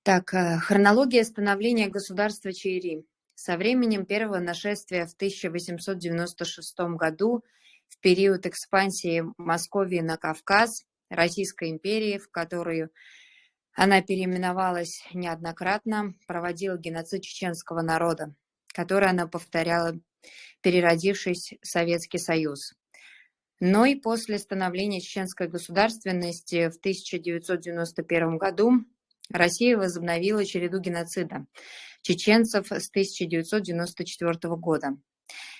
Хронология становления государства Чейри. Со временем первого нашествия в 1896 году, в период экспансии Московии на Кавказ, Российской империи, в которую она переименовалась неоднократно, проводила геноцид чеченского народа, который она повторяла, переродившись в Советский Союз. Но и после становления чеченской государственности в 1991 году Россия возобновила череду геноцида чеченцев с 1994 года.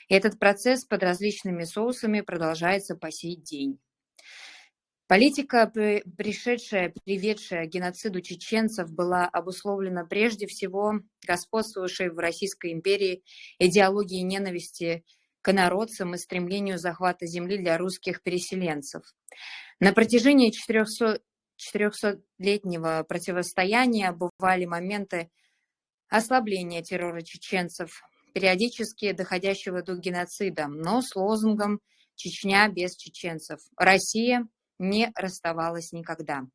И этот процесс под различными соусами продолжается по сей день. Политика, приведшая к геноциду чеченцев, была обусловлена прежде всего господствовавшей в Российской империи идеологией ненависти к инородцам и стремлению захвата земли для русских переселенцев. На протяжении 400-летнего противостояния бывали моменты ослабления террора чеченцев, периодически доходящего до геноцида, но с лозунгом «Чечня без чеченцев». Россия не расставалась никогда.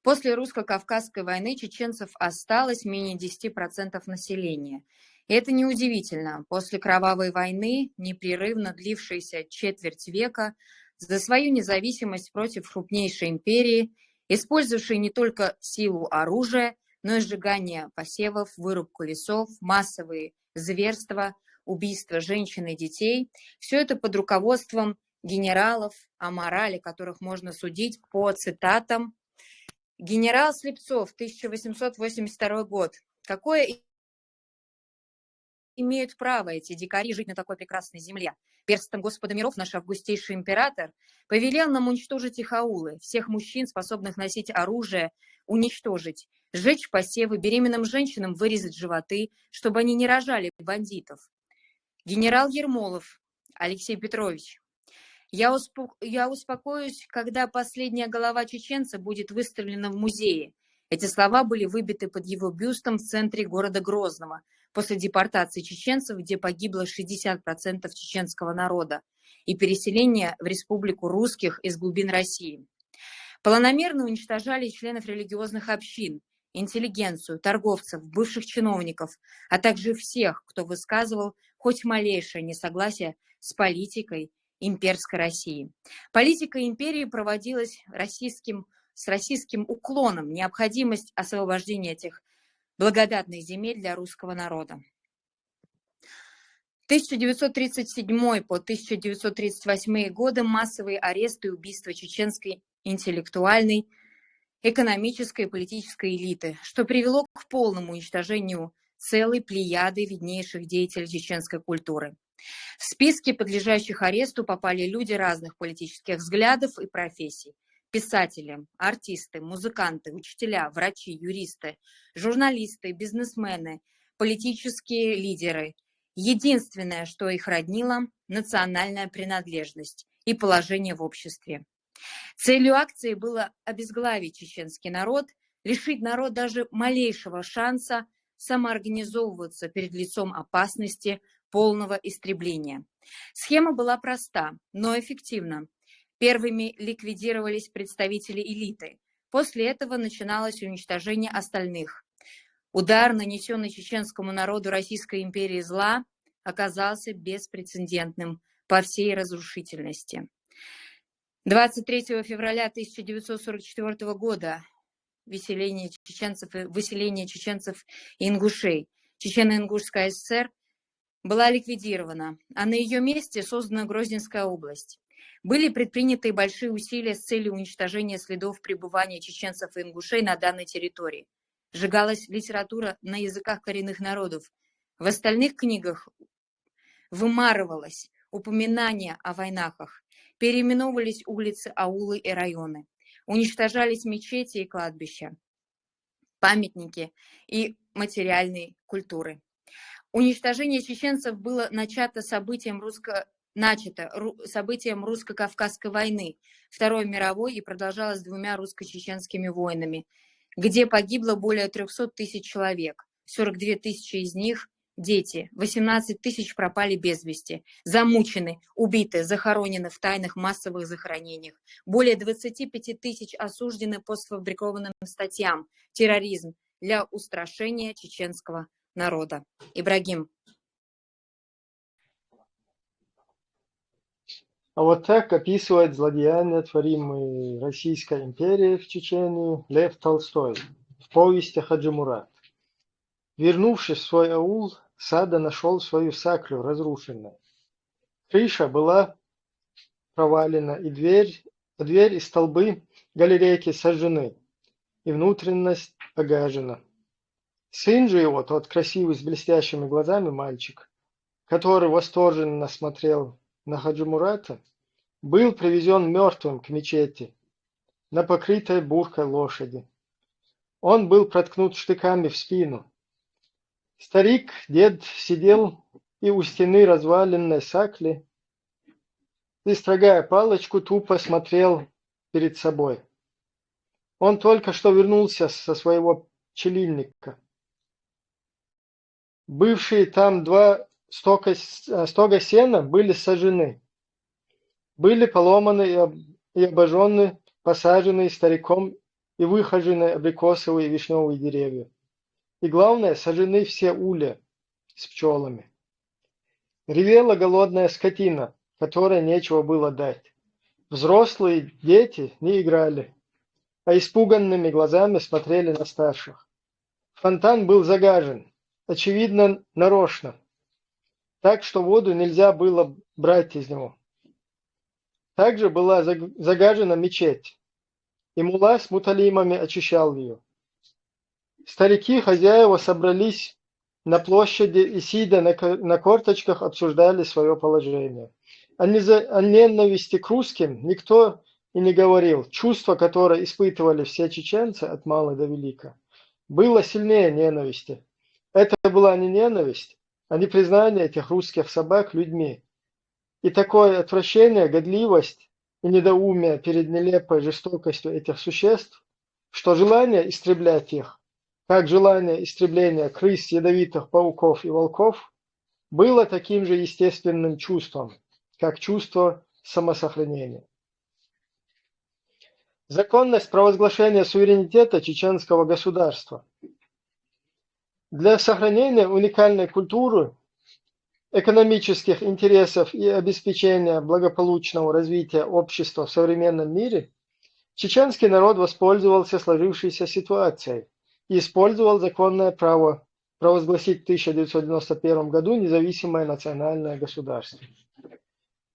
После русско-кавказской войны чеченцев осталось менее 10% населения. И это неудивительно. После кровавой войны, непрерывно длившейся четверть века, за свою независимость против крупнейшей империи, использовавшей не только силу оружия, но и сжигание посевов, вырубку лесов, массовые зверства, убийства женщин и детей, все это под руководством генералов, о морали которых можно судить по цитатам. Генерал Слепцов, 1882 год. Какое имеют право эти дикари жить на такой прекрасной земле? Перстом Господа миров наш августейший император повелел нам уничтожить их аулы, всех мужчин, способных носить оружие, уничтожить, сжечь посевы, беременным женщинам вырезать животы, чтобы они не рожали бандитов. Генерал Ермолов Алексей Петрович. Я успокоюсь, когда последняя голова чеченца будет выставлена в музее. Эти слова были выбиты под его бюстом в центре города Грозного после депортации чеченцев, где погибло 60% чеченского народа, и переселения в республику русских из глубин России. Планомерно уничтожали членов религиозных общин, интеллигенцию, торговцев, бывших чиновников, а также всех, кто высказывал хоть малейшее несогласие с политикой имперской России. Политика империи проводилась с российским уклоном, необходимость освобождения этих благодатных земель для русского народа. 1937 по 1938 годы массовые аресты и убийства чеченской интеллектуальной, экономической и политической элиты, что привело к полному уничтожению целой плеяды виднейших деятелей чеченской культуры. В списке подлежащих аресту попали люди разных политических взглядов и профессий. Писатели, артисты, музыканты, учителя, врачи, юристы, журналисты, бизнесмены, политические лидеры. Единственное, что их роднило – национальная принадлежность и положение в обществе. Целью акции было обезглавить чеченский народ, лишить народ даже малейшего шанса самоорганизовываться перед лицом опасности полного истребления. Схема была проста, но эффективна. Первыми ликвидировались представители элиты. После этого начиналось уничтожение остальных. Удар, нанесенный чеченскому народу Российской империи зла, оказался беспрецедентным по всей разрушительности. 23 февраля 1944 года выселение чеченцев и ингушей. Чечено-Ингушская ССР была ликвидирована, а на ее месте создана Грозненская область. Были предприняты большие усилия с целью уничтожения следов пребывания чеченцев и ингушей на данной территории. Сжигалась литература на языках коренных народов. В остальных книгах вымарывалось упоминание о войнах, переименовывались улицы, аулы и районы, уничтожались мечети и кладбища, памятники и материальной культуры. Уничтожение чеченцев было начато событием русско-кавказской войны, Второй мировой, и продолжалось 2 русско-чеченскими войнами, где погибло более 300 тысяч человек, 42 тысячи из них Дети, 18 тысяч пропали без вести, замучены, убиты, захоронены в тайных массовых захоронениях. Более 25 тысяч осуждены по сфабрикованным статьям «Терроризм» для устрашения чеченского народа. Ибрагим. А вот так описывает злодеяния, творимые Российской империей в Чечении, Лев Толстой в повести «Хаджи Мурат». Вернувшись в свой аул, Сада нашел свою саклю разрушенной. Крыша была провалена, и дверь и столбы галерейки сожжены, и внутренность погажена. Сын же его, тот красивый с блестящими глазами мальчик, который восторженно смотрел на Хаджи Мурата, был привезен мертвым к мечети на покрытой буркой лошади. Он был проткнут штыками в спину. Старик, дед, сидел и у стены разваленной сакли, и, строгая палочку, тупо смотрел перед собой. Он только что вернулся со своего пчелинника. Бывшие там два стога сена были сожжены, были поломаны и обожжены, посаженные стариком и выхоженные абрикосовые и вишневые деревья. И главное, сожжены все улья с пчелами. Ревела голодная скотина, которой нечего было дать. Взрослые дети не играли, а испуганными глазами смотрели на старших. Фонтан был загажен, очевидно, нарочно, так что воду нельзя было брать из него. Также была загажена мечеть, и мулла с муталимами очищал ее. Старики-хозяева собрались на площади и, сидя на корточках, обсуждали свое положение. О ненависти к русским никто и не говорил. Чувство, которое испытывали все чеченцы от мала до велика, было сильнее ненависти. Это была не ненависть, а непризнание этих русских собак людьми. И такое отвращение, годливость и недоумие перед нелепой жестокостью этих существ, что желание истреблять их, как желание истребления крыс, ядовитых пауков и волков, было таким же естественным чувством, как чувство самосохранения. Законность провозглашения суверенитета чеченского государства. Для сохранения уникальной культуры, экономических интересов и обеспечения благополучного развития общества в современном мире, чеченский народ воспользовался сложившейся ситуацией и использовал законное право провозгласить в 1991 году независимое национальное государство.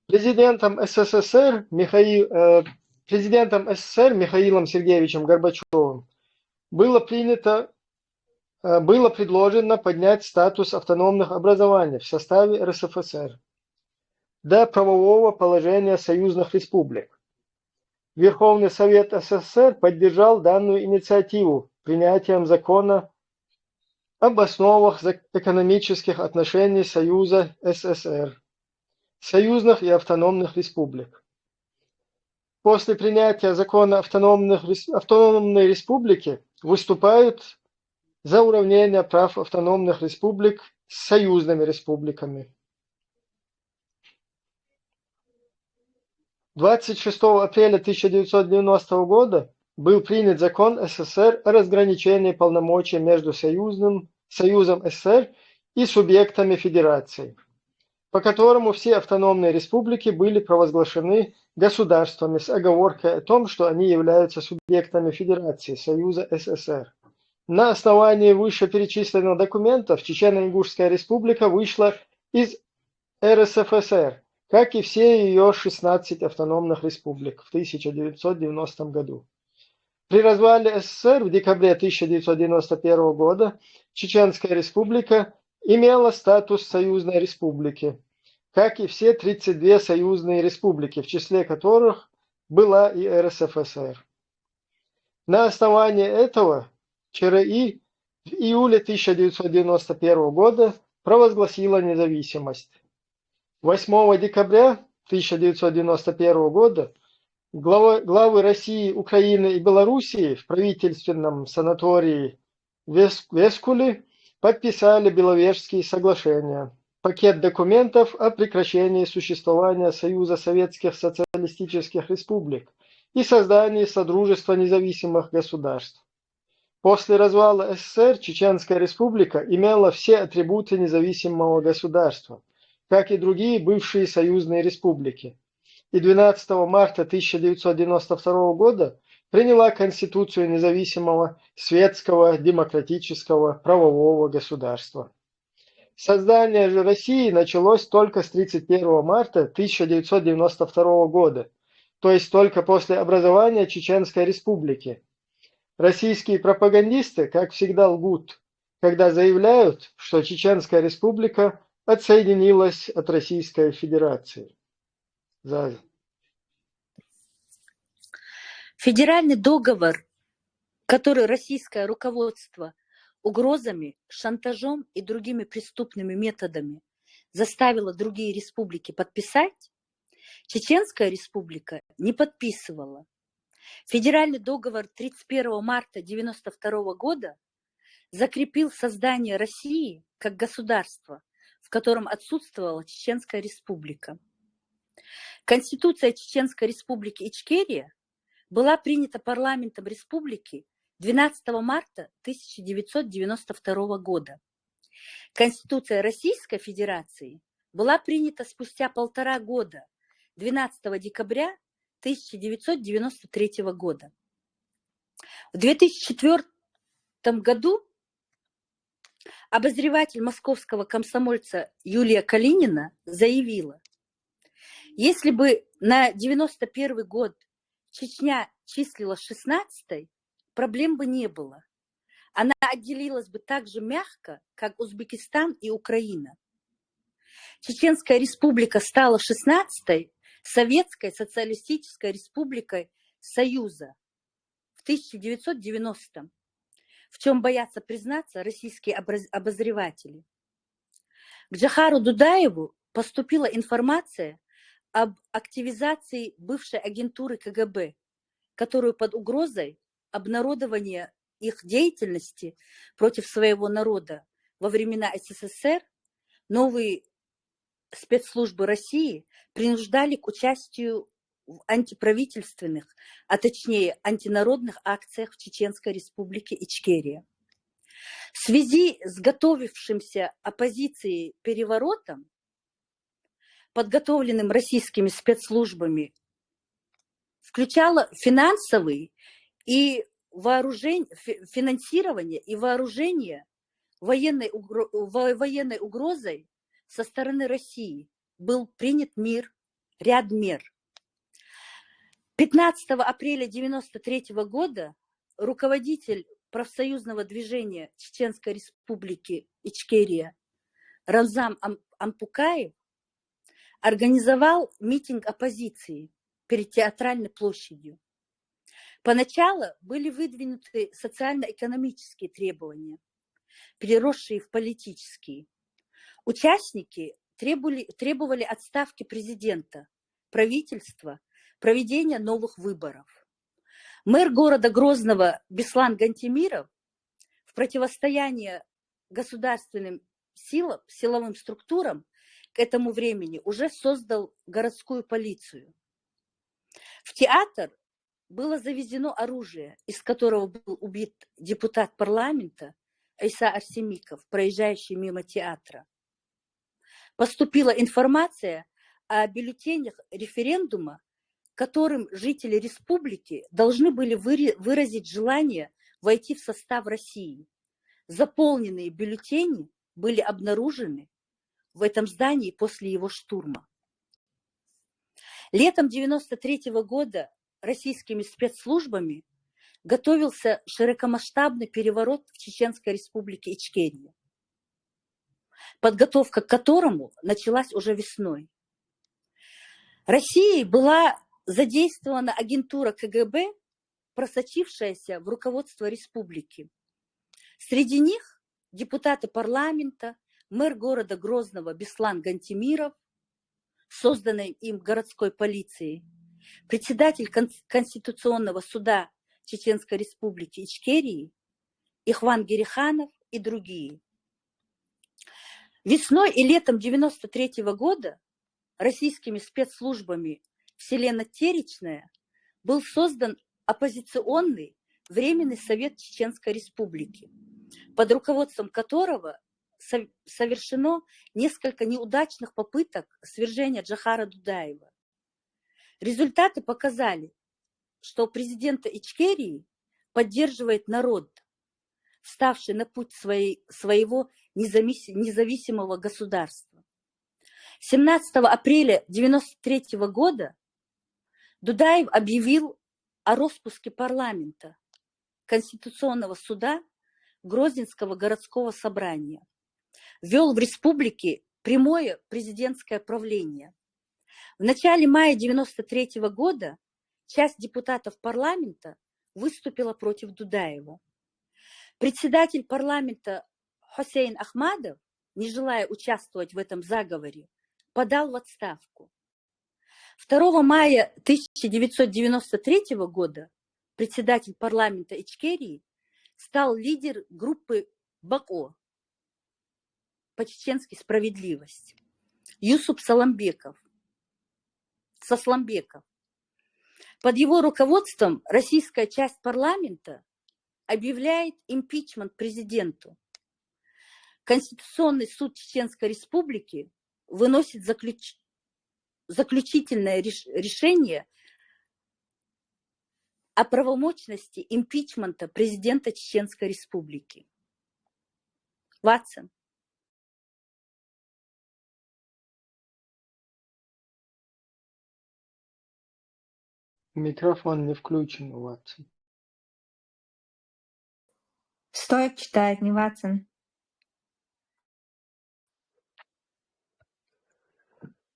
Президентом СССР Михаилом Сергеевичем Горбачевым было предложено поднять статус автономных образований в составе РСФСР до правового положения союзных республик. Верховный Совет СССР поддержал данную инициативу принятием закона об основах экономических отношений Союза СССР, союзных и автономных республик. После принятия закона автономные республики выступают за уравнение прав автономных республик с союзными республиками. 26 апреля 1990 года был принят закон СССР о разграничении полномочий между Союзом СССР и субъектами Федерации, по которому все автономные республики были провозглашены государствами с оговоркой о том, что они являются субъектами Федерации Союза СССР. На основании вышеперечисленных документов Чечено-Ингушская республика вышла из РСФСР, как и все ее 16 автономных республик в 1990 году. При развале СССР в декабре 1991 года Чеченская республика имела статус союзной республики, как и все 32 союзные республики, в числе которых была и РСФСР. На основании этого ЧРИ в июле 1991 года провозгласила независимость. 8 декабря 1991 года главы России, Украины и Белоруссии в правительственном санатории Вескули подписали Беловежские соглашения, пакет документов о прекращении существования Союза Советских Социалистических Республик и создании Содружества независимых государств. После развала СССР Чеченская Республика имела все атрибуты независимого государства, как и другие бывшие союзные республики, и 12 марта 1992 года приняла Конституцию независимого светского демократического правового государства. Создание же России началось только с 31 марта 1992 года, то есть только после образования Чеченской Республики. Российские пропагандисты, как всегда, лгут, когда заявляют, что Чеченская Республика отсоединилась от Российской Федерации. Заза. Федеральный договор, который российское руководство угрозами, шантажом и другими преступными методами заставило другие республики подписать, Чеченская республика не подписывала. Федеральный договор 31 марта 1992 года закрепил создание России как государства, в котором отсутствовала Чеченская республика. Конституция Чеченской республики Ичкерия была принята парламентом республики 12 марта 1992 года. Конституция Российской Федерации была принята спустя 1,5 года, 12 декабря 1993 года. В 2004 году обозреватель московского комсомольца Юлия Калинина заявила, если бы на 91 год Чечня числилась 16-й, проблем бы не было. Она отделилась бы так же мягко, как Узбекистан и Украина. Чеченская республика стала 16-й Советской Социалистической Республикой Союза в 1990-м, в чем боятся признаться российские обозреватели. К Джохару Дудаеву поступила информация об активизации бывшей агентуры КГБ, которую под угрозой обнародования их деятельности против своего народа во времена СССР новые спецслужбы России принуждали к участию в антиправительственных, а точнее антинародных акциях в Чеченской республике Ичкерия. В связи с готовившимся оппозицией переворотом, подготовленным российскими спецслужбами, включало финансовые и финансирование и вооружение военной угрозой со стороны России. Был принят ряд мер. 15 апреля 1993 года руководитель профсоюзного движения Чеченской республики Ичкерия Рамзан Ампукаев организовал митинг оппозиции перед Театральной площадью. Поначалу были выдвинуты социально-экономические требования, переросшие в политические. Участники требовали отставки президента, правительства, проведения новых выборов. Мэр города Грозного Беслан Гантемиров в противостоянии государственным силовым структурам к этому времени уже создал городскую полицию. В театр было завезено оружие, из которого был убит депутат парламента Айса Арсемиков, проезжающий мимо театра. Поступила информация о бюллетенях референдума, которым жители республики должны были выразить желание войти в состав России. Заполненные бюллетени были обнаружены в этом здании после его штурма. Летом 1993 года российскими спецслужбами готовился широкомасштабный переворот в Чеченской республике Ичкерия, подготовка к которому началась уже весной. Россией была задействована агентура КГБ, просочившаяся в руководство республики. Среди них депутаты парламента, мэр города Грозного Беслан Гантемиров, созданной им городской полицией, председатель Конституционного суда Чеченской республики Ичкерии Ихван Гериханов и другие. Весной и летом 1993 года российскими спецслужбами в селе Натеричное был создан оппозиционный Временный совет Чеченской Республики, под руководством которого совершено несколько неудачных попыток свержения Джохара Дудаева. Результаты показали, что президента Ичкерии поддерживает народ, вставший на путь своего независимого государства. 17 апреля 1993 года Дудаев объявил о распуске парламента, Конституционного суда, Грозненского городского собрания. Ввел в республике прямое президентское правление. В начале мая 1993 года часть депутатов парламента выступила против Дудаева. Председатель парламента Хусейн Ахмадов, не желая участвовать в этом заговоре, подал в отставку. 2 мая 1993 года председатель парламента Ичкерии стал лидер группы БАКО по-чеченски «Справедливость» Юсуп Сасламбеков. Под его руководством российская часть парламента объявляет импичмент президенту. Конституционный суд Чеченской Республики выносит заключительное решение о правомочности импичмента президента Чеченской Республики. Ватсон. Микрофон не включен у Ватсон. Стоик читает, не Ватсон.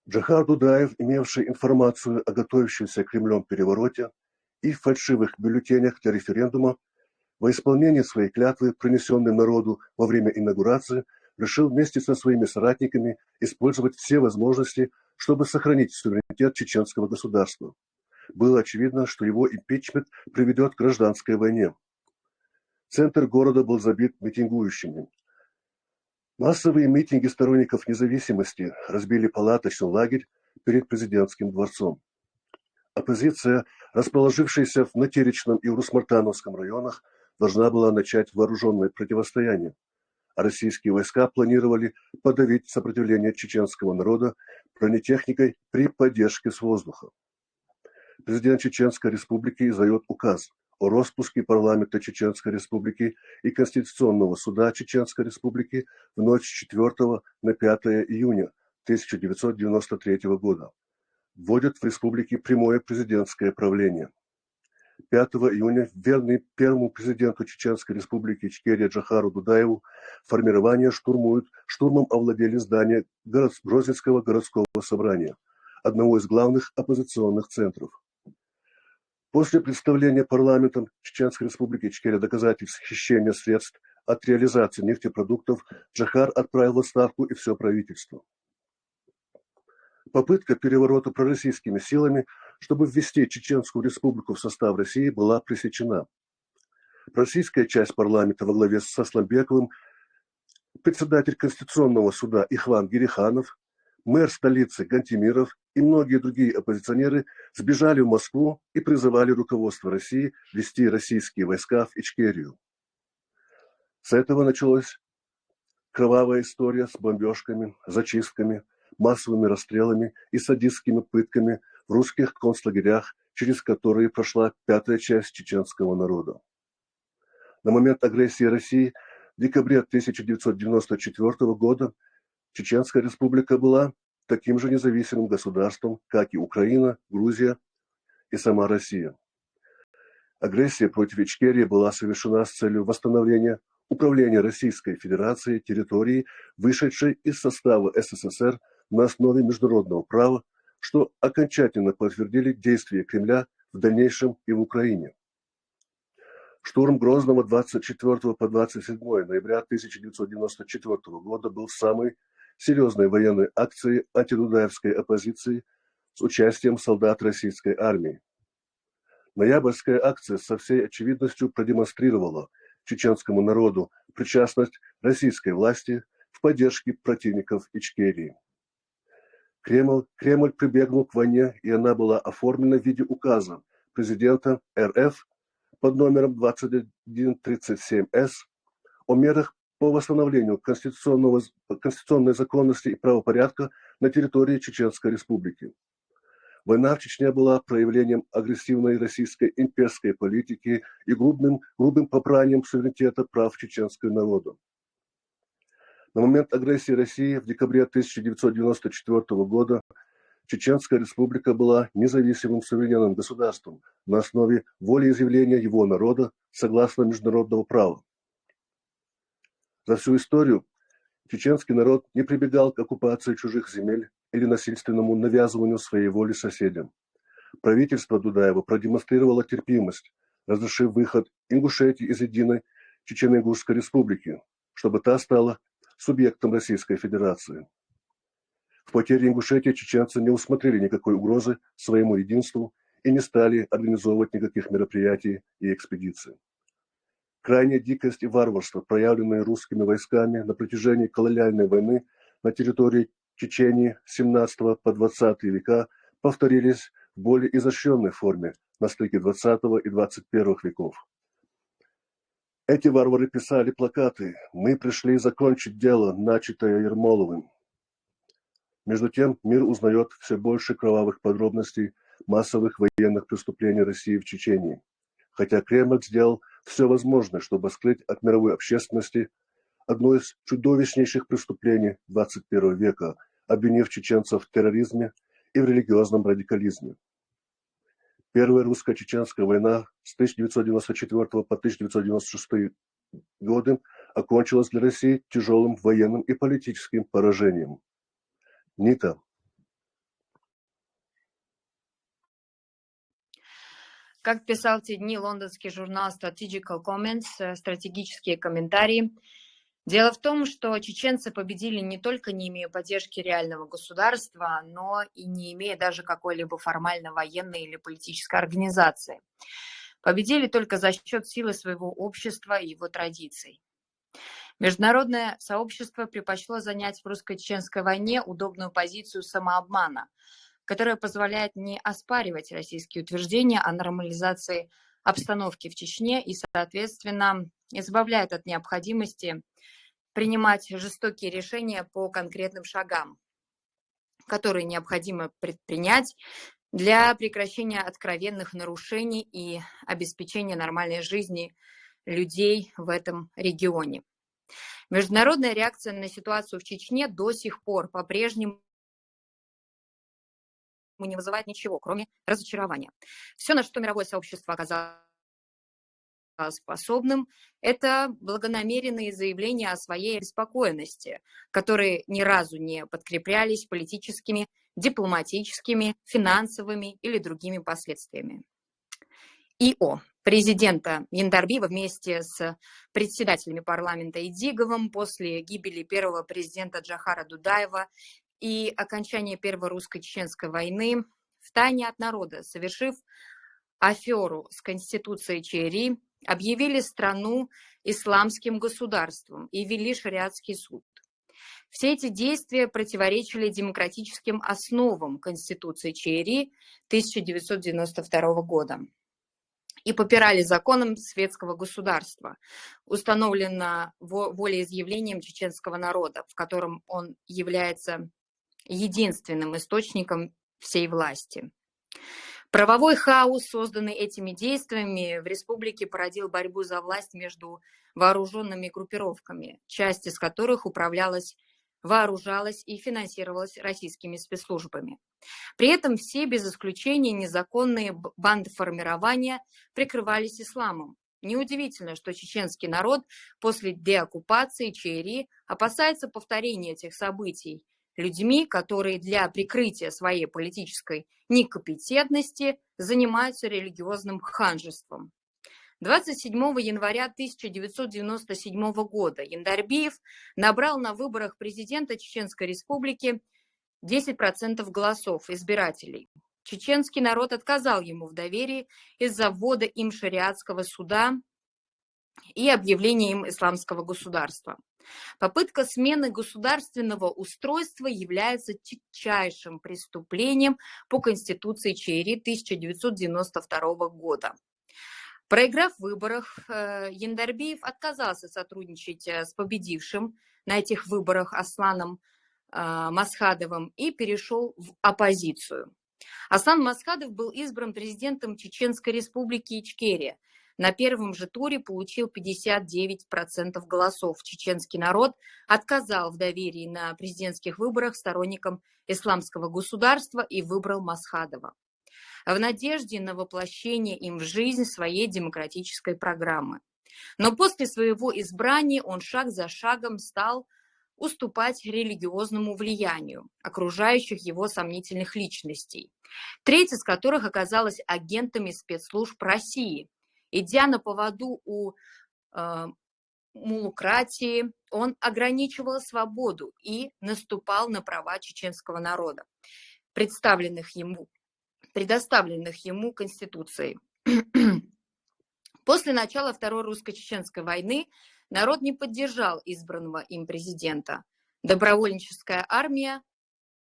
Джохар Дудаев, имевший информацию о готовящемся Кремлем перевороте и фальшивых бюллетенях для референдума, во исполнение своей клятвы, принесенной народу во время инаугурации, решил вместе со своими соратниками использовать все возможности, чтобы сохранить суверенитет чеченского государства. Было очевидно, что его импичмент приведет к гражданской войне. Центр города был забит митингующими. Массовые митинги сторонников независимости разбили палаточный лагерь перед президентским дворцом. Оппозиция, расположившаяся в Натеричном и Урус-Мартановском районах, должна была начать вооруженное противостояние, а российские войска планировали подавить сопротивление чеченского народа бронетехникой при поддержке с воздуха. Президент Чеченской Республики издает указ о распуске парламента Чеченской Республики и Конституционного суда Чеченской Республики в ночь с 4 на 5 июня 1993 года. Вводит в республике прямое президентское правление. 5 июня верный первому президенту Чеченской Республики Ичкерии Джохару Дудаеву формирование штурмом овладели здание Грозненского городского собрания, одного из главных оппозиционных центров. После представления парламентом Чеченской Республики Ичкерия доказательств хищения средств от реализации нефтепродуктов, Джохар отправил в отставку и все правительство. Попытка переворота пророссийскими силами, чтобы ввести Чеченскую Республику в состав России, была пресечена. Российская часть парламента во главе с Сасламбековым, председатель Конституционного суда Ихван Гириханов, мэр столицы Гантимиров и многие другие оппозиционеры сбежали в Москву и призывали руководство России ввести российские войска в Ичкерию. С этого началась кровавая история с бомбежками, зачистками, массовыми расстрелами и садистскими пытками в русских концлагерях, через которые прошла пятая часть чеченского народа. На момент агрессии России в декабре 1994 года Чеченская Республика была таким же независимым государством, как и Украина, Грузия и сама Россия. Агрессия против Ичкерии была совершена с целью восстановления управления Российской Федерацией территорией, вышедшей из состава СССР на основе международного права, что окончательно подтвердили действия Кремля в дальнейшем и в Украине. Штурм Грозного 24 по 27 ноября 1994 года был самой серьезной военной акцией антидудаевской оппозиции с участием солдат российской армии. Ноябрьская акция со всей очевидностью продемонстрировала чеченскому народу причастность российской власти в поддержке противников Ичкерии. Кремль прибегнул к войне, и она была оформлена в виде указа президента РФ под номером 2137-С о мерах по восстановлению конституционной законности и правопорядка на территории Чеченской Республики. Война в Чечне была проявлением агрессивной российской имперской политики и грубым попранием суверенитета прав чеченского народа. На момент агрессии России в декабре 1994 года Чеченская Республика была независимым суверенным государством на основе волеизъявления его народа согласно международного права. За всю историю чеченский народ не прибегал к оккупации чужих земель или насильственному навязыванию своей воли соседям. Правительство Дудаева продемонстрировало терпимость, разрешив выход Ингушетии из единой Чечено-Ингушской республики, чтобы та стала субъектом Российской Федерации. В потере Ингушетии чеченцы не усмотрели никакой угрозы своему единству и не стали организовывать никаких мероприятий и экспедиций. Крайняя дикость и варварство, проявленные русскими войсками на протяжении колониальной войны на территории Чечении с 17 по 20 века, повторились в более изощренной форме на стыке 20 и 21 веков. Эти варвары писали плакаты «Мы пришли закончить дело, начатое Ермоловым». Между тем, мир узнает все больше кровавых подробностей массовых военных преступлений России в Чечении, хотя Кремль сделал все возможное, чтобы скрыть от мировой общественности одно из чудовищнейших преступлений 21 века, обвинив чеченцев в терроризме и в религиозном радикализме. Первая русско-чеченская война с 1994 по 1996 годы окончилась для России тяжелым военным и политическим поражением. Нита. Как писал в те дни лондонский журнал Strategical Comments, стратегические комментарии, дело в том, что чеченцы победили не только не имея поддержки реального государства, но и не имея даже какой-либо формально военной или политической организации. Победили только за счет силы своего общества и его традиций. Международное сообщество предпочло занять в русско-чеченской войне удобную позицию самообмана, которая позволяет не оспаривать российские утверждения о нормализации обстановки в Чечне и, соответственно, избавляет от необходимости принимать жестокие решения по конкретным шагам, которые необходимо предпринять для прекращения откровенных нарушений и обеспечения нормальной жизни людей в этом регионе. Международная реакция на ситуацию в Чечне до сих пор по-прежнему не вызывает ничего, кроме разочарования. Все, на что мировое сообщество оказалось способным, это благонамеренные заявления о своей обеспокоенности, которые ни разу не подкреплялись политическими, дипломатическими, финансовыми или другими последствиями. ИО президента Яндарбиева вместе с председателями парламента Идиговым после гибели первого президента Джохара Дудаева и окончания Первой русско-чеченской войны втайне от народа, совершив аферу с Конституцией ЧРИ, объявили страну исламским государством и ввели шариатский суд. Все эти действия противоречили демократическим основам Конституции ЧРИ 1992 года и попирали законам светского государства, установлено волеизъявлением чеченского народа, в котором он является единственным источником всей власти. Правовой хаос, созданный этими действиями, в республике породил борьбу за власть между вооруженными группировками, часть из которых управлялась, вооружалась и финансировалась российскими спецслужбами. При этом все, без исключения, незаконные бандформирования прикрывались исламом. Неудивительно, что чеченский народ после деоккупации ЧРИ опасается повторения этих событий людьми, которые для прикрытия своей политической некомпетентности занимаются религиозным ханжеством. 27 января 1997 года Яндарбиев набрал на выборах президента Чеченской Республики 10% голосов избирателей. Чеченский народ отказал ему в доверии из-за ввода им шариатского суда и объявление им исламского государства. Попытка смены государственного устройства является тягчайшим преступлением по Конституции Чейри 1992 года. Проиграв в выборах, Яндарбиев отказался сотрудничать с победившим на этих выборах Асланом Масхадовым и перешел в оппозицию. Аслан Масхадов был избран президентом Чеченской республики Ичкерия. На первом же туре получил 59% голосов. Чеченский народ отказал в доверии на президентских выборах сторонникам исламского государства и выбрал Масхадова в надежде на воплощение им в жизнь своей демократической программы. Но после своего избрания он шаг за шагом стал уступать религиозному влиянию окружающих его сомнительных личностей, треть из которых оказалась агентами спецслужб России. Идя на поводу у муллукратии, он ограничивал свободу и наступал на права чеченского народа, предоставленных ему Конституцией. После начала Второй русско-чеченской войны народ не поддержал избранного им президента. Добровольческая армия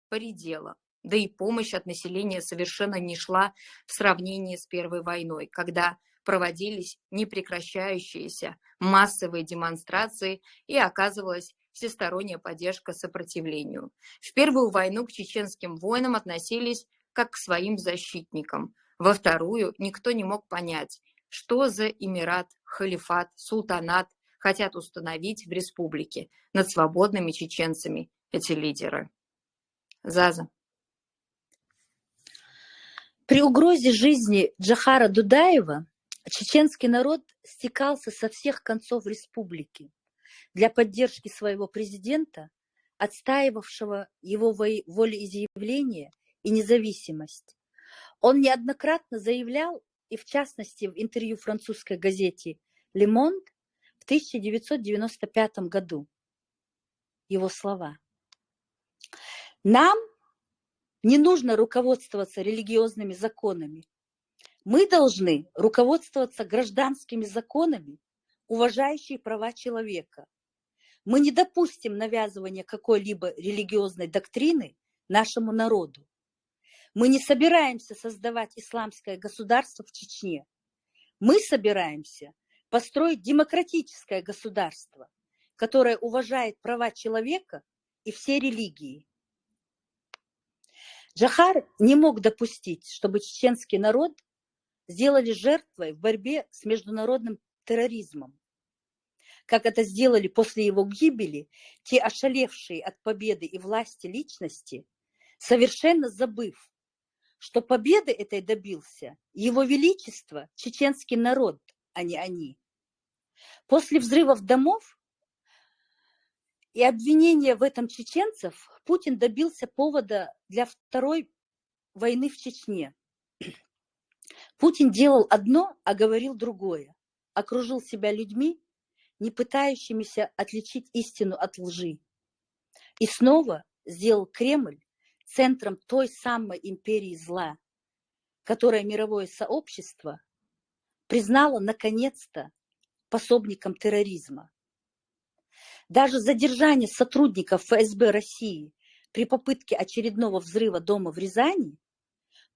поредела, да и помощь от населения совершенно не шла в сравнении с Первой войной, когда проводились непрекращающиеся массовые демонстрации и оказывалась всесторонняя поддержка сопротивлению. В Первую войну к чеченским воинам относились как к своим защитникам. Во Вторую никто не мог понять, что за эмират, халифат, султанат хотят установить в республике над свободными чеченцами эти лидеры. Заза. При угрозе жизни Джохара Дудаева чеченский народ стекался со всех концов республики для поддержки своего президента, отстаивавшего его волеизъявление и независимость. Он неоднократно заявлял, и в частности в интервью французской газете «Le Monde» в 1995 году, его слова: «Нам не нужно руководствоваться религиозными законами. Мы должны руководствоваться гражданскими законами, уважающие права человека. Мы не допустим навязывания какой-либо религиозной доктрины нашему народу. Мы не собираемся создавать исламское государство в Чечне. Мы собираемся построить демократическое государство, которое уважает права человека и все религии». Джохар не мог допустить, чтобы чеченский народ сделали жертвой в борьбе с международным терроризмом, как это сделали после его гибели те ошалевшие от победы и власти личности, совершенно забыв, что победы этой добился его величество, чеченский народ, а не они. После взрывов домов и обвинения в этом чеченцев Путин добился повода для второй войны в Чечне. Путин делал одно, а говорил другое. Окружил себя людьми, не пытающимися отличить истину от лжи. И снова сделал Кремль центром той самой империи зла, которое мировое сообщество признало наконец-то пособником терроризма. Даже задержание сотрудников ФСБ России при попытке очередного взрыва дома в Рязани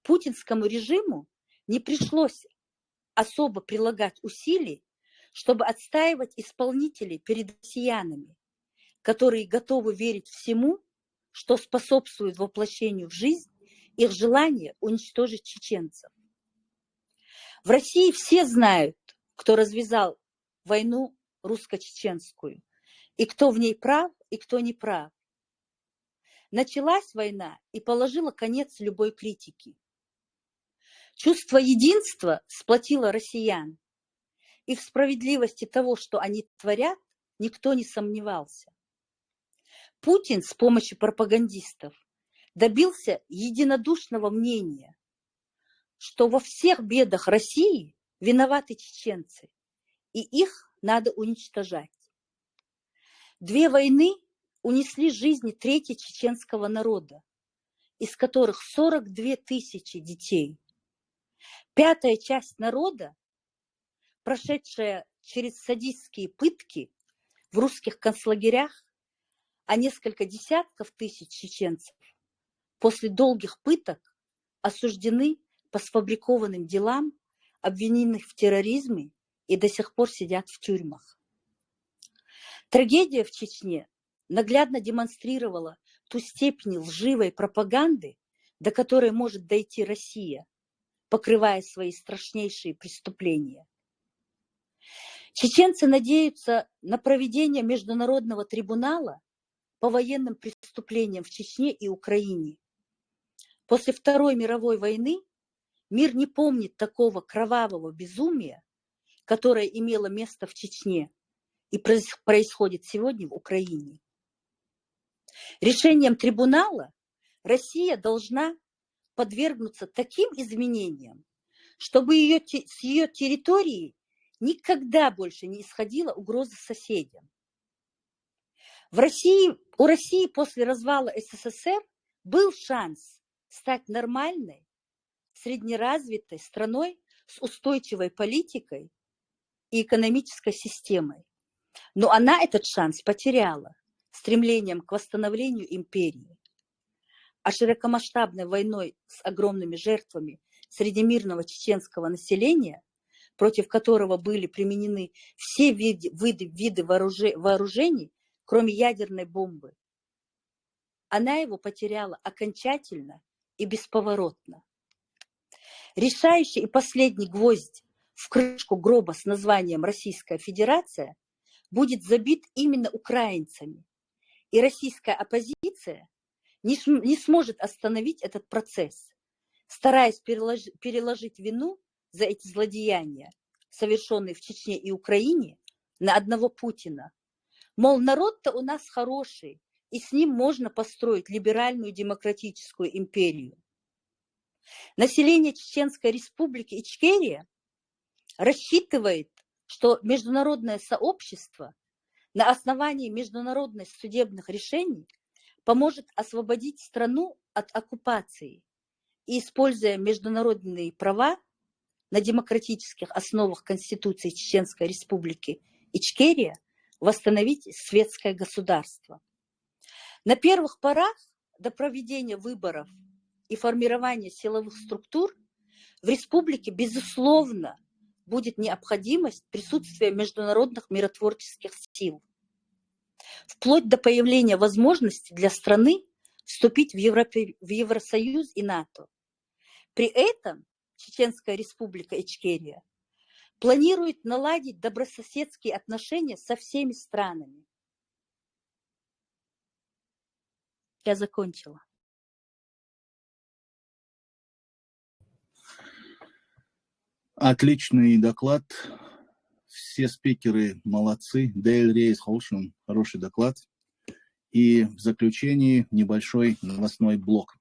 путинскому режиму не пришлось особо прилагать усилий, чтобы отстаивать исполнителей перед россиянами, которые готовы верить всему, что способствует воплощению в жизнь их желания уничтожить чеченцев. В России все знают, кто развязал войну русско-чеченскую, и кто в ней прав, и кто не прав. Началась война и положила конец любой критике. Чувство единства сплотило россиян, и в справедливости того, что они творят, никто не сомневался. Путин с помощью пропагандистов добился единодушного мнения, что во всех бедах России виноваты чеченцы, и их надо уничтожать. 2 войны унесли жизни трети чеченского народа, из которых 42 тысячи детей. 1/5 часть народа, прошедшая через садистские пытки в русских концлагерях, а несколько десятков тысяч чеченцев после долгих пыток осуждены по сфабрикованным делам, обвиненных в терроризме и до сих пор сидят в тюрьмах. Трагедия в Чечне наглядно демонстрировала ту степень лживой пропаганды, до которой может дойти Россия, покрывая свои страшнейшие преступления. Чеченцы надеются на проведение международного трибунала по военным преступлениям в Чечне и Украине. После Второй мировой войны мир не помнит такого кровавого безумия, которое имело место в Чечне и происходит сегодня в Украине. Решением трибунала Россия должна подвергнуться таким изменениям, чтобы с ее территории никогда больше не исходила угроза соседям. У России после развала СССР был шанс стать нормальной, среднеразвитой страной с устойчивой политикой и экономической системой. Но она этот шанс потеряла стремлением к восстановлению империи. А широкомасштабной войной с огромными жертвами среди мирного чеченского населения, против которого были применены все виды вооружений, кроме ядерной бомбы, она его потеряла окончательно и бесповоротно. Решающий и последний гвоздь в крышку гроба с названием Российская Федерация будет забит именно украинцами, и российская оппозиция не сможет остановить этот процесс, стараясь переложить вину за эти злодеяния, совершенные в Чечне и Украине, на одного Путина. Мол, народ-то у нас хороший, и с ним можно построить либеральную демократическую империю. Население Чеченской Республики Ичкерия рассчитывает, что международное сообщество на основании международных судебных решений поможет освободить страну от оккупации и, используя международные права на демократических основах Конституции Чеченской Республики Ичкерия, восстановить светское государство. На первых порах до проведения выборов и формирования силовых структур в республике, безусловно, будет необходимость присутствия международных миротворческих сил, вплоть до появления возможности для страны вступить в Евросоюз и НАТО. При этом Чеченская Республика Ичкерия планирует наладить добрососедские отношения со всеми странами. Я закончила. Отличный доклад. Все спикеры молодцы. Дейл Рейс Холшем, хороший доклад. И в заключении небольшой новостной блок.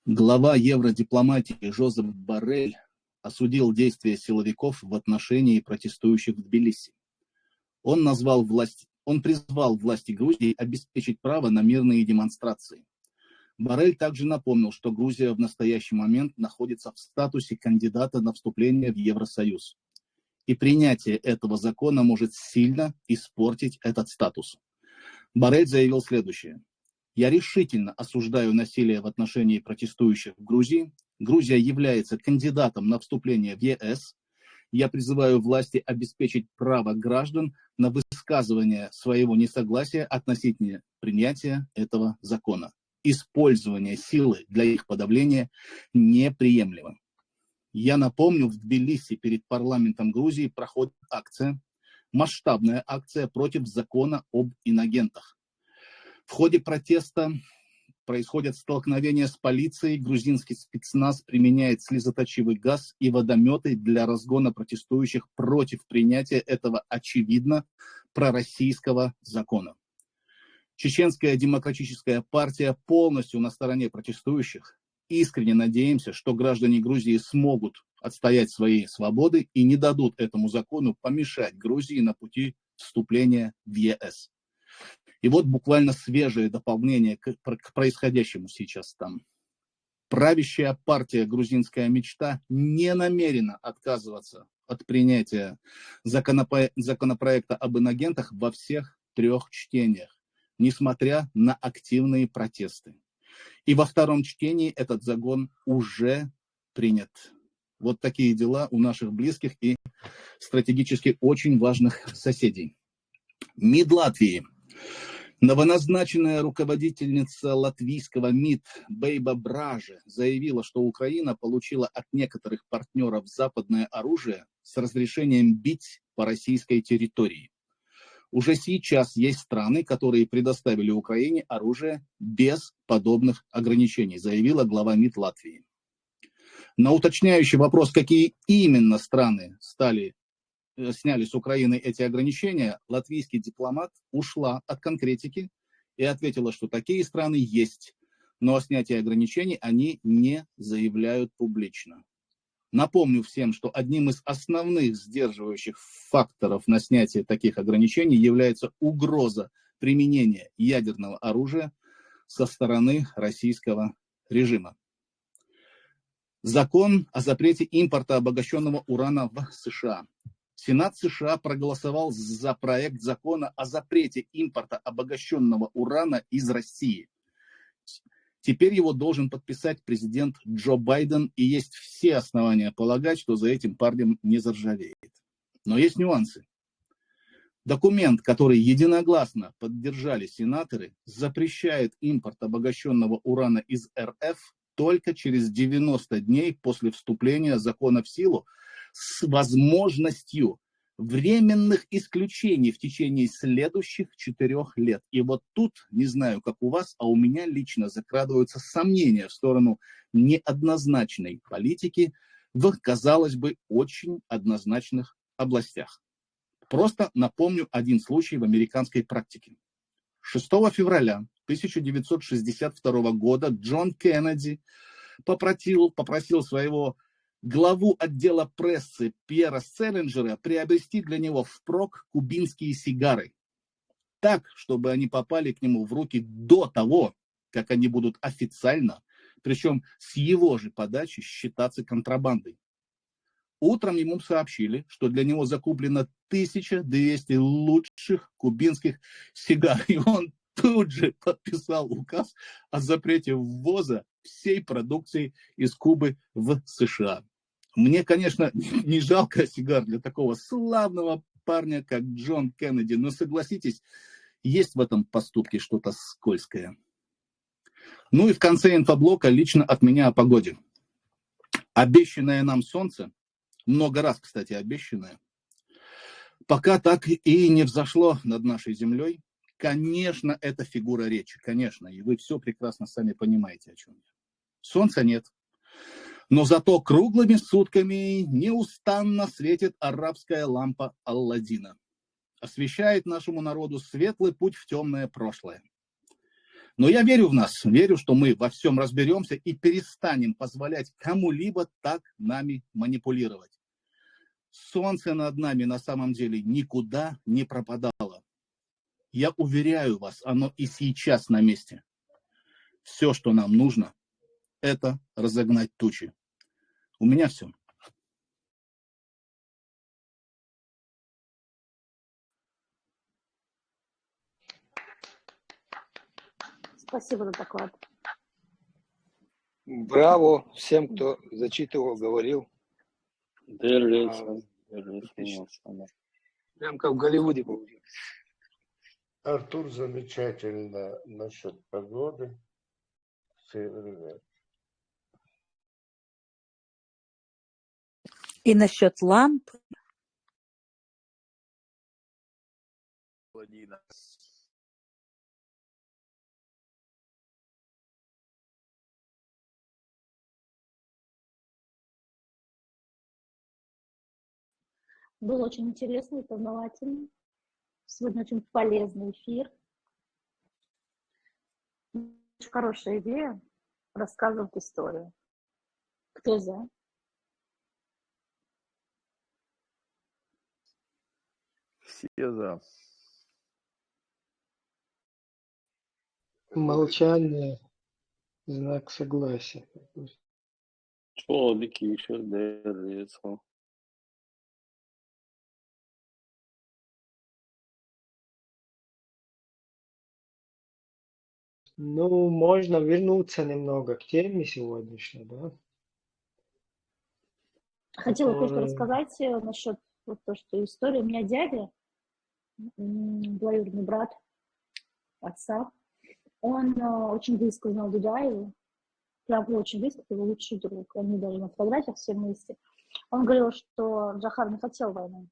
Глава евродипломатии Жозеп Боррель осудил действия силовиков в отношении протестующих в Тбилиси. Он призвал власти Грузии обеспечить право на мирные демонстрации. Боррель также напомнил, что Грузия в настоящий момент находится в статусе кандидата на вступление в Евросоюз. И принятие этого закона может сильно испортить этот статус. Боррель заявил следующее. «Я решительно осуждаю насилие в отношении протестующих в Грузии. Грузия является кандидатом на вступление в ЕС. Я призываю власти обеспечить право граждан на высказывание своего несогласия относительно принятия этого закона. Использование силы для их подавления неприемлемо». Я напомню, в Тбилиси перед парламентом Грузии проходит акция, масштабная акция против закона об инагентах. В ходе протеста происходят столкновения с полицией, грузинский спецназ применяет слезоточивый газ и водометы для разгона протестующих против принятия этого очевидно пророссийского закона. Чеченская демократическая партия полностью на стороне протестующих. Искренне надеемся, что граждане Грузии смогут отстоять свои свободы и не дадут этому закону помешать Грузии на пути вступления в ЕС. И вот буквально свежее дополнение к происходящему сейчас там. Правящая партия «Грузинская мечта» не намерена отказываться от принятия законопроекта об инагентах во всех 3 чтениях, несмотря на активные протесты. И во 2 чтении этот закон уже принят. Вот такие дела у наших близких и стратегически очень важных соседей. МИД Латвии. Новоназначенная руководительница латвийского МИД Бейба Бража заявила, что Украина получила от некоторых партнеров западное оружие с разрешением бить по российской территории. Уже сейчас есть страны, которые предоставили Украине оружие без подобных ограничений, заявила глава МИД Латвии. На уточняющий вопрос, какие именно страны сняли с Украины эти ограничения, латвийский дипломат ушла от конкретики и ответила, что такие страны есть, но о снятии ограничений они не заявляют публично. Напомню всем, что одним из основных сдерживающих факторов на снятие таких ограничений является угроза применения ядерного оружия со стороны российского режима. Закон о запрете импорта обогащенного урана в США. Сенат США проголосовал за проект закона о запрете импорта обогащенного урана из России. Теперь его должен подписать президент Джо Байден, и есть все основания полагать, что за этим парнем не заржавеет. Но есть нюансы. Документ, который единогласно поддержали сенаторы, запрещает импорт обогащенного урана из РФ только через 90 дней после вступления закона в силу, с возможностью временных исключений в течение следующих 4 лет. И вот тут, не знаю, как у вас, а у меня лично закрадываются сомнения в сторону неоднозначной политики в, казалось бы, очень однозначных областях. Просто напомню один случай в американской практике. 6 февраля 1962 года Джон Кеннеди попросил своего главу отдела прессы Пьера Селлинджера приобрести для него впрок кубинские сигары, так, чтобы они попали к нему в руки до того, как они будут официально, причем с его же подачи, считаться контрабандой. Утром ему сообщили, что для него закуплено 1200 лучших кубинских сигар, и он тут же подписал указ о запрете ввоза всей продукции из Кубы в США. Мне, конечно, не жалко сигар для такого славного парня, как Джон Кеннеди, но согласитесь, есть в этом поступке что-то скользкое. Ну и в конце инфоблока лично от меня о погоде. Обещанное нам солнце, много раз, кстати, обещанное, пока так и не взошло над нашей землей. Конечно, это фигура речи, конечно, и вы все прекрасно сами понимаете, о чем я. Солнца нет. Но зато круглыми сутками неустанно светит арабская лампа Алладина. Освещает нашему народу светлый путь в темное прошлое. Но я верю в нас, верю, что мы во всем разберемся и перестанем позволять кому-либо так нами манипулировать. Солнце над нами на самом деле никуда не пропадало. Я уверяю вас, оно и сейчас на месте. Все, что нам нужно, это разогнать тучи. У меня все. Спасибо за доклад. Браво всем, кто зачитывал, говорил. Прям как в Голливуде получилось. Артур замечательно насчет погоды. И насчет ламп. Был очень интересный и познавательный. Сегодня очень полезный эфир. Очень хорошая идея рассказывать историю. Кто за? Все за. Молчание, знак согласия. Çoğu bir kişi der Ну, можно вернуться немного к теме сегодняшней, да, Хотела кое-что которая... рассказать насчет вот то, что история. У меня дядя, двоюродный брат отца, он очень близко знал Дудаеву, прям очень близко, его лучший друг. Они даже на фотографиях все вместе. Он говорил, что Джохар не хотел войны.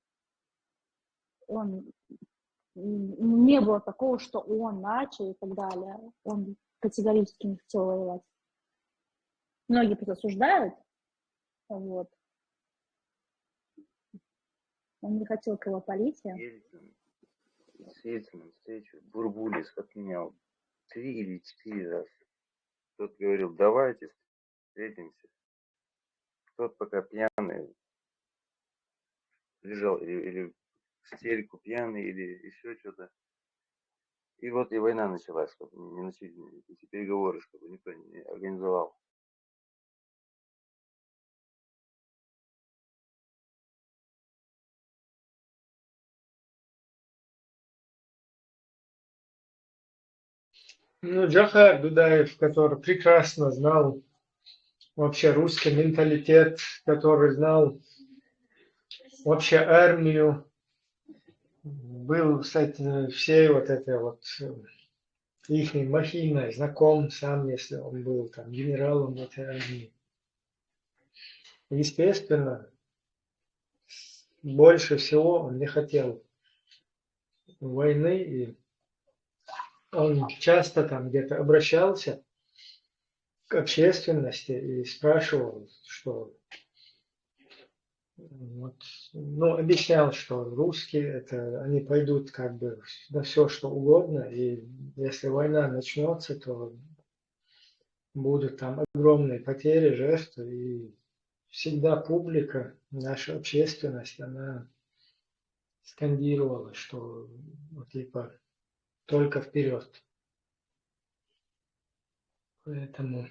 Не было такого, что он начал и так далее. Он категорически не хотел воевать. Многие просто осуждают. Вот. Он не хотел кровопролития. С Ельциным встречу, Бурбулис отменял 3 или 4 раза. Тот говорил, давайте встретимся. Тот пока пьяный лежал, или в стельку пьяный, или еще что-то. И вот и война началась, чтобы не начали эти переговоры, чтобы никто не организовал. Ну, Джохар Дудаев, который прекрасно знал вообще русский менталитет, который знал вообще армию, был, кстати, всей вот этой вот их махиной знаком сам, если он был там генералом в этой армии. Естественно, больше всего он не хотел войны, и он часто там где-то обращался к общественности и спрашивал, что вот, ну, объяснял, что русские это они пойдут как бы на все что угодно, и если война начнется, то будут там огромные потери, жертвы, и всегда публика, наша общественность, она скандировала, что вот, типа только вперед. Поэтому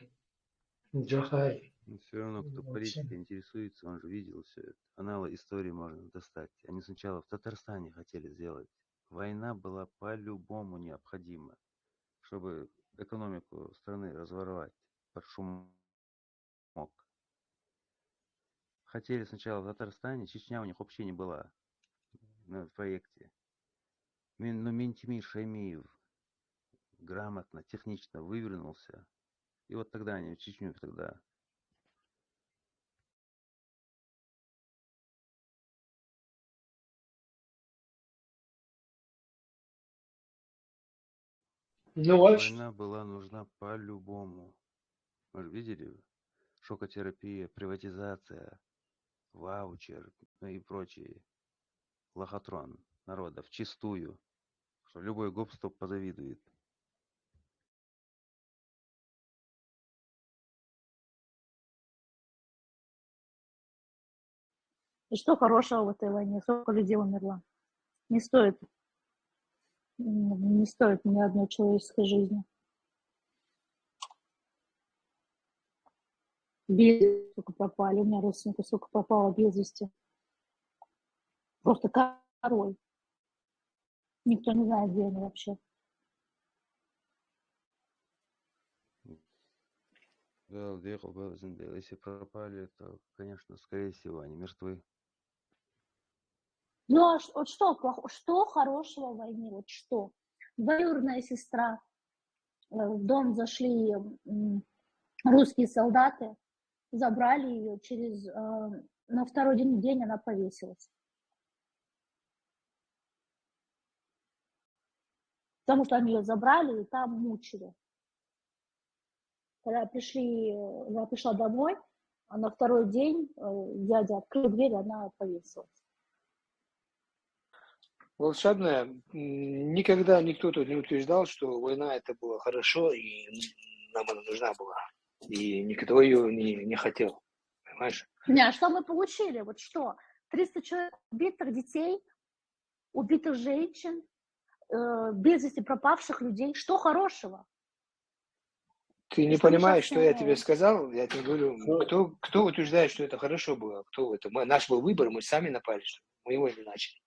Джохай Но все равно, кто вообще. политикой интересуется, он же видел все это. Аналы истории можно достать. Они сначала в Татарстане хотели сделать. Война была по-любому необходима, чтобы экономику страны разворовать под шумок. Хотели сначала в Татарстане, Чечня у них вообще не была на проекте. Но Ментимир Шаймиев грамотно, технично вывернулся. И вот тогда они Чечню тогда. Ну вот, Война была нужна по-любому. Вы же видели? Шокотерапия, приватизация, ваучер, ну и прочие. Лохотрон народа вчистую, что любой гоп-стоп позавидует. И что хорошего в этой войне? Сколько людей умерло? Не стоит ни одной человеческой жизни. Без вести сколько пропали. У меня родственников сколько пропало без вести. Просто король. Никто не знает, где они вообще. Да, доехал бы Розендейл. Если пропали, то, конечно, скорее всего, они мертвы. Ну а вот что хорошего в войне? Вот что? Двоюродная сестра. В дом зашли русские солдаты, забрали ее. На второй день она повесилась. Потому что они ее забрали и там мучили. Когда я пришла домой, а на второй день дядя открыл дверь, она повесилась. Волшебная. Никогда никто тут не утверждал, что война это было хорошо и нам она нужна была. И никто ее не хотел. Понимаешь? А что мы получили? Вот что? 300 человек убитых детей, убитых женщин, без вести пропавших людей. Что хорошего? Ты не понимаешь, что я тебе сказал? Я тебе говорю, кто утверждает, что это хорошо было? Кто это? Наш был выбор, мы сами напали, что мы его не начали.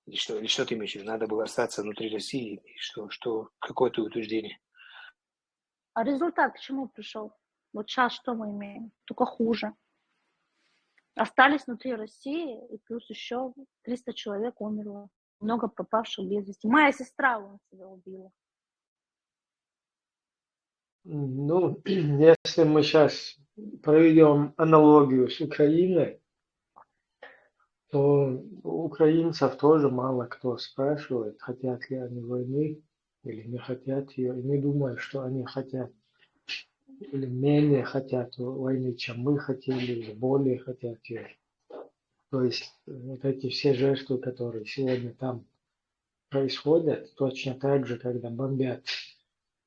Или что ты имеешь в виду? Надо было остаться внутри России? Какое-то утверждение? А результат к чему пришел? Вот сейчас что мы имеем? Только хуже. Остались внутри России, и плюс еще 300 человек умерло. Много пропавших без вести. Моя сестра вон себя убила. Ну, если мы сейчас проведем аналогию с Украиной, то у украинцев тоже мало кто спрашивает, хотят ли они войны или не хотят ее. И не думаю, что они хотят или менее хотят войны, чем мы хотели, или более хотят ее. То есть вот эти все жертвы, которые сегодня там происходят, точно так же, когда бомбят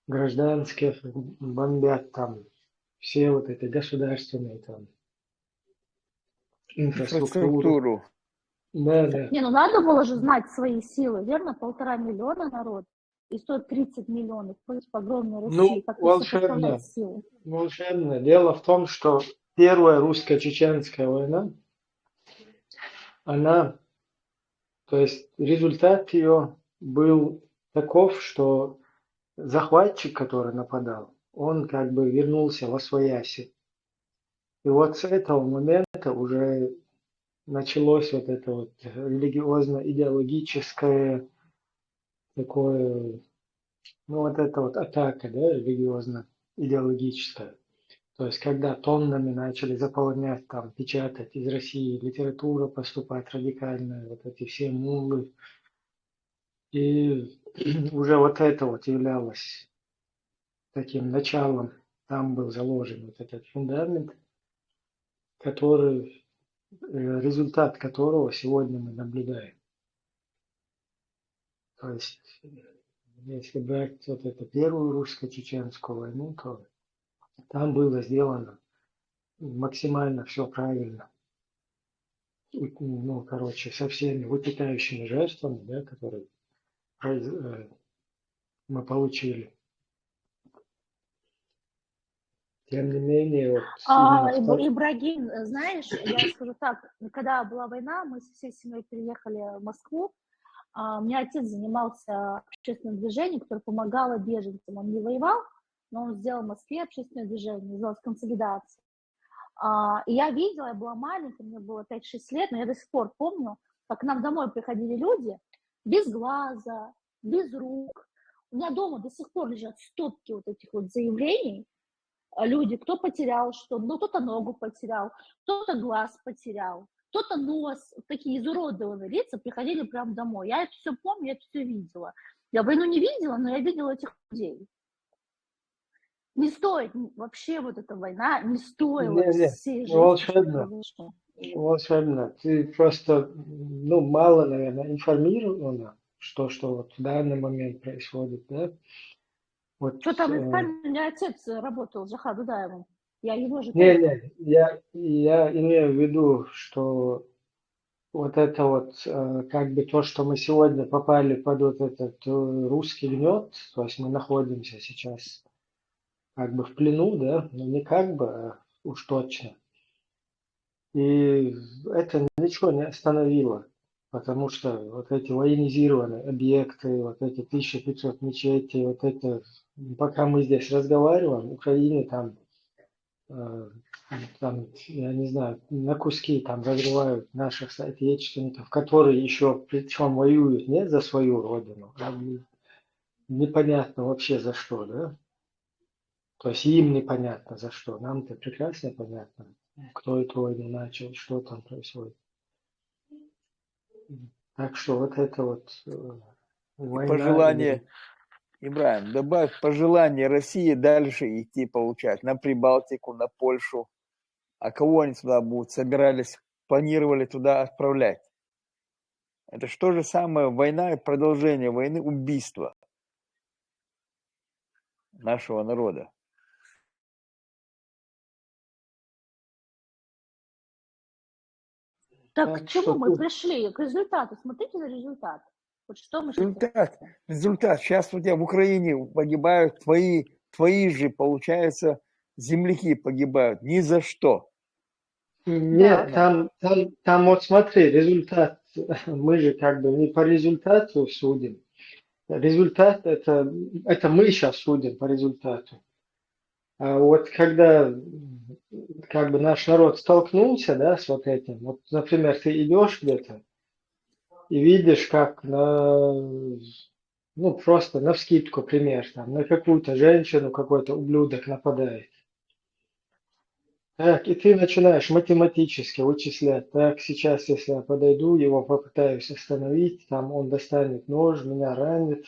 гражданских, бомбят там все вот эти государственные там инфраструктуру. Инфраструктуру. Да, да. Не, ну надо было же знать свои силы, верно? 1,5 миллиона народ и 130 миллионов против огромной России. Ну, Как волшебно. сопоставлять силы? Волшебно. Дело в том, что первая русско-чеченская война, она, то есть результат ее был таков, что захватчик, который нападал, он как бы вернулся восвояси. И вот с этого момента уже началось вот это вот религиозно-идеологическое такое, ну вот эта вот атака, да, религиозно-идеологическая. То есть когда тоннами начали заполнять, там, печатать из России литература, поступать радикальная, вот эти все муллы. И уже вот это вот являлось таким началом. Там был заложен вот этот фундамент, который, результат которого сегодня мы наблюдаем. То есть, если брать вот эту первую русско-чеченскую войну, то там было сделано максимально все правильно. Ну, короче, со всеми вытекающими жертвами, да, которые мы получили. Тем не менее, вот Ибрагим, знаешь, я скажу так, когда была война, мы со всей семьей переехали в Москву. У меня отец занимался общественным движением, которое помогало беженцам. Он не воевал, но он сделал в Москве общественное движение, называлось «Консолидация». И я видела, я была маленькая, мне было 5-6 лет, но я до сих пор помню, как к нам домой приходили люди без глаза, без рук. У меня дома до сих пор лежат стопки вот этих вот заявлений. Люди, кто потерял что, ну, кто-то ногу потерял, кто-то глаз потерял, кто-то нос, такие изуродованные лица приходили прямо домой. Я это все помню, я это все видела. Я войну не видела, но я видела этих людей. Не стоит вообще вот эта война, не стоила всей жизни. Волшебно. Волшебно. Ты просто, ну, мало, наверное, информирована, что вот в данный момент происходит, да? Вот, что там, у меня отец работал с Жахар Дудаевым. Я его же... я имею в виду, что вот это вот, как бы то, что мы сегодня попали под вот этот русский гнет, то есть мы находимся сейчас как бы в плену, да, но не как бы, а уж точно. И это ничего не остановило, потому что вот эти военизированные объекты, вот эти 1500 мечетей, вот это, пока мы здесь разговариваем, в Украине там, я не знаю, на куски там разрывают наших соотечественников, которые еще причем воюют не за свою родину, а непонятно вообще за что, да? То есть им непонятно за что, нам-то прекрасно понятно, кто эту войну начал, что там происходит. Так что вот это вот война... Пожелание, Ибрагим, добавь пожелание России дальше идти получать на Прибалтику, на Польшу. А кого они туда будут, собирались, планировали туда отправлять? Это что же самое война и продолжение войны, убийство нашего народа. Так к чему мы пришли? К результату. Смотрите на результат. Вот что мы... Результат. Сейчас у тебя в Украине погибают твои же, получается, земляки погибают. Ни за что. Нет, Да. там вот смотри, результат, мы же как бы не по результату судим. Результат это мы сейчас судим по результату. А вот когда как бы наш народ столкнулся, да, с вот этим, вот, например, ты идешь где-то и видишь, как ну, просто навскидку пример, там, на какую-то женщину какой-то ублюдок нападает. Так, и ты начинаешь математически вычислять. Так, сейчас, если я подойду, его попытаюсь остановить, там он достанет нож, меня ранит,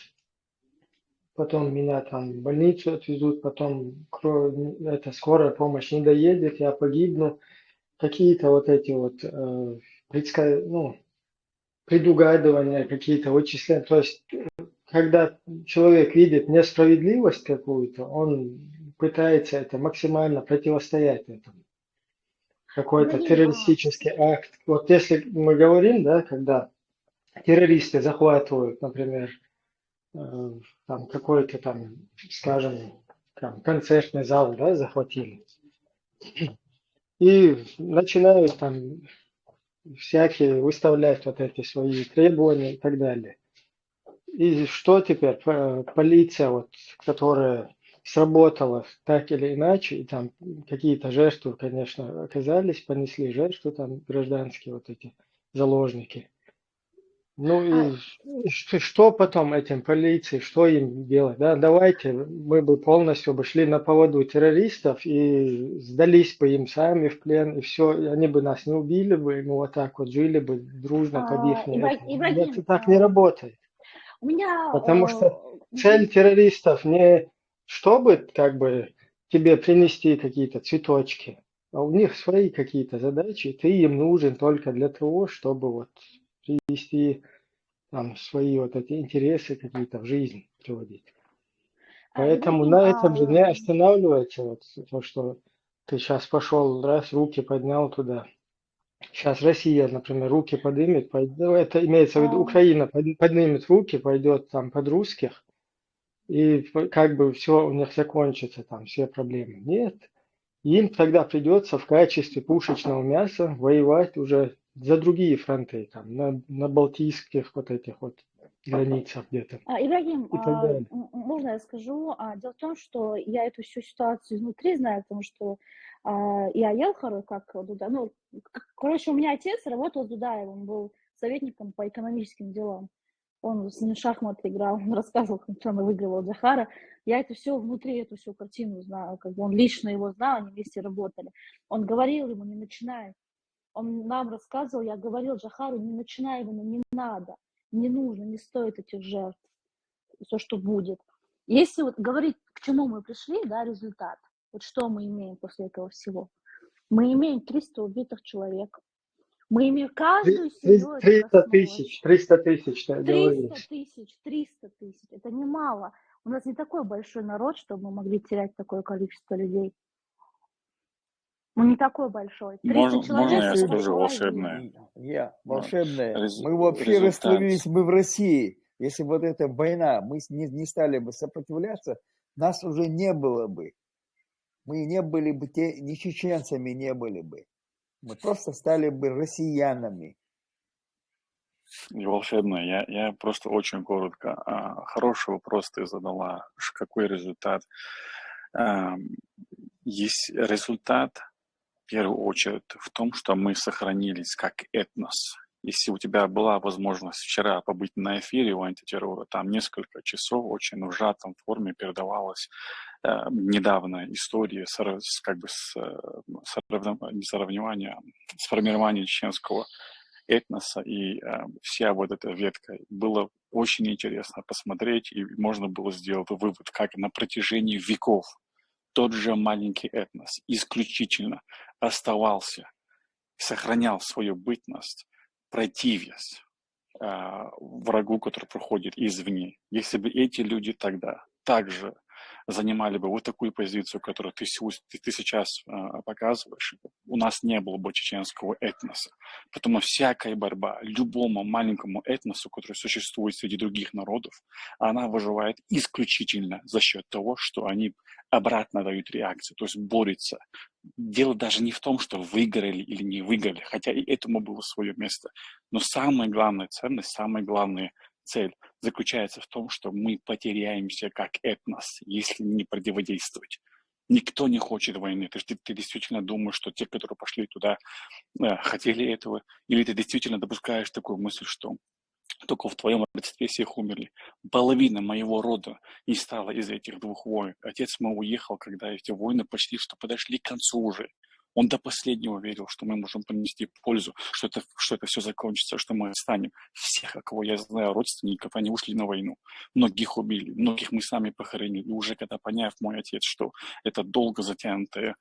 потом меня там в больницу отвезут, потом эта скорая помощь не доедет, я погибну. Какие-то вот эти вот ну, предугадывания, какие-то вычисления. То есть, когда человек видит несправедливость какую-то, он пытается это максимально противостоять этому. Какой-то Ибрагим, террористический акт. Вот если мы говорим, да, когда террористы захватывают, например, там какой-то там, скажем, там, концертный зал, да, захватили, и начинают там всякие выставлять вот эти свои требования и так далее. И что теперь? Полиция, вот, которая сработала так или иначе, и там какие-то жертвы, конечно, оказались, понесли жертву, там гражданские вот эти заложники. Ну а, и что потом этим полиции, что им делать? Да, давайте мы бы полностью бы шли на поводу террористов и сдались бы им сами в плен, и все, и они бы нас не убили бы, и мы вот так вот жили бы дружно под их Нет, Ибрагим, это так не работает. у меня... Потому что цель мгм. террористов не чтобы как бы тебе принести какие-то цветочки, а у них свои какие-то задачи, ты им нужен только для того, чтобы вот привести там свои вот эти интересы какие-то в жизнь приводить. Поэтому Ибрагим, на этом же не останавливается вот то, что ты сейчас пошел, раз, руки поднял туда. Сейчас Россия, например, руки поднимет, ну, это имеется в виду Украина поднимет руки, пойдет там под русских, и как бы все у них закончится, там все проблемы. Нет, им тогда придется в качестве пушечного мяса воевать уже за другие фронты, там, на балтийских вот этих вот границах где-то Ибрагим, и так далее. можно я скажу? Дело в том, что я эту всю ситуацию изнутри знаю, потому что я ехала как Дуда. Ну, короче, у меня отец работал с Дудаевым, был советником по экономическим делам. Он с ним в шахматы играл, он рассказывал, как он выигрывал Джахара. Я это все внутри, эту всю картину знаю, как бы он лично его знал, они вместе работали. Он говорил ему, не начинай. Он нам рассказывал, я говорил Джахару, не начинай его, не надо, не нужно, не стоит этих жертв, все, что будет. Если вот говорить, к чему мы пришли, да, результат, вот что мы имеем после этого всего. Мы имеем 300 убитых человек. Мы имеем каждую семью, это 300 коснулось. тысяч, 300 тысяч, да, 300 говорилось. тысяч, 300 тысяч, это немало. У нас не такой большой народ, чтобы мы могли терять такое количество людей. Он не такой большой. 300 Можно человек, я это скажу половина. волшебное? Волшебное. Рез- Мы вообще результат. растворились бы в России. Если вот эта война, мы не стали бы сопротивляться, нас уже не было бы. Мы не были бы ни чеченцами не были бы. Мы просто стали бы россиянами. И волшебное. Я просто очень коротко. Хороший вопрос ты задала. Какой результат? Есть результат, в первую очередь, в том, что мы сохранились как этнос. Если у тебя была возможность вчера побыть на эфире у антитеррора, там несколько часов очень в сжатом форме передавалась недавно история сформирования чеченского этноса и вся вот эта ветка. Было очень интересно посмотреть, и можно было сделать вывод, как на протяжении веков тот же маленький этнос исключительно оставался, сохранял свою бытность, противясь врагу, который проходит извне. Если бы эти люди тогда также занимали бы вот такую позицию, которую ты сейчас показываешь, у нас не было бы чеченского этноса. Потому всякая борьба любому маленькому этносу, который существует среди других народов, она выживает исключительно за счет того, что они обратно дают реакцию, то есть борются. Дело даже не в том, что выиграли или не выиграли, хотя и этому было свое место. Но самая главная ценность, самая главная цель заключается в том, что мы потеряемся как этнос, если не противодействовать. Никто не хочет войны. Ты действительно думаешь, что те, которые пошли туда, хотели этого? Или ты действительно допускаешь такую мысль, что только в твоем родстве всех умерли? Половина моего рода не стала из этих двух войн. Отец мой уехал, когда эти войны почти что подошли к концу уже. Он до последнего верил, что мы можем принести пользу, что это все закончится, что мы отстанем. Всех, кого я знаю, родственников, они ушли на войну. Многих убили, многих мы сами похоронили. И уже когда поняв мой отец, что это долго затянутая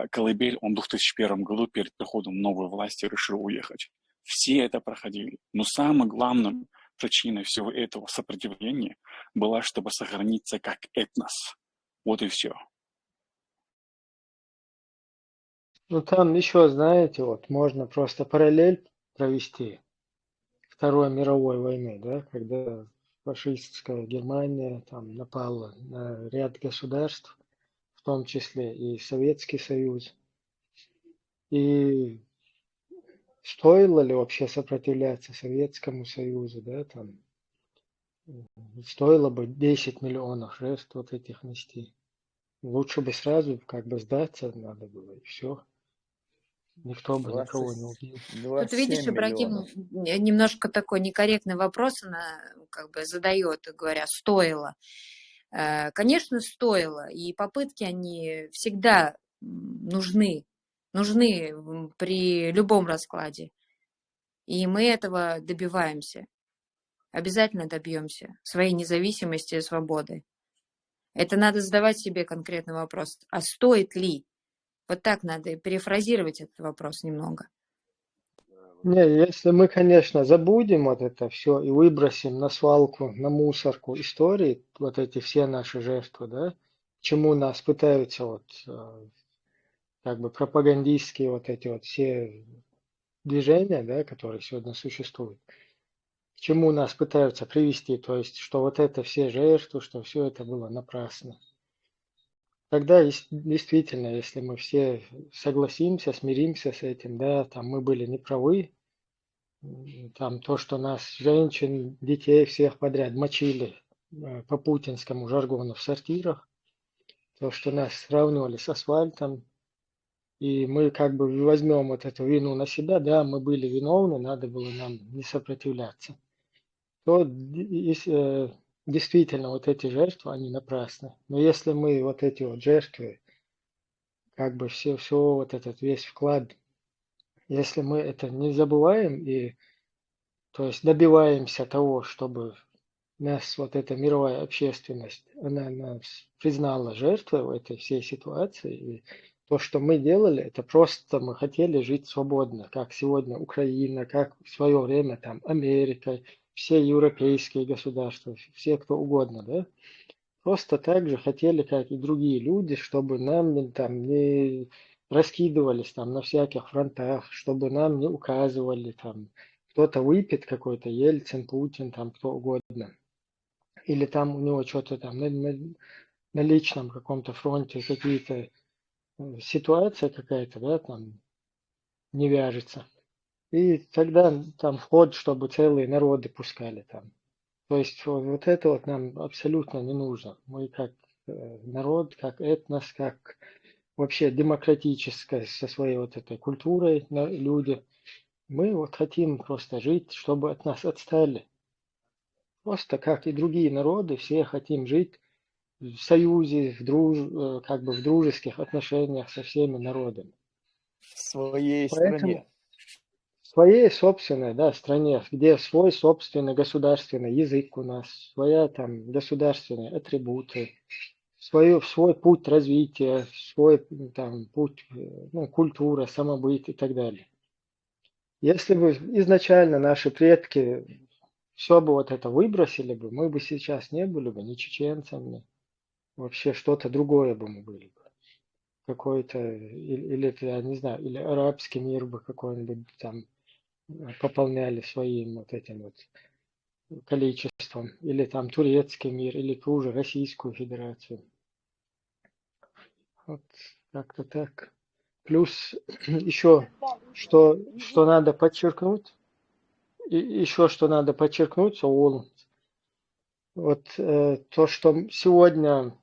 колыбель, он в 2001 году перед приходом новой власти решил уехать. Все это проходили. Но самой главной причиной всего этого сопротивления была, чтобы сохраниться как этнос. Вот и все. Ну там еще, знаете, вот можно просто параллель провести Второй мировой войны, да, когда фашистская Германия там напала на ряд государств, в том числе и Советский Союз. И стоило ли вообще сопротивляться Советскому Союзу, да, там, стоило бы 10 миллионов жертв вот этих нести. Лучше бы сразу как бы сдаться надо было, и все. Никто бы никого не убил. Тут, видишь, 27 Ибрагим миллионов. немножко такой некорректный вопрос она как бы задает, говоря, стоило. Конечно, стоило, и попытки, они всегда нужны при любом раскладе. И мы этого добиваемся, обязательно добьемся своей независимости и свободы. Это надо задавать себе конкретный вопрос, а стоит ли? Вот так надо перефразировать этот вопрос немного. Не, если мы, конечно, забудем вот это все и выбросим на свалку, на мусорку истории, вот эти все наши жертвы, да, чему нас пытаются вот как бы пропагандистские вот эти вот все движения, да, которые сегодня существуют, к чему нас пытаются привести, то есть, что вот это все жертвы, что все это было напрасно. Тогда действительно, если мы все согласимся, смиримся с этим, да, там мы были неправы, там то, что нас, женщин, детей, всех подряд мочили по путинскому жаргону в сортирах, то, что нас сравнивали с асфальтом, и мы как бы возьмем вот эту вину на себя, да, мы были виновны, надо было нам не сопротивляться, то действительно вот эти жертвы, они напрасны. Но если мы вот эти вот жертвы, как бы все вот этот весь вклад, если мы это не забываем и, то есть добиваемся того, чтобы нас вот эта мировая общественность, она нас признала жертвой в этой всей ситуации, и то, что мы делали, это просто мы хотели жить свободно, как сегодня Украина, как в свое время там Америка, все европейские государства, все кто угодно, да, просто так же хотели, как и другие люди, чтобы нам там не раскидывались там на всяких фронтах, чтобы нам не указывали там, кто-то выпит какой-то, Ельцин, Путин, там кто угодно. Или там у него что-то там на личном каком-то фронте какие-то ситуация какая-то, да, там не вяжется. И тогда там вход, чтобы целые народы пускали там. То есть вот это вот нам абсолютно не нужно. Мы как народ, как этнос, как вообще демократическая со своей вот этой культурой люди, мы вот хотим просто жить, чтобы от нас отстали. Просто как и другие народы, все хотим жить в союзе, как бы в дружеских отношениях со всеми народами. В своей Поэтому стране. в своей собственной, да, стране, где свой собственный государственный язык у нас, своя там государственные атрибуты, свой путь развития, свой там путь, ну, культура, самобыт и так далее. Если бы изначально наши предки все бы вот это выбросили бы, мы бы сейчас не были бы ни чеченцами, вообще что-то другое бы мы были бы. Какой-то, или, я не знаю, или арабский мир бы какой-нибудь там пополняли своим вот этим вот количеством, или там турецкий мир, или ту же Российскую Федерацию. Вот как-то так. Плюс еще, что надо подчеркнуть, Саул, вот то, что сегодня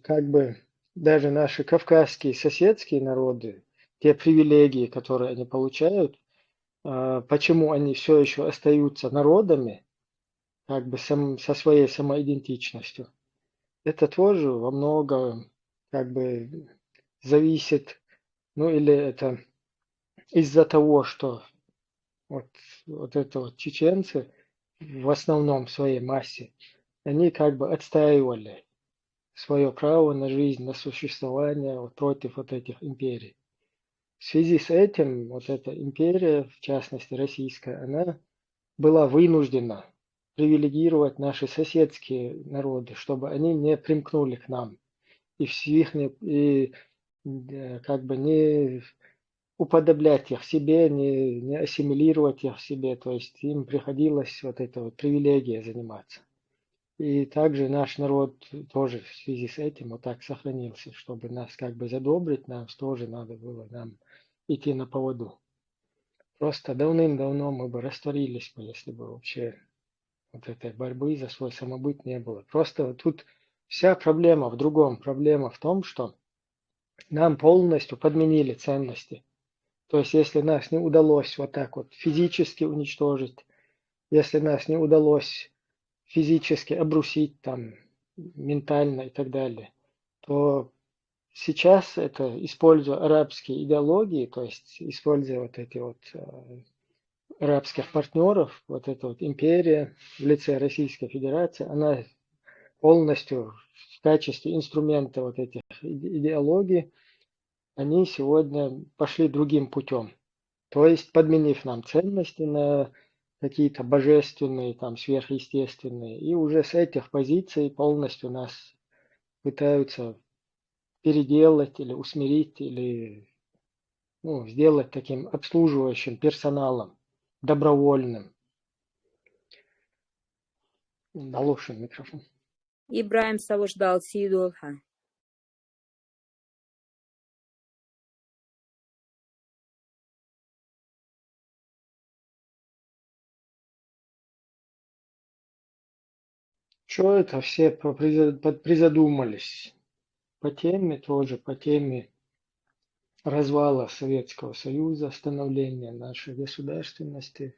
как бы даже наши кавказские соседские народы, те привилегии, которые они получают, почему они все еще остаются народами, как бы со своей самоидентичностью, это тоже во многом как бы зависит, ну или это из-за того, что вот, вот это вот чеченцы в основном в своей массе, они как бы отстаивали свое право на жизнь, на существование вот против вот этих империй. В связи с этим вот эта империя, в частности российская, она была вынуждена привилегировать наши соседские народы, чтобы они не примкнули к нам и как бы не уподоблять их себе, не ассимилировать их себе, то есть им приходилось вот этой вот привилегией заниматься. И также наш народ тоже в связи с этим вот так сохранился, чтобы нас как бы задобрить, нам тоже надо было нам идти на поводу. Просто давным-давно мы бы растворились бы, если бы вообще вот этой борьбы за свой самобыт не было. Просто тут вся проблема в другом. Проблема в том, что нам полностью подменили ценности. То есть если нас не удалось вот так вот физически уничтожить, если нас не удалось физически обрусить там ментально и так далее, то сейчас это, используя арабские идеологии, то есть используя вот эти вот арабских партнеров, вот эта вот империя в лице Российской Федерации, она полностью в качестве инструмента вот этих идеологий, они сегодня пошли другим путем. То есть подменив нам ценности на какие-то божественные, там, сверхъестественные, и уже с этих позиций полностью нас пытаются переделать или усмирить, или сделать таким обслуживающим персоналом, добровольным. Наложен микрофон. İbrahim Savaş Dal Siyidolha. Что это все призадумались? По теме тоже, по теме развала Советского Союза, становления нашей государственности.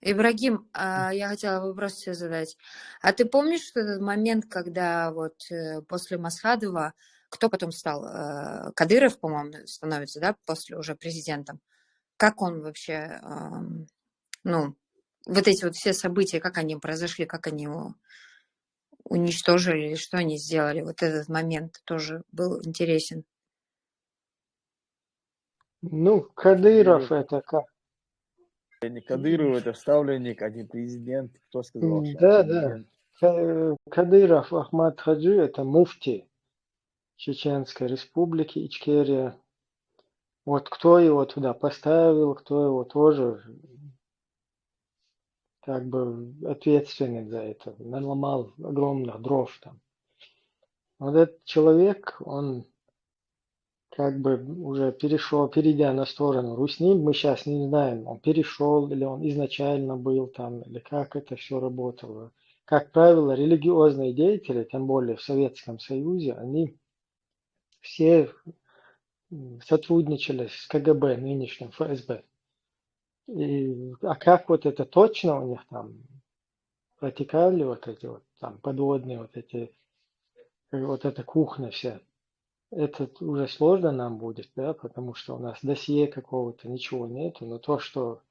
Ибрагим, я хотела вопрос тебе задать. А ты помнишь что этот момент, когда вот после Масхадова, кто потом стал? Кадыров, по-моему, становится, да, после уже президентом. Как он вообще, вот эти вот все события, как они произошли, как они его уничтожили, что они сделали? Вот этот момент тоже был интересен. Кадыров это как? Не Кадыров, это ставленник, один президент. Кто сказал, что Да, президент? да. Кадыров Ахмад Хаджи это муфти Чеченской Республики Ичкерия. Вот кто его туда поставил, кто его тоже как бы ответственен за это, наломал огромных дров там. Вот этот человек, он как бы уже перейдя на сторону Русни, мы сейчас не знаем, он перешел или он изначально был там, или как это все работало. Как правило, религиозные деятели, тем более в Советском Союзе, они все сотрудничали с КГБ, нынешним ФСБ. А как вот это точно у них там протекали вот эти вот там подводные вот эти, вот эта кухня вся, это уже сложно нам будет, да, потому что у нас досье какого-то ничего нету, но то, что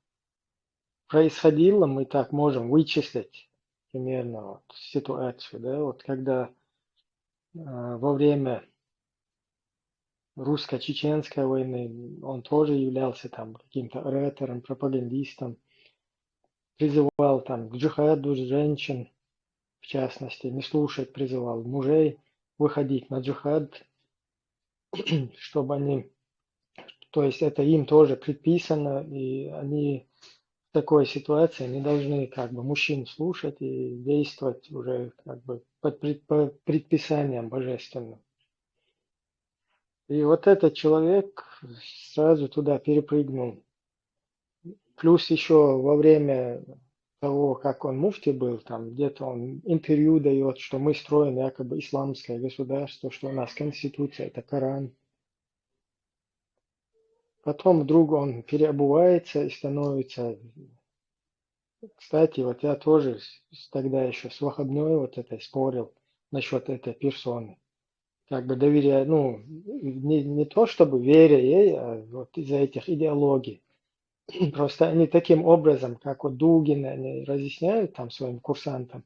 происходило, мы так можем вычислить примерно вот ситуацию, да, вот когда во время русско-чеченской войны он тоже являлся там каким-то оратором, пропагандистом, призывал там к джихаду женщин, в частности, не слушать, призывал мужей выходить на джихад, чтобы они, то есть это им тоже предписано, и они в такой ситуации не должны как бы мужчин слушать и действовать уже как бы по предписаниям божественным. И вот этот человек сразу туда перепрыгнул. Плюс еще во время того, как он муфти был, там где-то он интервью дает, что мы строим якобы исламское государство, что у нас конституция, это Коран. Потом вдруг он переобувается и становится... Кстати, вот я тоже тогда еще с Вахабной вот этой спорил насчет этой персоны. Как бы доверяя, ну, не то чтобы веря ей, а вот из-за этих идеологий. Просто они таким образом, как вот Дугин, они разъясняют там своим курсантам,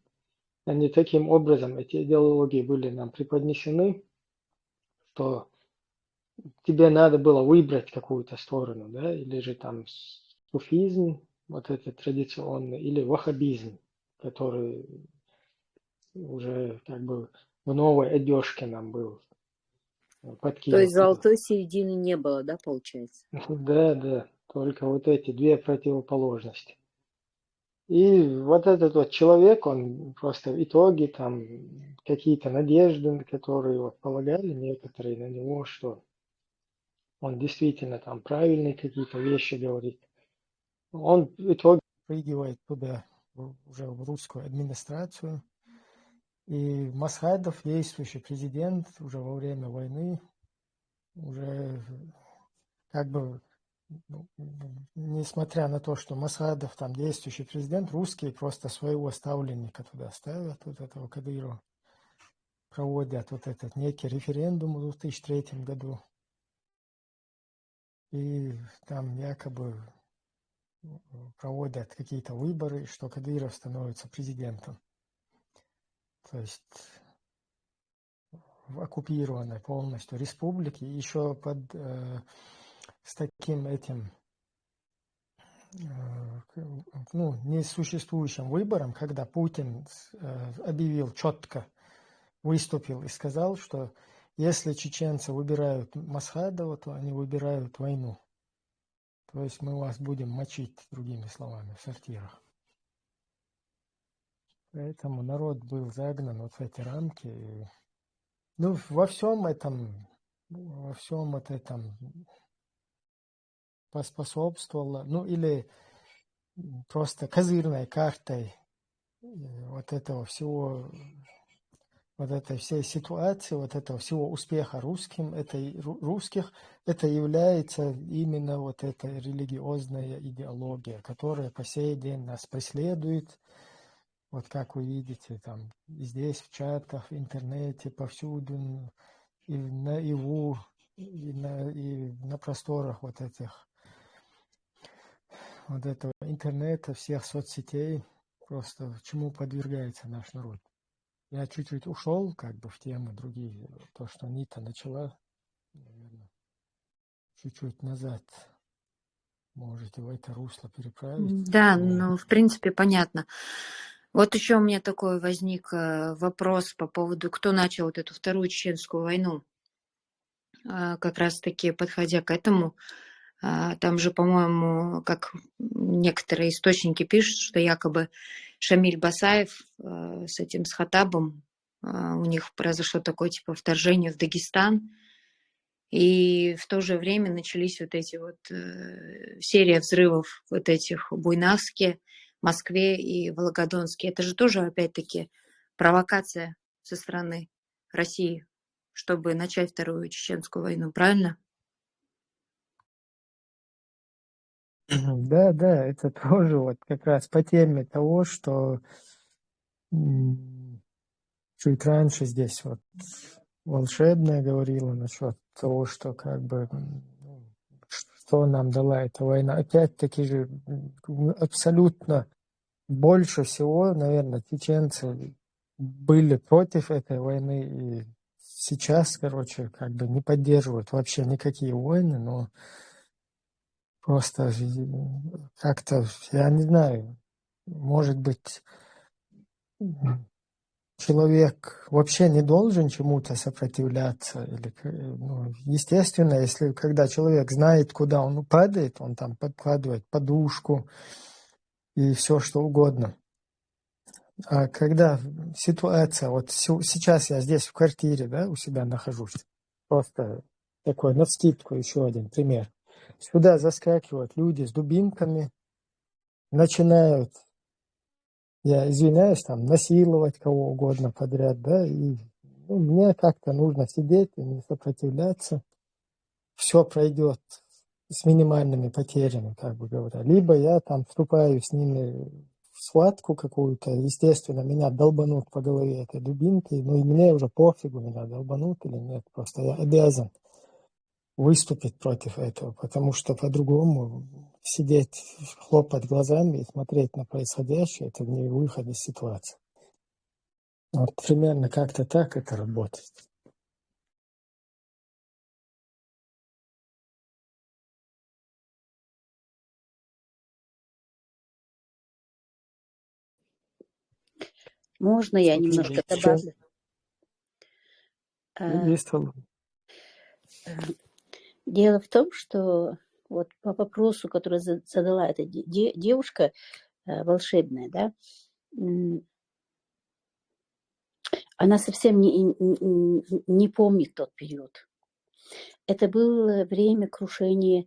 они таким образом, эти идеологии были нам преподнесены, что тебе надо было выбрать какую-то сторону, да, или же там суфизм, вот этот традиционный, или ваххабизм, который уже как бы в новой одежке нам был То подкинут. есть золотой середины не было, да, получается? Да, да, только вот эти две противоположности. И вот этот вот человек, он просто в итоге там какие-то надежды, которые вот полагали некоторые на него, что он действительно там правильные какие-то вещи говорит. Он в итоге прыгивает туда, уже в русскую администрацию. И Масхадов, действующий президент, уже во время войны, уже как бы, несмотря на то, что Масхадов там действующий президент, русские просто своего ставленника туда ставят, вот этого Кадырова, проводят вот этот некий референдум в 2003 году. И там якобы проводят какие-то выборы, что Кадыров становится президентом. То есть в оккупированной полностью республике, еще с таким этим несуществующим выбором, когда Путин объявил четко, выступил и сказал, что если чеченцы выбирают Масхадова, то они выбирают войну. То есть мы вас будем мочить, другими словами, в сортирах. Поэтому народ был загнан вот в эти рамки. И, во всем вот этом поспособствовало, или просто козырной картой вот этого всего, вот этой всей ситуации, вот этого всего успеха русских, это является именно вот эта религиозная идеология, которая по сей день нас преследует. Вот как вы видите, там и здесь, в чатах, в интернете, повсюду, и наяву, и на просторах вот этого интернета, всех соцсетей, просто чему подвергается наш народ. Я чуть-чуть ушел как бы в темы другие, то, что Нита начала, наверное, чуть-чуть назад можете в это русло переправить. Да, в принципе, понятно. Вот еще у меня такой возник вопрос по поводу, кто начал вот эту Вторую Чеченскую войну. Как раз-таки, подходя к этому, там же, по-моему, как некоторые источники пишут, что якобы Шамиль Басаев с Хаттабом, у них произошло такое типа вторжение в Дагестан, и в то же время начались вот эти вот серия взрывов вот этих в Буйнакске, Москве и Волгодонске. Это же тоже, опять-таки, провокация со стороны России, чтобы начать Вторую Чеченскую войну, правильно? Да, это тоже вот как раз по теме того, что чуть раньше здесь вот волшебная говорила насчет того, что как бы что нам дала эта война. Опять-таки же абсолютно больше всего, наверное, чеченцы были против этой войны и сейчас, как бы не поддерживают вообще никакие войны, но просто как-то, я не знаю, может быть, человек вообще не должен чему-то сопротивляться. Или, естественно, когда человек знает, куда он падает, он там подкладывает подушку и все что угодно. А когда ситуация, вот сейчас я здесь в квартире, да, у себя нахожусь, просто такой навскидку еще один пример. Сюда заскакивают люди с дубинками, начинают я извиняюсь, там, насиловать кого угодно подряд, да, и мне как-то нужно сидеть и не сопротивляться. Все пройдет с минимальными потерями, как бы говоря. Либо я там вступаю с ними в схватку какую-то, естественно, меня долбанут по голове этой дубинкой, и мне уже пофигу, меня долбанут или нет, просто я обязан выступить против этого, потому что по-другому сидеть, хлопать глазами и смотреть на происходящее, это не выход из ситуации. Вот примерно как-то так это работает. Можно я немножко добавлю? Есть там. Дело в том, что вот по вопросу, который задала эта девушка волшебная, да, она совсем не помнит тот период. Это было время крушения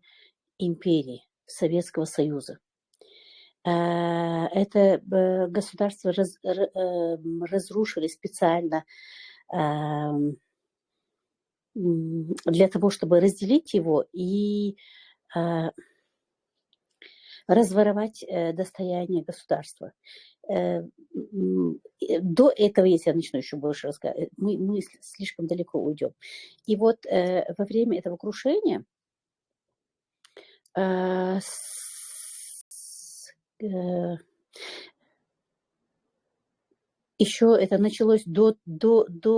империи, Советского Союза. Это государство разрушили специально для того, чтобы разделить его и разворовать достояние государства. До этого, если я начну еще больше рассказывать, мы слишком далеко уйдем. И вот во время этого крушения еще это началось до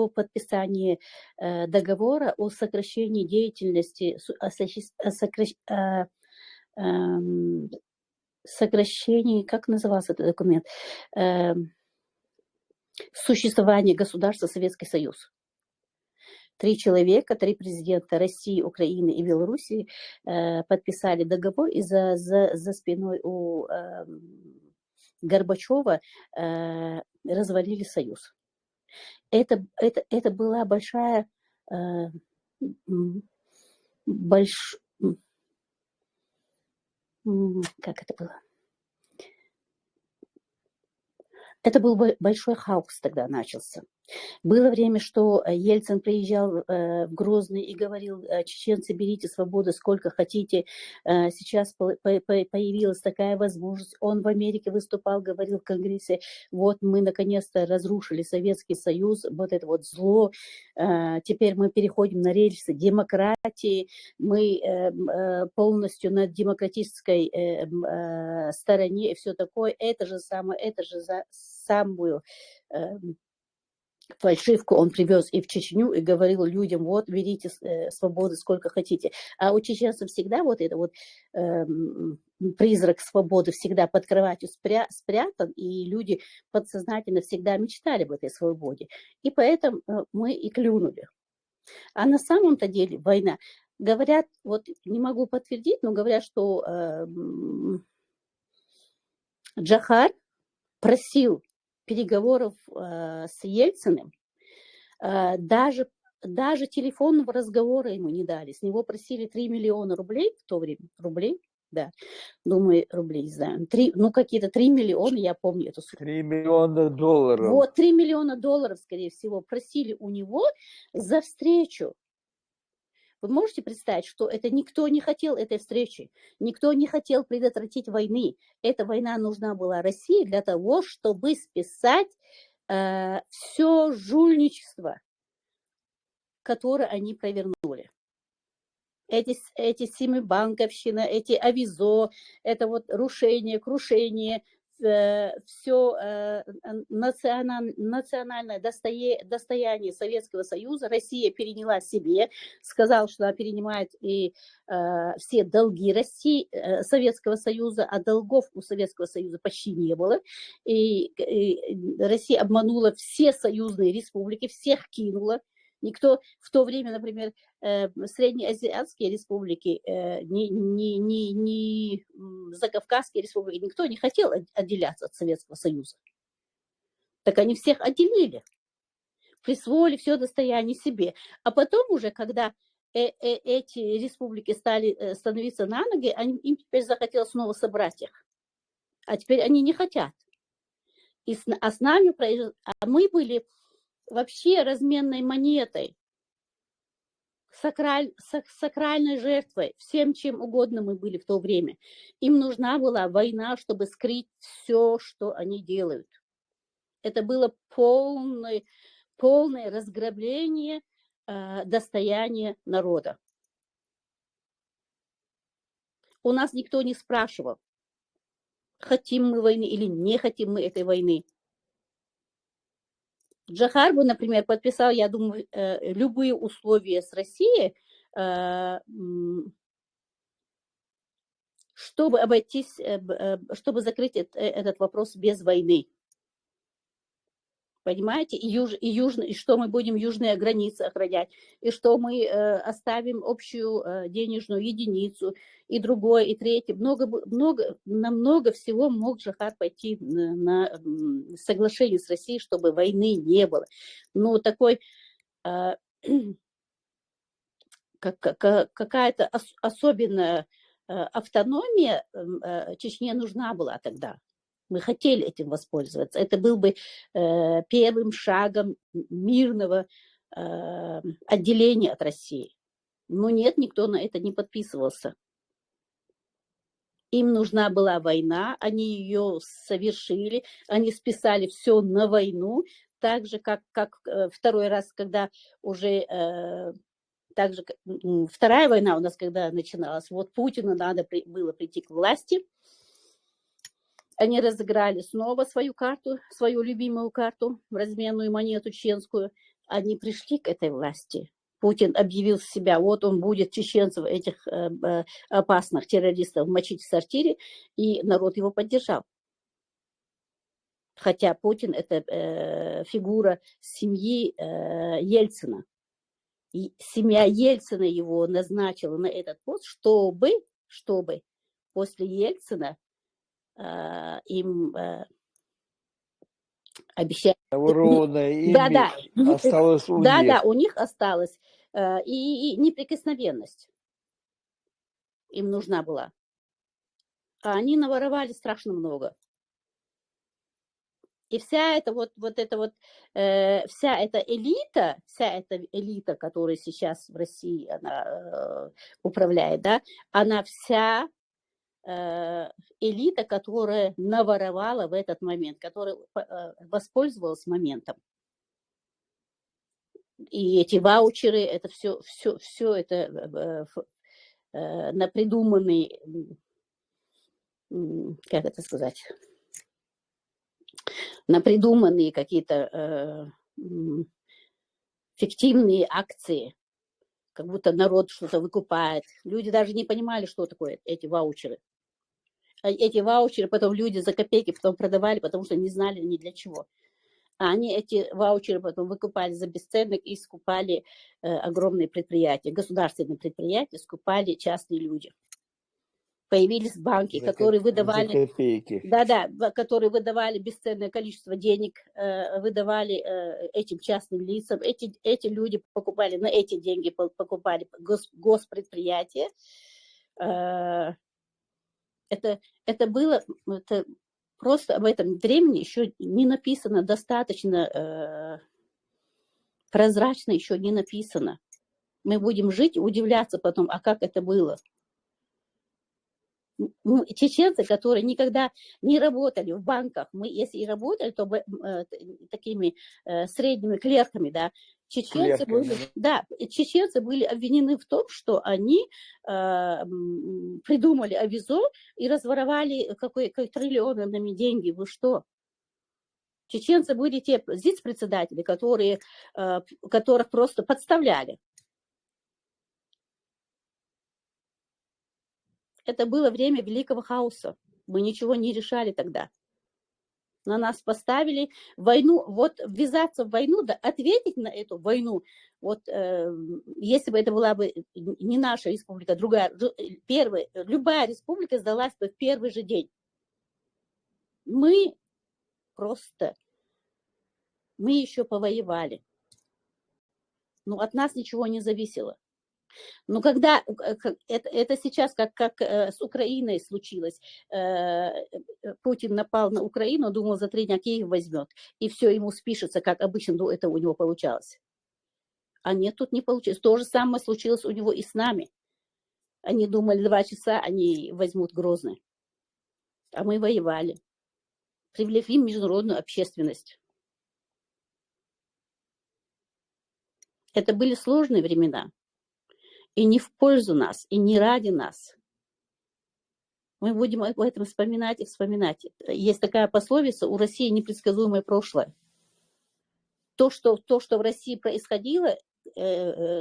подписания договора о сокращении деятельности, сокращении, как назывался этот документ, существования государства Советский Союз. 3 человека, 3 президента России, Украины и Белоруссии подписали договор, и за спиной у Горбачева развалили Союз. Это была большая... Как это было? Это был большой хаос тогда начался. Было время, что Ельцин приезжал в Грозный и говорил: чеченцы, берите свободы сколько хотите. Сейчас появилась такая возможность. Он в Америке выступал, говорил в Конгрессе: вот мы наконец-то разрушили Советский Союз, вот это вот зло. Теперь мы переходим на рельсы демократии. Мы полностью на демократической стороне и все такое. Это же самую фальшивку он привез и в Чечню, и говорил людям: вот, берите свободы сколько хотите. А у чеченцев всегда вот это вот призрак свободы всегда под кроватью спрятан, и люди подсознательно всегда мечтали об этой свободе. И поэтому мы и клюнули. А на самом-то деле война, говорят, вот не могу подтвердить, но говорят, что Джохар просил переговоров с Ельциным, даже телефонного разговора ему не дали. С него просили 3 миллиона рублей в то время. Рублей? Да. Думаю, рублей, не знаю. Какие-то 3 миллиона, я помню эту сумму. 3 миллиона долларов. Вот, 3 миллиона долларов, скорее всего, просили у него за встречу. Вы можете представить, что это никто не хотел этой встречи, никто не хотел предотвратить войны. Эта война нужна была России для того, чтобы списать все жульничество, которое они провернули. Эти семибанковщина, эти авизо, это вот рушение, крушение, все национальное достояние Советского Союза Россия переняла себе, сказал, что она перенимает и все долги России, Советского Союза, а долгов у Советского Союза почти не было. И Россия обманула все союзные республики, всех кинула. Никто в то время, например, среднеазиатские республики, ни закавказские республики, никто не хотел отделяться от Советского Союза. Так они всех отделили, присвоили все достояние себе. А потом уже, когда эти республики стали становиться на ноги, им теперь захотелось снова собрать их. А теперь они не хотят. А с нами, мы были вообще разменной монетой, сакральной жертвой, всем чем угодно мы были в то время. Им нужна была война, чтобы скрыть все, что они делают. Это было полное разграбление достояния народа. У нас никто не спрашивал, хотим мы войны или не хотим мы этой войны. Джохар бы, например, подписал, я думаю, любые условия с Россией, чтобы обойтись, чтобы закрыть этот вопрос без войны. Понимаете? И что мы будем южные границы охранять, и что мы оставим общую денежную единицу, и другое, и третье. Намного всего мог Джохар пойти на соглашение с Россией, чтобы войны не было. Но такой какая-то особенная автономия Чечне нужна была тогда. Мы хотели этим воспользоваться. Это был бы первым шагом мирного отделения от России. Но нет, никто на это не подписывался. Им нужна была война, они ее совершили, они списали все на войну, так же, как второй раз, когда уже... Также вторая война у нас, когда начиналась, вот Путину надо было прийти к власти. Они разыграли снова свою карту, свою любимую карту, разменную монету чеченскую. Они пришли к этой власти. Путин объявил себя, вот он будет чеченцев, этих опасных террористов, мочить в сортире, и народ его поддержал. Хотя Путин – это фигура семьи Ельцина. И семья Ельцина его назначила на этот пост, чтобы после Ельцина им обещали... Народное имя осталось у них. Да, у них осталось. И неприкосновенность им нужна была. А они наворовали страшно много. И вся эта элита, которая сейчас в России она управляет, да, она вся элита, которая наворовала в этот момент, которая воспользовалась моментом. И эти ваучеры, это все это напридуманные, как это сказать, напридуманные какие-то фиктивные акции, как будто народ что-то выкупает. Люди даже не понимали, что такое эти ваучеры. Эти ваучеры потом люди за копейки потом продавали, потому что не знали ни для чего. А они эти ваучеры потом выкупали за бесценок и скупали огромные предприятия, государственные предприятия, скупали частные люди. Появились банки, которые выдавали, которые выдавали бесценное количество денег, выдавали этим частным лицам. Эти люди покупали, на эти деньги покупали госпредприятия. Это было просто об этом времени еще не написано достаточно прозрачно, еще не написано. Мы будем жить и удивляться потом, а как это было. Чеченцы, которые никогда не работали в банках, мы, если и работали, то такими средними клерками, да, чеченцы были обвинены в том, что они придумали авизо и разворовали триллионами деньги. Вы что? Чеченцы были те зиц-председатели, которых просто подставляли. Это было время великого хаоса. Мы ничего не решали тогда. На нас поставили войну, вот ввязаться в войну, да, ответить на эту войну. Вот если бы это была бы не наша республика, другая, любая республика сдалась бы в первый же день. Мы еще повоевали. Но от нас ничего не зависело. Но когда это сейчас как с Украиной случилось, Путин напал на Украину, думал, за 3 дня Киев возьмет, и все ему спишется, как обычно это у него получалось. А нет, тут не получилось. То же самое случилось у него и с нами. Они думали, 2 часа они возьмут Грозный. А мы воевали. Привлекли международную общественность. Это были сложные времена. И не в пользу нас, и не ради нас. Мы будем об этом вспоминать и вспоминать. Есть такая пословица: у России непредсказуемое прошлое. То, что в России происходило,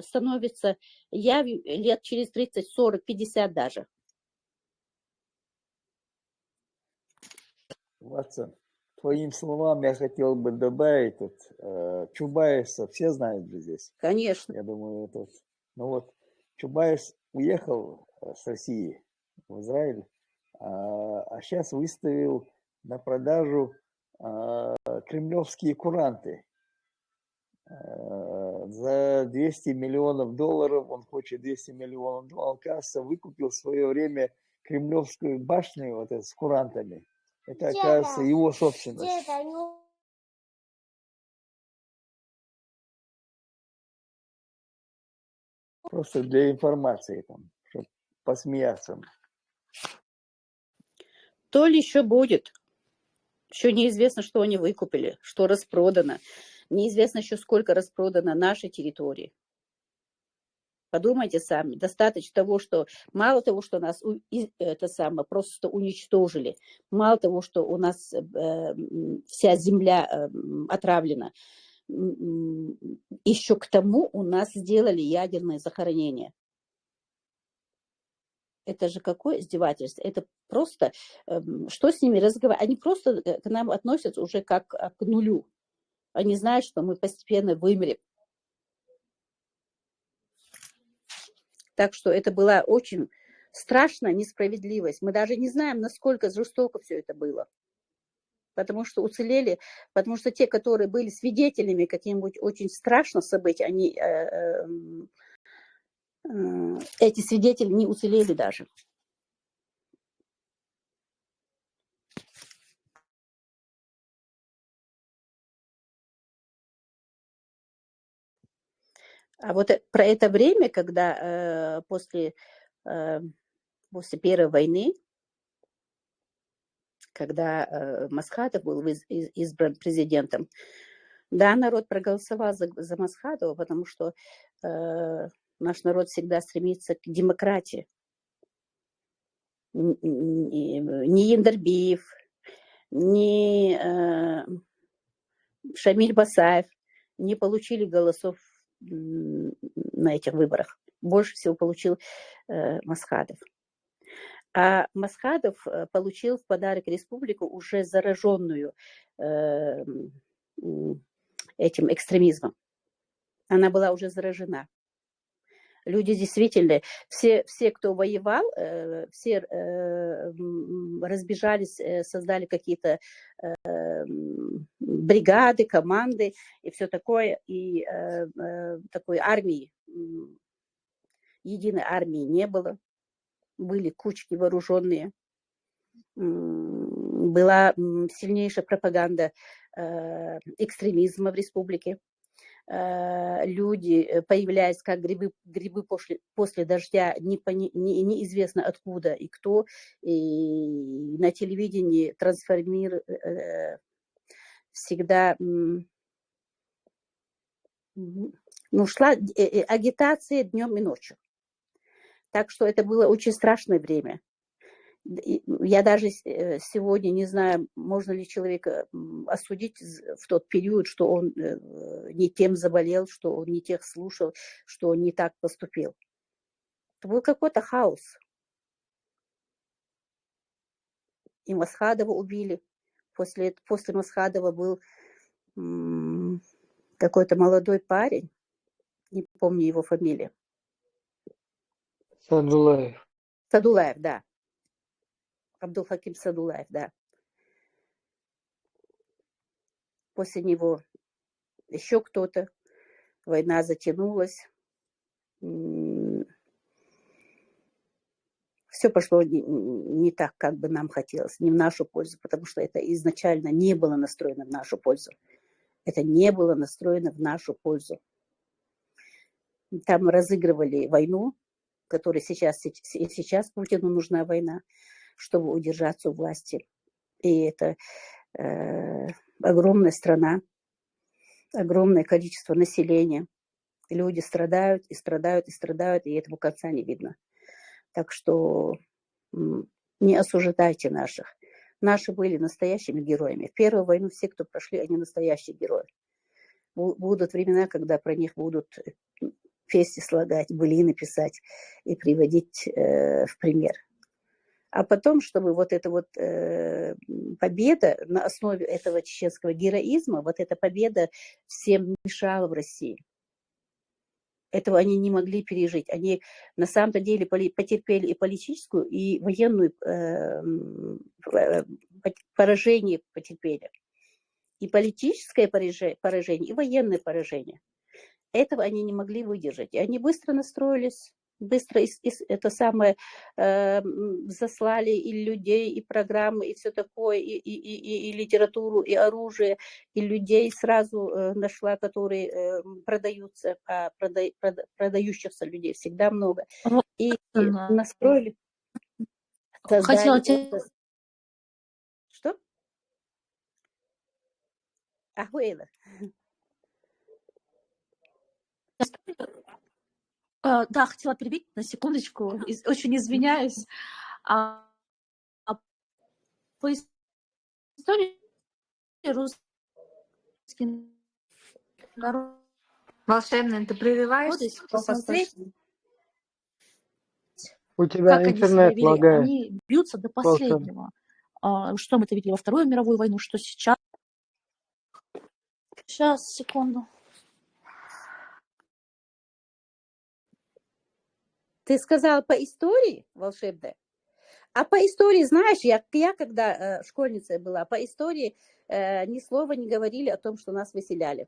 становится явью лет через 30, 40, 50 даже. Ватсон, твоим словам я хотел бы добавить, Чубайса все знают же здесь. Конечно. Я думаю, ну вот, Чубайс уехал с России в Израиль, а сейчас выставил на продажу кремлевские куранты. За 200 миллионов долларов, он хочет 200 миллионов долларов, оказывается, выкупил в свое время кремлевскую башню вот с курантами. Это, оказывается, его собственность. Просто для информации, там, чтобы посмеяться. То ли еще будет. Еще неизвестно, что они выкупили, что распродано. Неизвестно еще, сколько распродано нашей территории. Подумайте сами. Достаточно того, что мало того, что нас просто уничтожили, мало того, что у нас вся земля отравлена, еще к тому у нас сделали ядерное захоронение. Это же какое издевательство? Это просто, что с ними разговаривать? Они просто к нам относятся уже как к нулю. Они знают, что мы постепенно вымрем. Так что это была очень страшная несправедливость. Мы даже не знаем, насколько жестоко все это было. Потому что уцелели, потому что те, которые были свидетелями каким-нибудь очень страшным событиям, эти свидетели не уцелели даже. А вот про это время, когда после Первой войны, когда Масхадов был избран президентом, да, народ проголосовал за Масхадова, потому что наш народ всегда стремится к демократии. Ни Яндарбиев, ни Шамиль Басаев не получили голосов на этих выборах. Больше всего получил Масхадов. А Масхадов получил в подарок республику уже зараженную этим экстремизмом. Она была уже заражена. Люди действительно, все, кто воевал, все разбежались, создали какие-то бригады, команды и все такое. И такой армии, единой армии не было. Были кучки вооруженные. Была сильнейшая пропаганда экстремизма в республике. Люди, появляясь как грибы после дождя, неизвестно откуда и кто, и на телевидении всегда шла агитация днем и ночью. Так что это было очень страшное время. Я даже сегодня не знаю, можно ли человека осудить в тот период, что он не тем заболел, что он не тех слушал, что он не так поступил. Это был какой-то хаос. И Масхадова убили. После Масхадова был какой-то молодой парень, не помню его фамилию. Садулаев. Садулаев, да. Абдулхаким Садулаев, да. После него еще кто-то. Война затянулась. все пошло не так, как бы нам хотелось, не в нашу пользу, потому что это изначально не было настроено в нашу пользу. Это не было настроено в нашу пользу. Там разыгрывали войну, которая сейчас Путину нужна война, чтобы удержаться у власти. И это огромная страна, огромное количество населения. Люди страдают и страдают и страдают, и этому конца не видно. Так что не осуждайте наших. Наши были настоящими героями. В Первую войну все, кто прошли, они настоящие герои. Будут времена, когда про них будут песни слагать, былины писать и приводить в пример. А потом, чтобы вот эта вот победа на основе этого чеченского героизма, вот эта победа всем мешала в России. Этого они не могли пережить. Они на самом-то деле потерпели и политическую, и военную поражение потерпели. И политическое поражение, и военное поражение. Этого они не могли выдержать. И они быстро настроились, быстро это самое заслали и людей, и программы, и все такое, и литературу, и оружие, и людей сразу нашла, которые продаются, а продающихся людей всегда много. И настроили, создали... Что? Ахуэла. Да, хотела перебить на секундочку, очень извиняюсь. По истории русский народ... Волшебная, ты прерываешься? Посмотреть, У тебя как они себя интернет вели, лагает. они бьются до Волшебно. последнего. Что мы-то видели во Вторую мировую войну, что сейчас. Сейчас, секунду. Ты сказала по истории, волшебная? А по истории, знаешь, я когда школьницей была, по истории ни слова не говорили о том, что нас выселяли.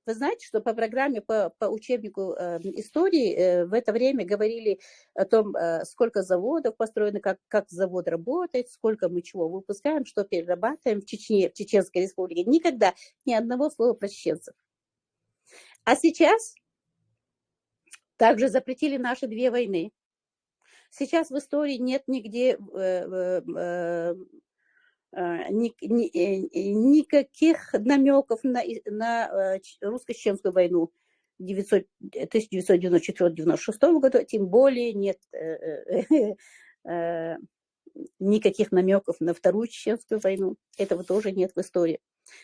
Вы знаете, что по программе, по учебнику истории в это время говорили о том, сколько заводов построено, как завод работает, сколько мы чего выпускаем, что перерабатываем в Чечне, в Чеченской Республике. Никогда ни одного слова про чеченцев. А сейчас также запретили наши 2 войны. Сейчас в истории нет нигде никаких намеков на русско-чеченскую войну 1994-96 года, тем более нет никаких намеков на Вторую чеченскую войну. Этого тоже нет в истории.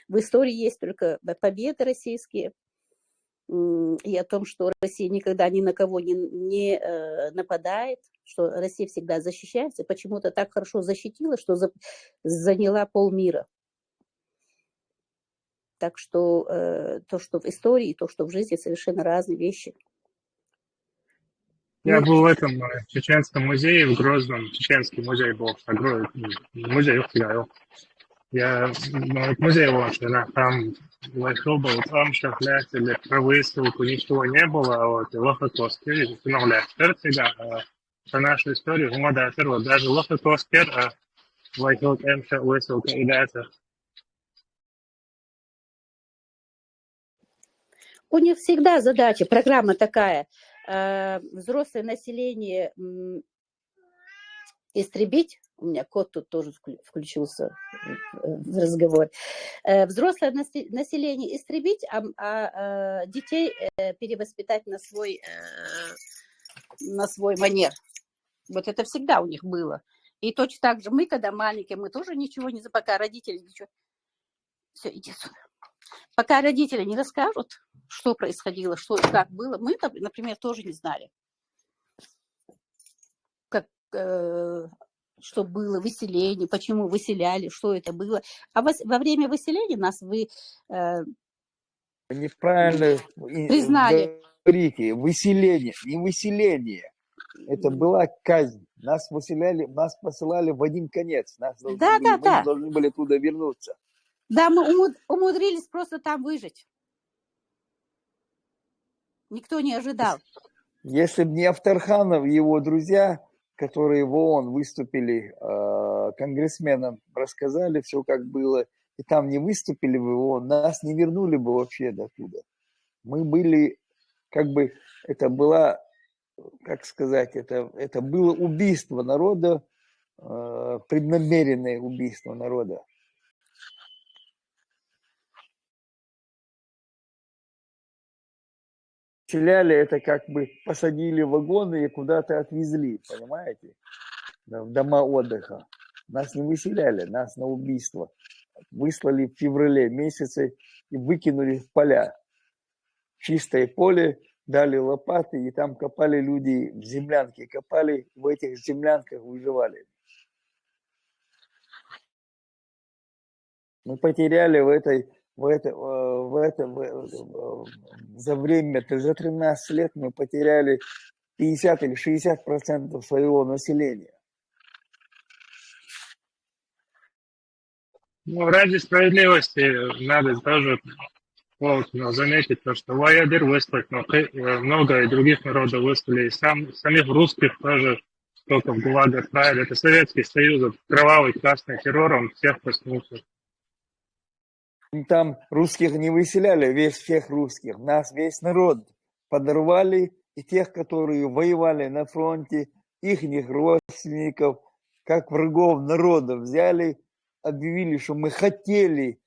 В истории есть только победы российские и о том, что Россия никогда ни на кого не нападает, что Россия всегда защищается, почему-то так хорошо защитила, что заняла полмира. Так что то, что в истории, и то, что в жизни, совершенно разные вещи. Я был в этом чеченском музее в Грозном. Чеченский музей был. Музей Ухтигаю. Я в музей вошел, там вошел, был там, что для про выставку ничего не было, а вот Лохотовский, ну, по нашей истории, даже Лохотовский, вошел там, что выставка и дальше. У них всегда задача, программа такая, взрослое население истребить. У меня кот тут тоже включился в разговор. Взрослое население истребить, а детей перевоспитать на свой манер. Вот это всегда у них было. И точно так же мы, когда маленькие, мы тоже ничего не... Пока родители ничего... Все, иди сюда. Пока родители не расскажут, что происходило, что и как было, мы, например, тоже не знали. Что было выселение, почему выселяли, что это было. А во время выселения нас неправильно признали. Говорите, выселение, не выселение. Это была казнь. Нас посылали в один конец. Мы должны были туда вернуться. Да, мы умудрились просто там выжить. Никто не ожидал. Если бы не Авторханов и его друзья, которые в ООН выступили конгрессменам, рассказали все, как было, и там не выступили в ООН, нас не вернули бы вообще до туда. Мы были, как бы, это было, как сказать, это было убийство народа, преднамеренное убийство народа. Выселяли, это как бы посадили в вагоны и куда-то отвезли, понимаете, в дома отдыха. Нас не выселяли, нас на убийство выслали в феврале месяце и выкинули в поля. Чистое поле, дали лопаты, и там копали люди, в землянке копали, в этих землянках выживали. Мы потеряли за время, за 13 лет мы потеряли 50 или 60% своего населения. Ну, ради справедливости надо тоже заметить, то, что Ваядыр выстрелил, много и других народов выстрелили, самих русских тоже сколько в ГУЛАГ отправили. Это Советский Союз, кровавый красный террор, он всех коснулся. Там русских не выселяли, всех русских, нас весь народ подорвали, и тех, которые воевали на фронте, ихних родственников, как врагов народа взяли, объявили, что мы хотели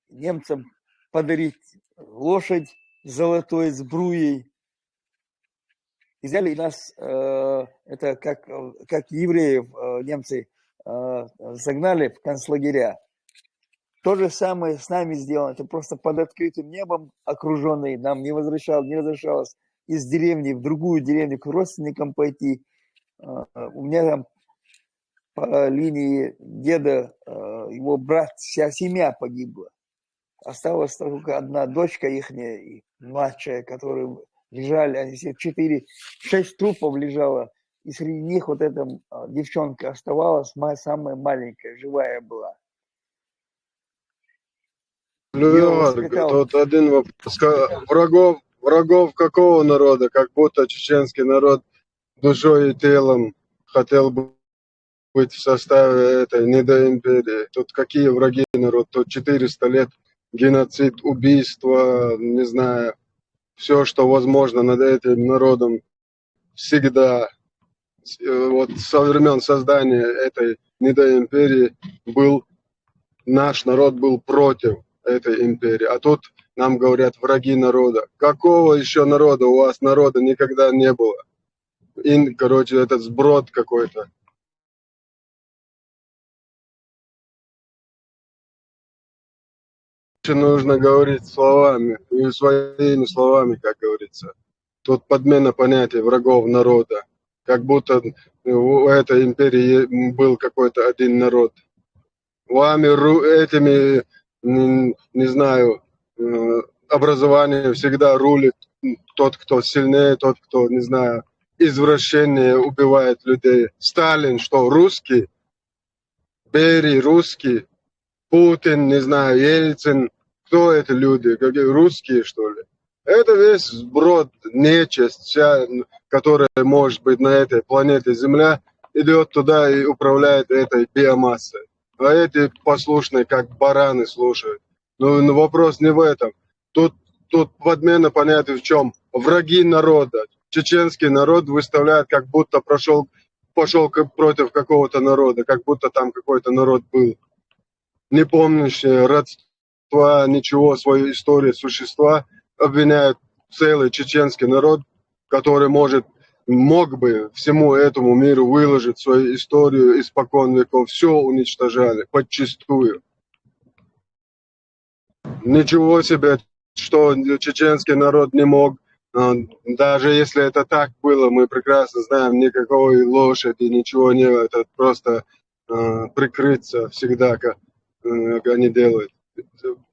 немцам подарить лошадь золотой сбруей. И взяли нас, это как евреев немцы загнали в концлагеря. То же самое с нами сделано. Это просто под открытым небом окруженный. Нам не разрешалось из деревни в другую деревню к родственникам пойти. У меня там по линии деда, его брат, вся семья погибла. Осталась только одна дочка ихняя, младшая, которые лежали, они все 6 трупов лежало. И среди них вот эта девчонка оставалась, самая маленькая, живая была. Тут один вопрос. Врагов какого народа? Как будто чеченский народ душой и телом хотел бы быть в составе этой недоимперии. Тут какие враги народ? Тут 400 лет геноцид, убийство, не знаю, все, что возможно над этим народом всегда. Вот со времен создания этой недоимперии наш народ был против этой империи. А тут нам говорят враги народа. Какого еще народа? У вас народа никогда не было. Короче, этот сброд какой-то. Нужно говорить словами, и своими словами, как говорится. Тут подмена понятия врагов народа. Как будто у этой империи был какой-то один народ. Вами этими, не знаю, образованием всегда рулит тот, кто сильнее, тот, кто, не знаю, извращение убивает людей. Сталин, что, русский? Берия, русский? Путин, не знаю, Ельцин. Кто это люди? Какие русские, что ли? Это весь сброд, нечисть, вся, которая может быть на этой планете Земля, идет туда и управляет этой биомассой. А эти послушные, как бараны, слушают. Но вопрос не в этом. Тут подмена понятия в чем? Враги народа. Чеченский народ выставляет, как будто пошел против какого-то народа, как будто там какой-то народ был. Не помнящие родства, ничего, свою историю, существа, обвиняют целый чеченский народ, который мог бы всему этому миру выложить свою историю испокон веков. Все уничтожали, подчистую. Ничего себе, что чеченский народ не мог. Даже если это так было, мы прекрасно знаем, никакой лошади, ничего не было. Это просто прикрыться всегда, как они делают.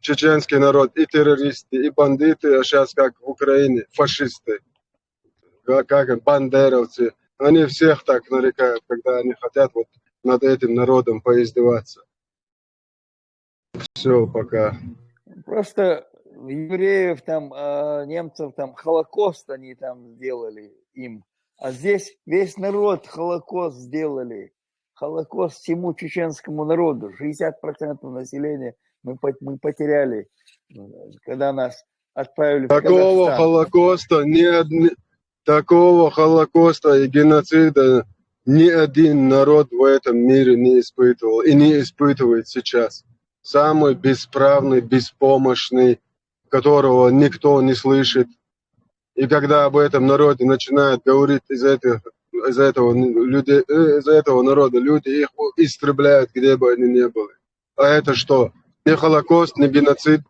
Чеченский народ и террористы, и бандиты, а сейчас как в Украине, фашисты, как бандеровцы. Они всех так нарекают, когда они хотят вот над этим народом поиздеваться. Все, пока. Просто евреев там, немцев там, Холокост они там сделали им. А здесь весь народ Холокост сделали. Холокост всему чеченскому народу. 60% населения мы потеряли, когда нас отправили в Такого Казахстан. Холокоста, такого Холокоста и геноцида ни один народ в этом мире не испытывал и не испытывает сейчас. Самый бесправный, беспомощный, которого никто не слышит. И когда об этом народе начинают говорить из этого народа, люди их истребляют, где бы они ни были. А это что? Не Холокост, не геноцид.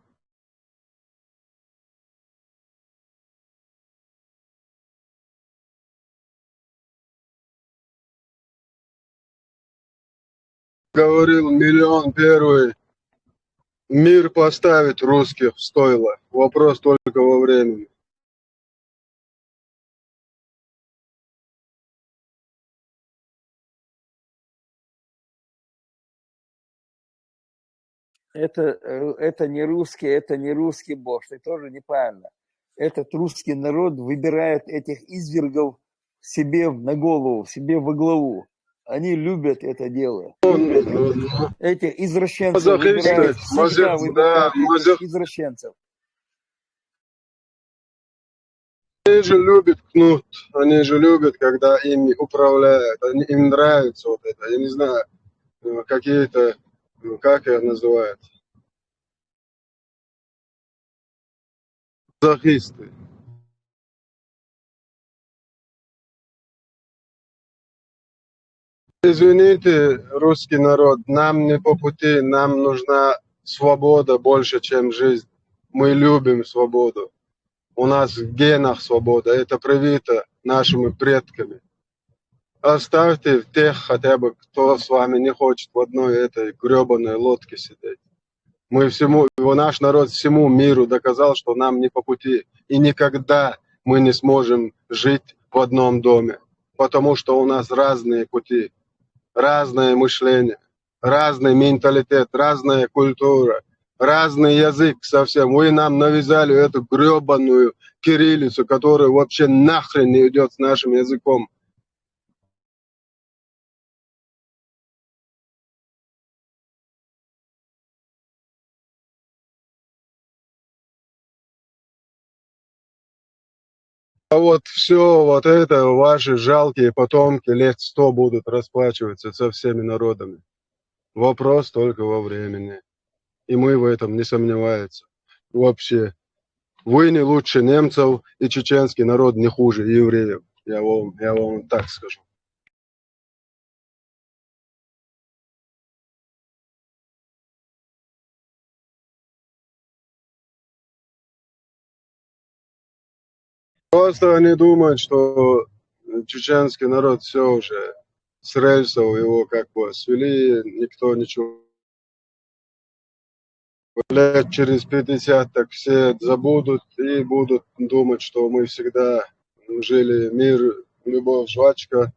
Говорил миллион первый. Мир поставит русских в стойло. Вопрос только во времени. Это не русский бог, это тоже неправильно. Этот русский народ выбирает этих извергов себе на голову, себе во главу. Они любят это дело. Этих извращенцев выбирают, всегда выбирают этих извращенцев. Они же любят кнут, они же любят, когда ими управляют, им нравится вот это, я не знаю, какие-то, как их называют, захисты. Извините, русский народ, нам не по пути, нам нужна свобода больше, чем жизнь. Мы любим свободу. У нас в генах свобода, это привито нашими предками. Оставьте тех хотя бы, кто с вами не хочет в одной этой гребаной лодке сидеть. Наш народ всему миру доказал, что нам не по пути. И никогда мы не сможем жить в одном доме. Потому что у нас разные пути, разное мышление, разный менталитет, разная культура, разный язык совсем. Вы нам навязали эту гребаную кириллицу, которая вообще нахрен не идет с нашим языком. А вот все, вот это ваши жалкие потомки лет 100 будут расплачиваться со всеми народами. Вопрос только во времени. И мы в этом не сомневаемся. Вообще. Вы не лучше немцев, и чеченский народ не хуже евреев. Я вам так скажу. Просто они думают, что чеченский народ все уже с рельсов, его как бы свели, никто ничего. Лет через 50 так все забудут и будут думать, что мы всегда жили мир, любовь, жвачка.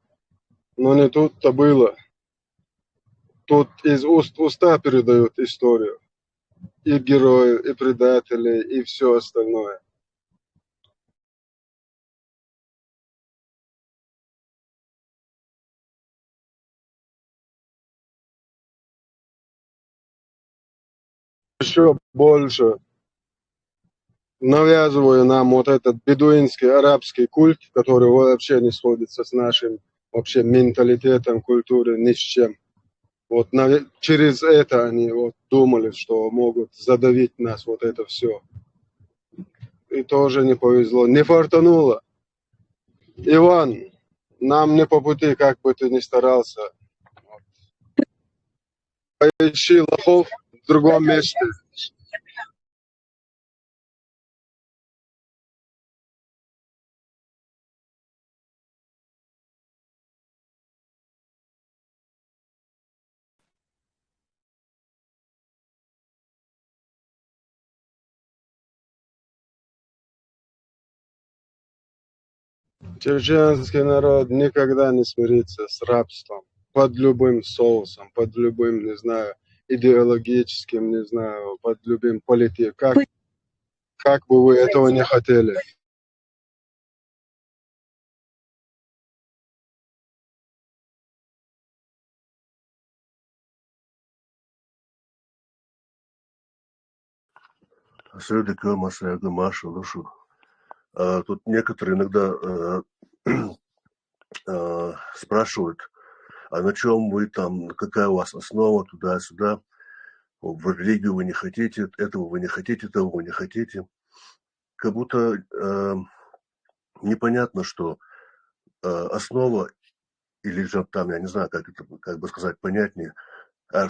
Но не тут-то было. Тут из уст в уста передают историю. И героев, и предателей, и все остальное. Еще больше навязывая нам вот этот бедуинский арабский культ, который вообще не сходится с нашим вообще менталитетом, культурой, ни с чем. Вот через это они вот думали, что могут задавить нас, вот это все. И тоже не повезло, не фартануло. Иван, нам не по пути, как бы ты ни старался. Поищи лохов в другом месте. Чеченский народ никогда не смирится с рабством. Под любым соусом, под любым, не знаю, идеологическим, не знаю, под любым политиком. Как бы вы этого не хотели. Söyledi masaya Маша, душу. Тут некоторые иногда спрашивают, а на чем вы там, какая у вас основа, туда-сюда, в религию вы не хотите, этого вы не хотите, того вы не хотите. Как будто непонятно, что основа, или же там, я не знаю, как это, как бы сказать понятнее, когда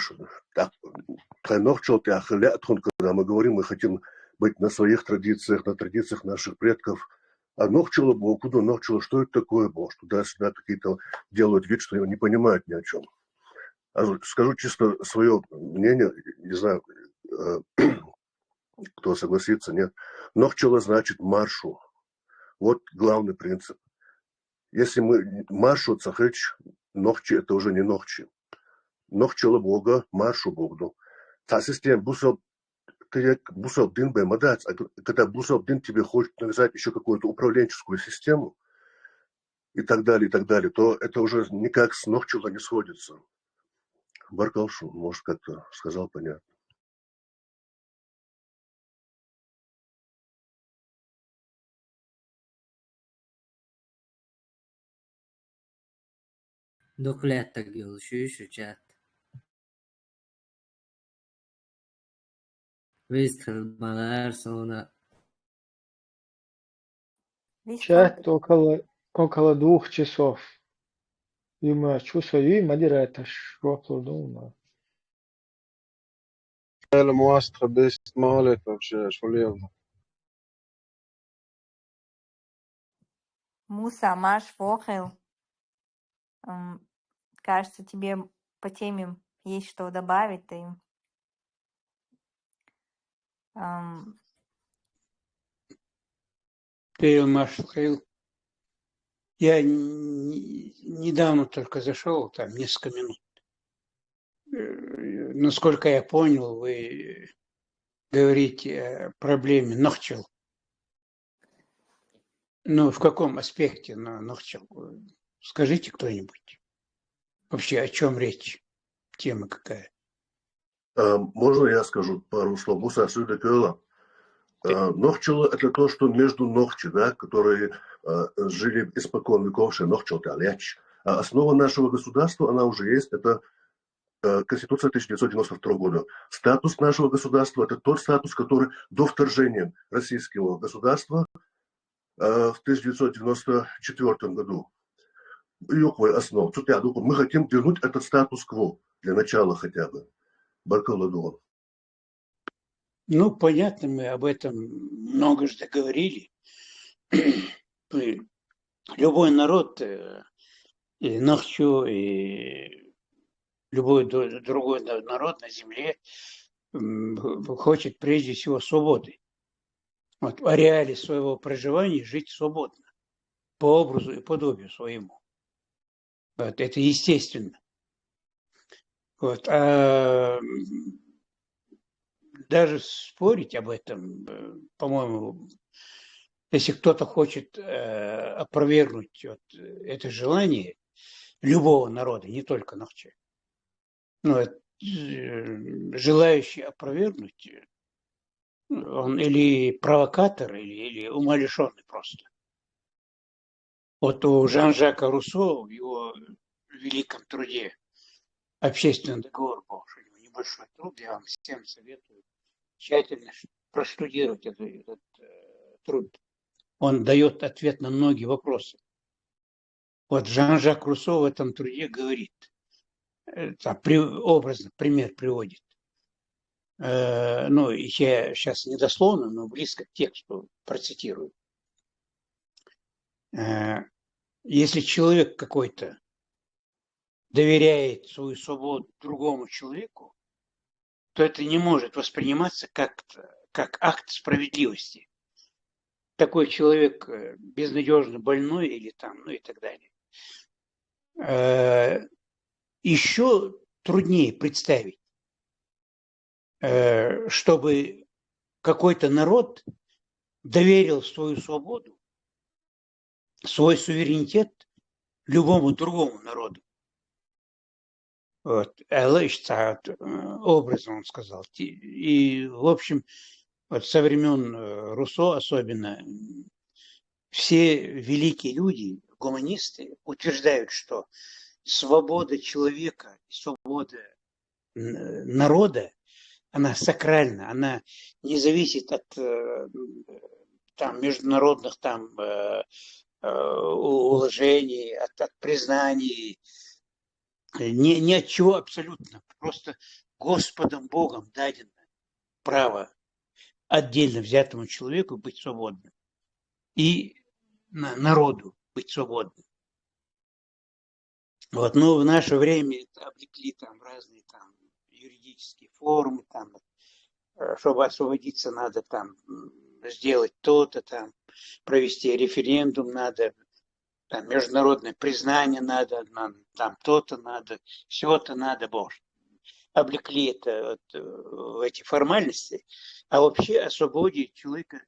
мы говорим, мы хотим быть на своих традициях, на традициях наших предков. А нохчело Бог, куда нохчело, что это такое, Бог? Туда-сюда какие-то делают вид, что не понимают ни о чем. Скажу чисто свое мнение, не знаю, кто согласится, нет. Нохчело значит маршу. Вот главный принцип. Если мы маршу цахыч, нохчи это уже не нохчи. Нохчело Бога, маршу Богу. Та система бусов, ты бусов дин бэмадать, а когда бусов дин тебе хочет навязать еще какую-то управленческую систему и так далее, то это уже никак с нохчело не сходится. Баркалшу, может, как-то сказал понятно. Доклетта görüşeceğiz. Выстрелы sonra. Чат около 2 часов. Юма чусою мадирата шоплодуна. Eller muastra bäst målet av Шулевна. Муса, Маш, Фохел. Кажется, тебе по теме есть что добавить. Ты Махаил. Я недавно только зашел, там несколько минут. Насколько я понял, вы говорите о проблеме нохчел. Ну, в каком аспекте нохчел? Скажите кто-нибудь. Вообще, о чем речь? Тема какая? Можно я скажу пару слов? Муса Сюдекела. Нохчело – это то, что между нохчи, да, которые жили испокон веков, нохчел таляч. А основа нашего государства, она уже есть, это Конституция 1992 года. Статус нашего государства – это тот статус, который до вторжения российского государства в 1994 году. Какой основ? Мы хотим вернуть этот статус-кво для начала хотя бы. Баркаладуа. Ну, понятно, мы об этом много же говорили. Любой народ, и Нохчу, и любой другой народ на земле хочет прежде всего свободы. Вот, в ареале своего проживания жить свободно, по образу и подобию своему. Вот, это естественно. Вот, а даже спорить об этом, по-моему, если кто-то хочет опровергнуть вот это желание любого народа, не только нохчи, но желающий опровергнуть, он или провокатор, или умалишенный просто. Вот у Жан-Жака Руссо в его великом труде «Общественный договор» был, что у него небольшой труд, я вам всем советую тщательно простудировать этот труд. Он дает ответ на многие вопросы. Вот Жан-Жак Руссо в этом труде говорит, образно пример приводит. Ну, я сейчас не дословно, но близко к тексту процитирую. Если человек какой-то доверяет свою свободу другому человеку, то это не может восприниматься как акт справедливости. Такой человек безнадежно больной или там, ну и так далее. Еще труднее представить, чтобы какой-то народ доверил свою свободу, свой суверенитет любому другому народу. Вот. Образно он сказал. И, в общем, Вот со времен Руссо особенно все великие люди, гуманисты, утверждают, что свобода человека, свобода народа, она сакральна, она не зависит от там, международных там, уложений, от признаний, ни от чего абсолютно. Просто Господом Богом дадено право отдельно взятому человеку быть свободным и народу быть свободным. Вот, но в наше время это облекли там разные там юридические формы, там, чтобы освободиться, надо там сделать то-то, там, провести референдум, надо там, международное признание надо, там то-то надо, все-то надо, боже. Облекли это вот, в эти формальности, а вообще о свободе человека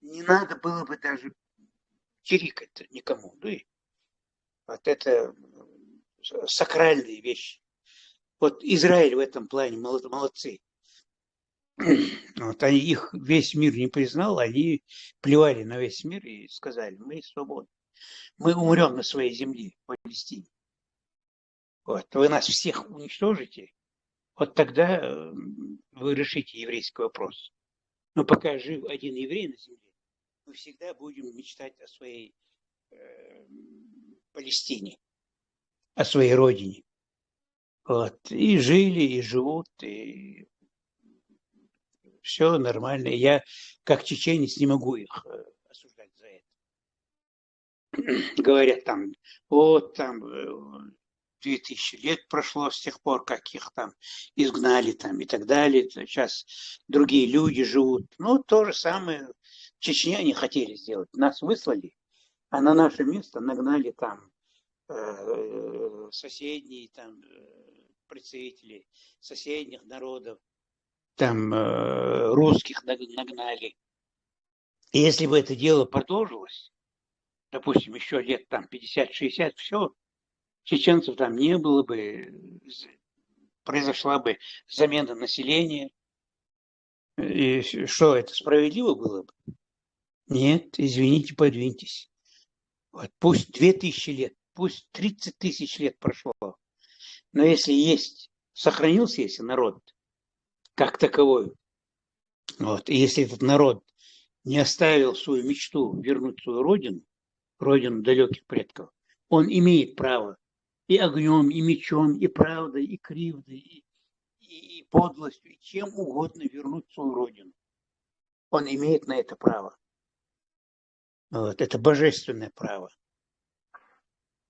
не надо было бы даже чирикать никому. Да? Вот это сакральные вещи. Вот Израиль в этом плане молодцы. Вот они, их весь мир не признал, они плевали на весь мир и сказали, мы свободны. Мы умрем на своей земле, в Палестине. Вот, вы нас всех уничтожите, вот тогда вы решите еврейский вопрос. Но пока жив один еврей на земле, мы всегда будем мечтать о своей Палестине, о своей родине. Вот. И жили, и живут, и все нормально. Я, как чеченец, не могу их осуждать за это. Говорят там, вот там 2000 лет прошло с тех пор, как их там изгнали там и так далее. Сейчас другие люди живут. Ну, то же самое в Чечне они хотели сделать. Нас выслали, а на наше место нагнали там соседние там представители соседних народов, там русских нагнали. И если бы это дело продолжилось, допустим, еще лет там 50-60, все, чеченцев там не было бы, произошла бы замена населения. И что, это справедливо было бы? Нет, извините, подвиньтесь. Вот, пусть 2000 лет, пусть 30 тысяч лет прошло, но если есть, сохранился если народ как таковой, вот, и если этот народ не оставил свою мечту вернуть свою родину, родину далеких предков, он имеет право и огнем, и мечом, и правдой, и кривдой, и подлостью, и чем угодно вернуть свою родину. Он имеет на это право. Вот, это божественное право.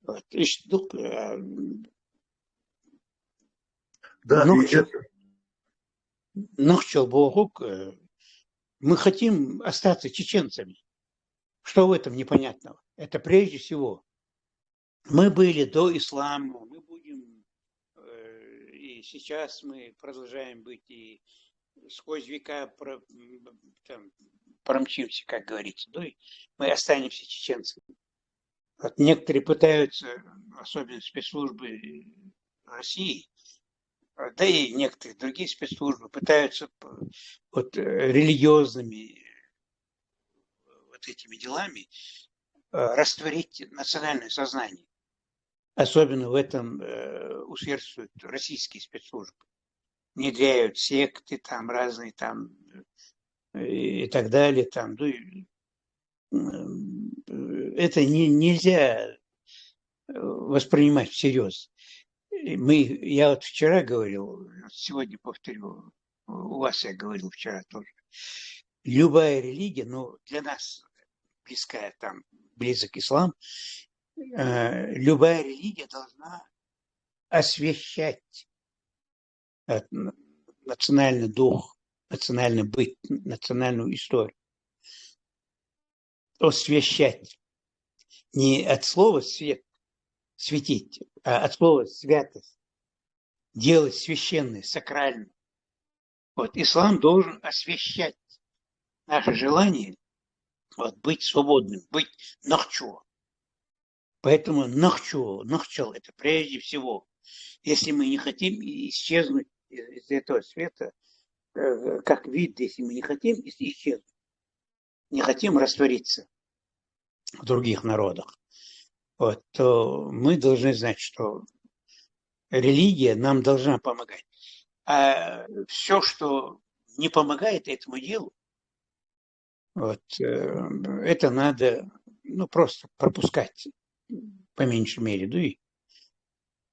Вот, и что, Да, Нохчел Богук, мы хотим остаться чеченцами. Что в этом непонятного? Это прежде всего. Мы были до ислама, мы будем, и сейчас мы продолжаем быть, и сквозь века промчимся, как говорится. Ну, и мы останемся чеченцами. Вот некоторые пытаются, особенно спецслужбы России, да и некоторые другие спецслужбы пытаются вот религиозными вот этими делами растворить национальное сознание. Особенно в этом усердствуют российские спецслужбы. Внедряют секты там разные там и так далее. Там, это нельзя воспринимать всерьез. Я вот вчера говорил, сегодня повторю, у вас я говорил вчера тоже. Любая религия, ну, для нас близкая, там, близок ислам, любая религия должна освещать национальный дух, национальный быт, национальную историю. Освещать. Не от слова свет, светить, а от слова святость. Делать священное, сакральное. Вот ислам должен освещать наше желание вот, быть свободным, быть нахчу. Поэтому нахчал это прежде всего. Если мы не хотим исчезнуть из этого света, как вид, если мы не хотим исчезнуть, не хотим раствориться в других народах, вот, то мы должны знать, что религия нам должна помогать. А все, что не помогает этому делу, вот, это надо просто пропускать по меньшей мере. Ну и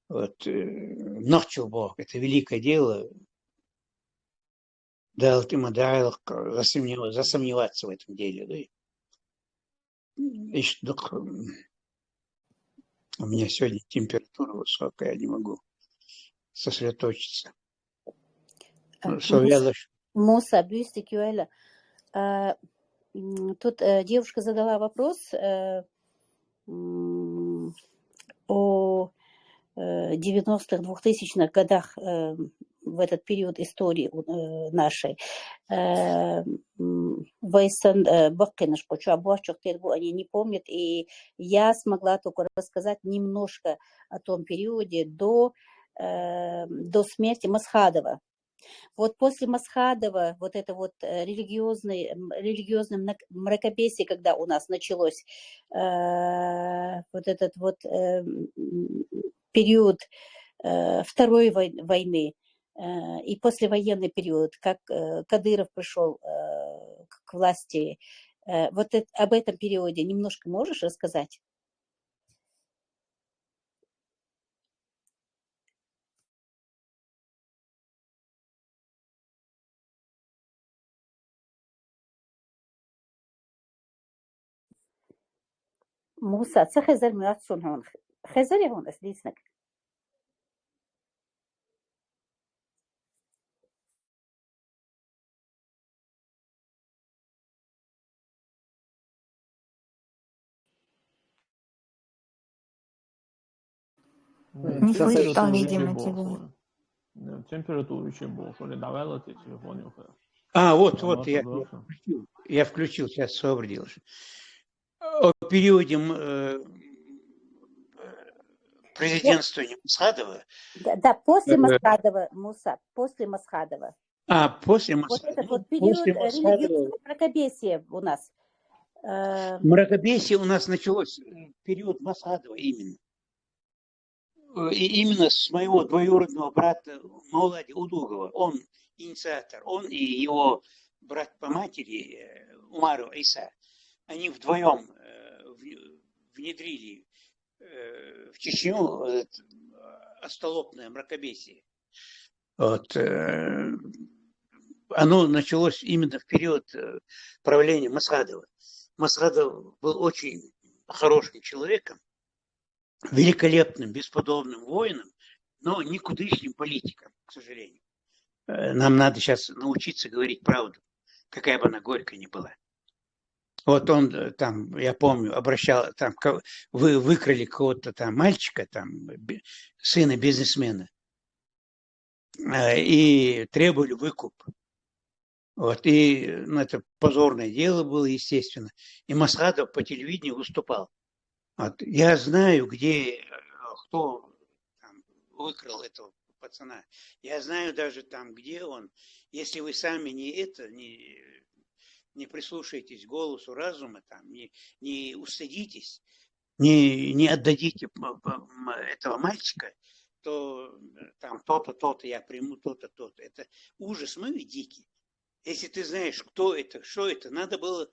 вот, ночью Бог, это великое дело, дал засомневаться в этом деле. Да? И у меня сегодня температура высокая, я не могу сосредоточиться. Муса, бюстик Юэля. Тут девушка задала вопрос о 90-х, 2000-х годах в этот период истории нашей. Вайсан Баккинаш, они не помнят, и я смогла только рассказать немножко о том периоде до смерти Масхадова. Вот после Масхадова, вот это вот религиозное мракобесие, когда у нас началось вот этот вот период Второй войны и послевоенный период, как Кадыров пришел к власти, вот об этом периоде немножко можешь рассказать? موسى خزر مياتسون هون خزري هون أسديسنك Не слышно, видимо, тебя. Температуру еще больше, или давала ты телефон. Вот, я включил, сейчас сообразил. О периоде президентствования Масхадова. Да, после Масхадова, Муса, после Масхадова. После Масхадова. Вот этот вот период религиозного мракобесия у нас. Мракобесие у нас началось в период Масхадова именно. И именно с моего двоюродного брата Маулади Удугова. Он инициатор, он и его брат по матери Умару Иса. Они вдвоем внедрили в Чечню остолопное мракобесие. Вот. Оно началось именно в период правления Масхадова. Масхадов был очень хорошим человеком, великолепным, бесподобным воином, но никудышним политиком, к сожалению. Нам надо сейчас научиться говорить правду, какая бы она горькая ни была. Вот он там, я помню, обращал, там, вы выкрали какого-то там мальчика, там, сына бизнесмена, и требовали выкуп. Вот, и это позорное дело было, естественно. И Масхадов по телевидению выступал. Вот, я знаю, кто там выкрал этого пацана. Я знаю даже там, где он. Если вы сами не прислушаетесь к голосу разума, там, не устыдитесь, не отдадите этого мальчика, то там то-то, я приму то-то. Это ужас, мы ведь дикий. Если ты знаешь, кто это, что это, надо было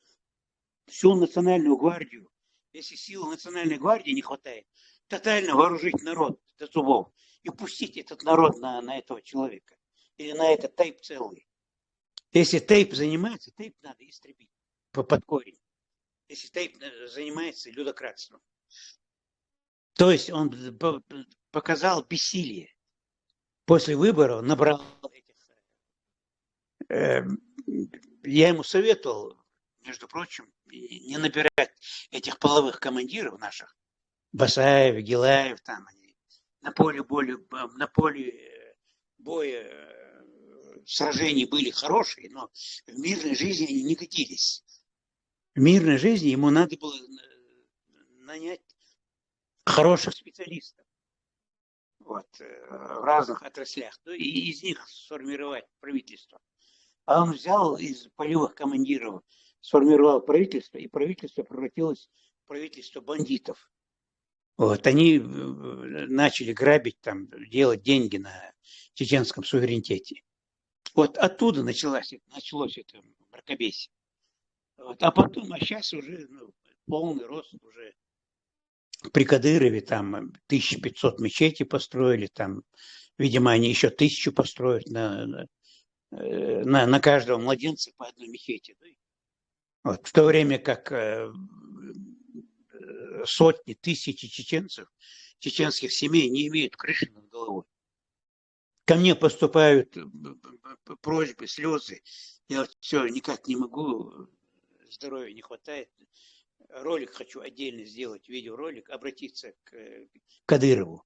всю национальную гвардию, если сил национальной гвардии не хватает, тотально вооружить народ до зубов и пустить этот народ на этого человека или на этот тейп целый. Если тейп занимается, тейп надо истребить под корень. Если тейп занимается людократством. То есть он показал бессилие. После выборов набрал этих... Я ему советовал, между прочим, не набирать этих половых командиров наших. Басаев, Гилаев, там они на поле боя сражений были хорошие, но в мирной жизни они не годились. В мирной жизни ему надо было нанять хороших специалистов в разных отраслях, и из них сформировать правительство. А он взял из полевых командиров, сформировал правительство, и правительство превратилось в правительство бандитов. Вот, они начали грабить, там, делать деньги на чеченском суверенитете. Вот оттуда началось это мракобесие. Вот, а потом, сейчас уже полный рост уже при Кадырове, там 1500 мечетей построили, там, видимо, они еще 1000 построят на каждого младенца по одной мечети. Вот, в то время как сотни, тысячи чеченцев, чеченских семей не имеют крыши над головой. Ко мне поступают просьбы, слезы. Я вот все никак не могу, здоровья не хватает. Ролик хочу отдельно сделать, видеоролик, обратиться к Кадырову.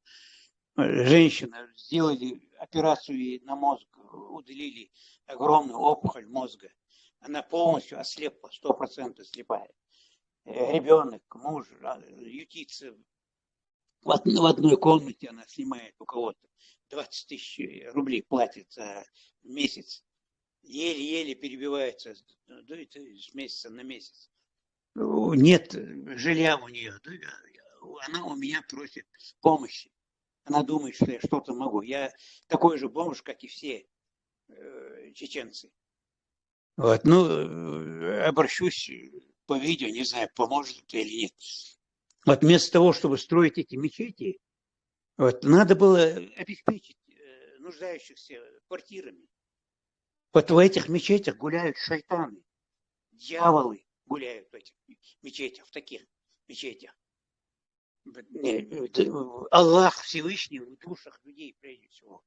Женщина, сделали операцию ей на мозг, удалили огромную опухоль мозга. Она полностью ослепла, 100% слепая. Ребенок, муж, ютится. В одной комнате она снимает у кого-то. 20 тысяч рублей платит за месяц. Еле-еле перебивается с месяца на месяц. Нет жилья у нее. Она у меня просит помощи. Она думает, что я что-то могу. Я такой же бомж, как и все чеченцы. Вот. Обращусь по видео, не знаю, поможет это или нет. Вот вместо того, чтобы строить эти мечети, вот, надо было обеспечить нуждающихся квартирами. Вот в этих мечетях гуляют шайтаны, дьяволы гуляют в этих мечетях, в таких мечетях. Аллах Всевышний в душах людей, прежде всего.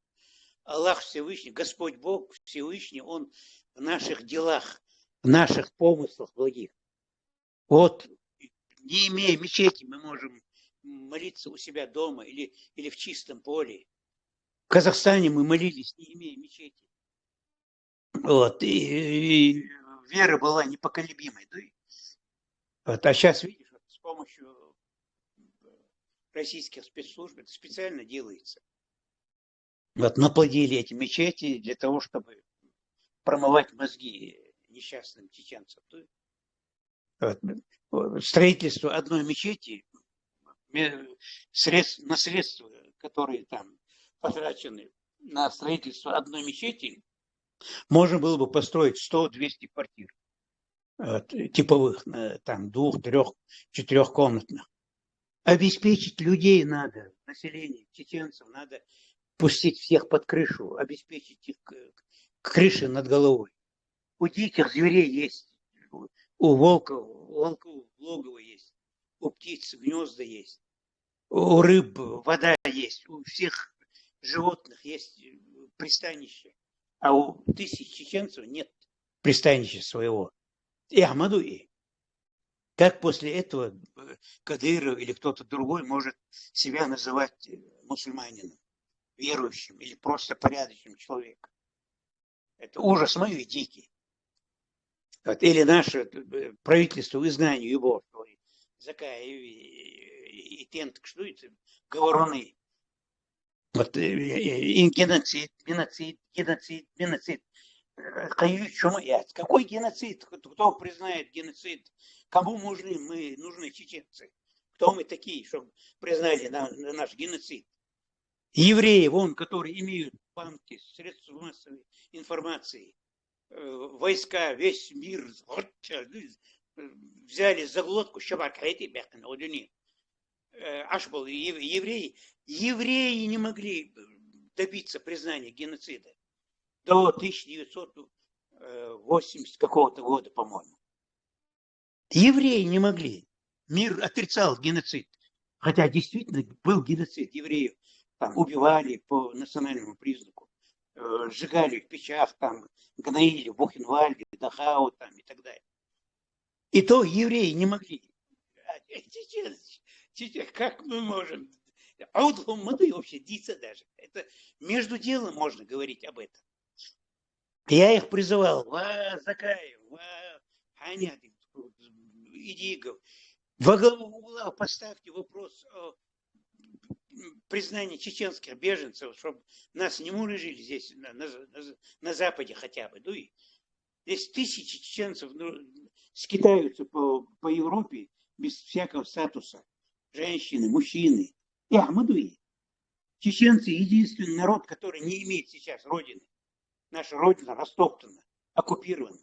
Аллах Всевышний, Господь Бог Всевышний, Он в наших делах, в наших помыслах благих. Вот, не имея мечети, мы можем молиться у себя дома или в чистом поле. В Казахстане мы молились, не имея мечети. Вот, и вера была непоколебимой. Да? Вот, а сейчас, видишь, вот, с помощью российских спецслужб это специально делается. Вот, наплодили эти мечети для того, чтобы промывать мозги несчастным чеченцам. Вот, строительство одной мечети, средства, которые там потрачены на строительство одной мечети, можно было бы построить 100-200 квартир типовых, там 2-, 3-, 4-комнатных. Обеспечить людей надо, население, чеченцев, надо пустить всех под крышу, обеспечить их крыши над головой. У диких зверей есть, у волков логово есть, у птиц гнезда есть, у рыб вода есть, у всех животных есть пристанище, а у тысяч чеченцев нет пристанища своего. И Ахмадуи. Как после этого Кадыров или кто-то другой может себя называть мусульманином, верующим или просто порядочным человеком? Это ужас мой дикий. Вот. Или наше правительство в изгнании его, Закаев и Тентк, что это? Говоруны. Вот, и геноцид. Какой геноцид? Кто признает геноцид? Кому нужны чеченцы? Кто мы такие, чтобы признали наш геноцид? Евреи, которые имеют банки, средства массовой информации, войска, весь мир взяли за глотку, евреи не могли добиться признания геноцида до 1980 какого-то года, по-моему. Евреи не могли. Мир отрицал геноцид. Хотя действительно был геноцид. Евреев там убивали по национальному признаку, сжигали в печах, там, гноили в Бухенвальде, Дахау там, и так далее. И то евреи не могли. Как мы можем? А вот мы вообще дица даже. Это между делом можно говорить об этом. Я их призывал, Закаев, Ханятин, Идигов, во главу угла поставьте вопрос о признании чеченских беженцев, чтобы нас не мурыжили здесь, на Западе хотя бы. Ну и Здесь тысячи чеченцев скитаются по Европе без всякого статуса. Женщины, мужчины. И Ахмадуи. Чеченцы единственный народ, который не имеет сейчас родины. Наша родина растоптана, оккупирована.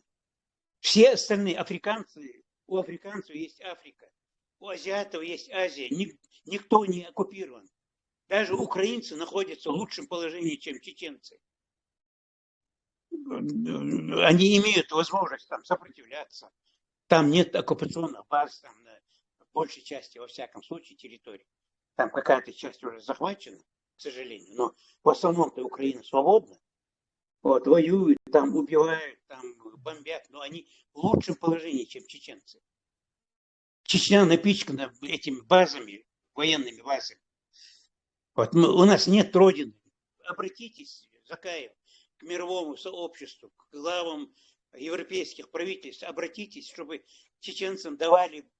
Все остальные африканцы, у африканцев есть Африка, у азиатов есть Азия. Никто не оккупирован. Даже украинцы находятся в лучшем положении, чем чеченцы. Они имеют возможность там сопротивляться. Там нет оккупационных баз, там на большей части, во всяком случае, территории. Там какая-то часть уже захвачена, к сожалению. Но в основном-то Украина свободна. Вот, воюют, там убивают, там бомбят. Но они в лучшем положении, чем чеченцы. Чечня напичкана этими базами, военными базами. Вот, у нас нет родины. Обратитесь, Закаев, к мировому сообществу, к главам европейских правительств. Обратитесь, чтобы чеченцам давали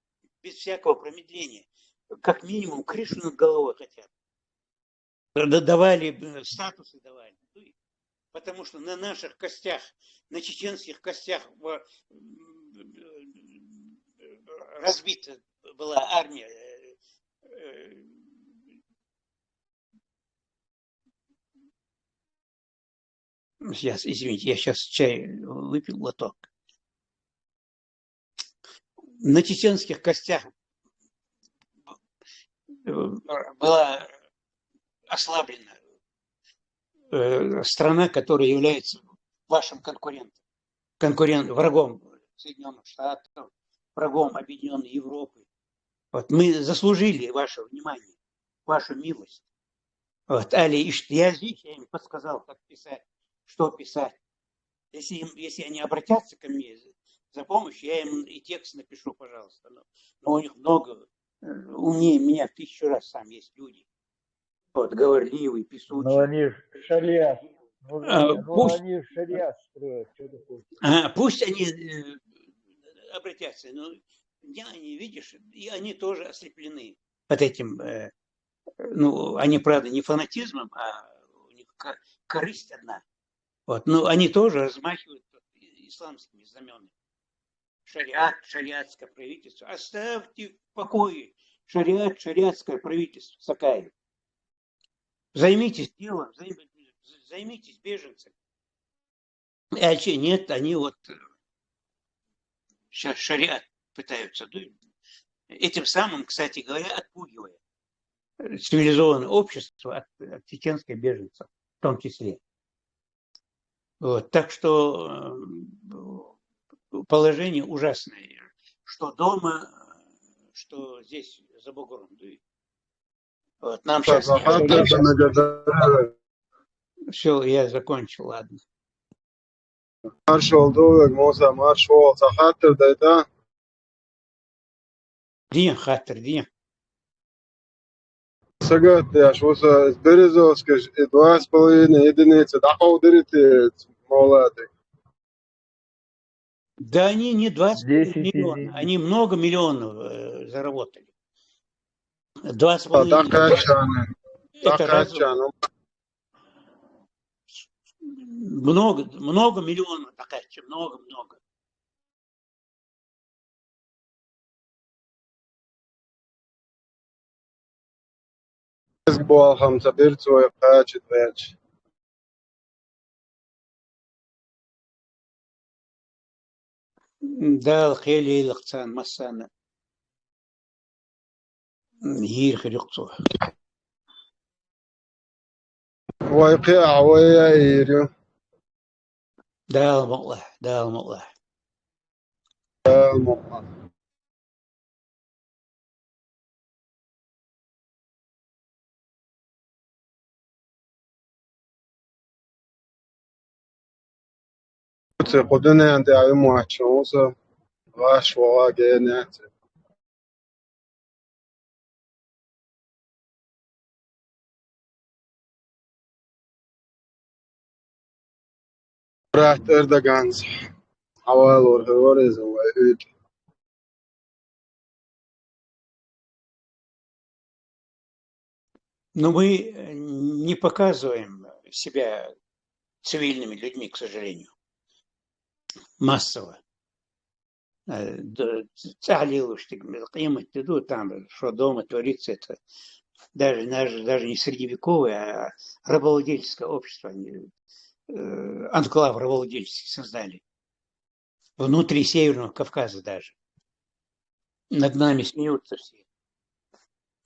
без всякого промедления, как минимум, крышу над головой хотя бы. Давали, статусы давали. Потому что на наших костях, на чеченских костях разбита была армия. Извините, я сейчас чай выпил глоток. На чеченских костях была ослаблена страна, которая является вашим конкурентом, врагом Соединенных Штатов, врагом Объединенной Европы. Вот мы заслужили ваше внимание, вашу милость. Вот, Али, я здесь, я им подсказал, как писать, что писать. Если они обратятся ко мне за помощью, я им и текст напишу, пожалуйста. Но у них много, умнее меня в 1000 раз сам есть люди. Вот, говорливый, писучий. Но они шариат. Пусть, Они шариат строят. пусть они обратятся. Но они, видишь, и они тоже ослеплены под этим. Ну, они, правда, не фанатизмом, а у них корысть одна. Вот, но они тоже размахивают исламскими знаменами. Шариат, шариатское правительство. Оставьте в покое шариат, шариатское правительство. Сакаев. Займитесь делом, займитесь беженцами. А че нет, они вот сейчас шариат пытаются. Этим самым, кстати говоря, отпугивая цивилизованное общество от чеченских беженцев в том числе. Вот, так что положение ужасное, что дома, что здесь за бугром. Вот, нам сейчас... Все, я закончил, ладно. День хатер, день. Sagad, что Березовский 2,5 единицы, дахау дерите молодые. Да они не 20 миллионов, они много миллионов заработали. 2,5. Это разум. Много миллионов, такая, много. Был хамса бирцой качет веч. Да, хели лахцан массана. Гир хрюкцо. Вайкя вая ирю. Да, молла. خودنه انده ای محچوز واش واقع نه رات اردگانز حوال ورهورز وعيد Но мы не показываем себя цивильными людьми, к сожалению. массово. قيمة تدو там, что дома творится, это даже не средневековое, а рабовладельческое общество. Они анклав рабовладельческий создали. Внутри Северного Кавказа даже. Над нами смеются все.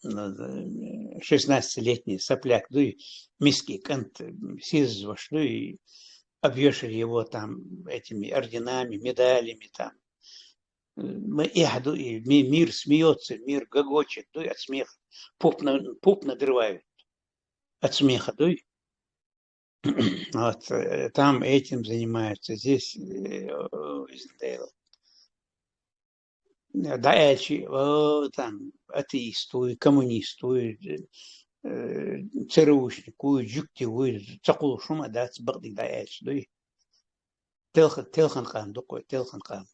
16-летний сопляк, ну и миски кант сизваш, ну и обвешали его там этими орденами, медалями там. Мир смеется, мир гогочет, ну и от смеха. Пуп надрывают от смеха, ну и вот, там этим занимаются, здесь Даэчи, там атеисту, коммунисту, ЦРУшнику, джуктиву, цакулу шума, да, цбагдик Даэчи, ну и телхан кам, дукой, телхан кам.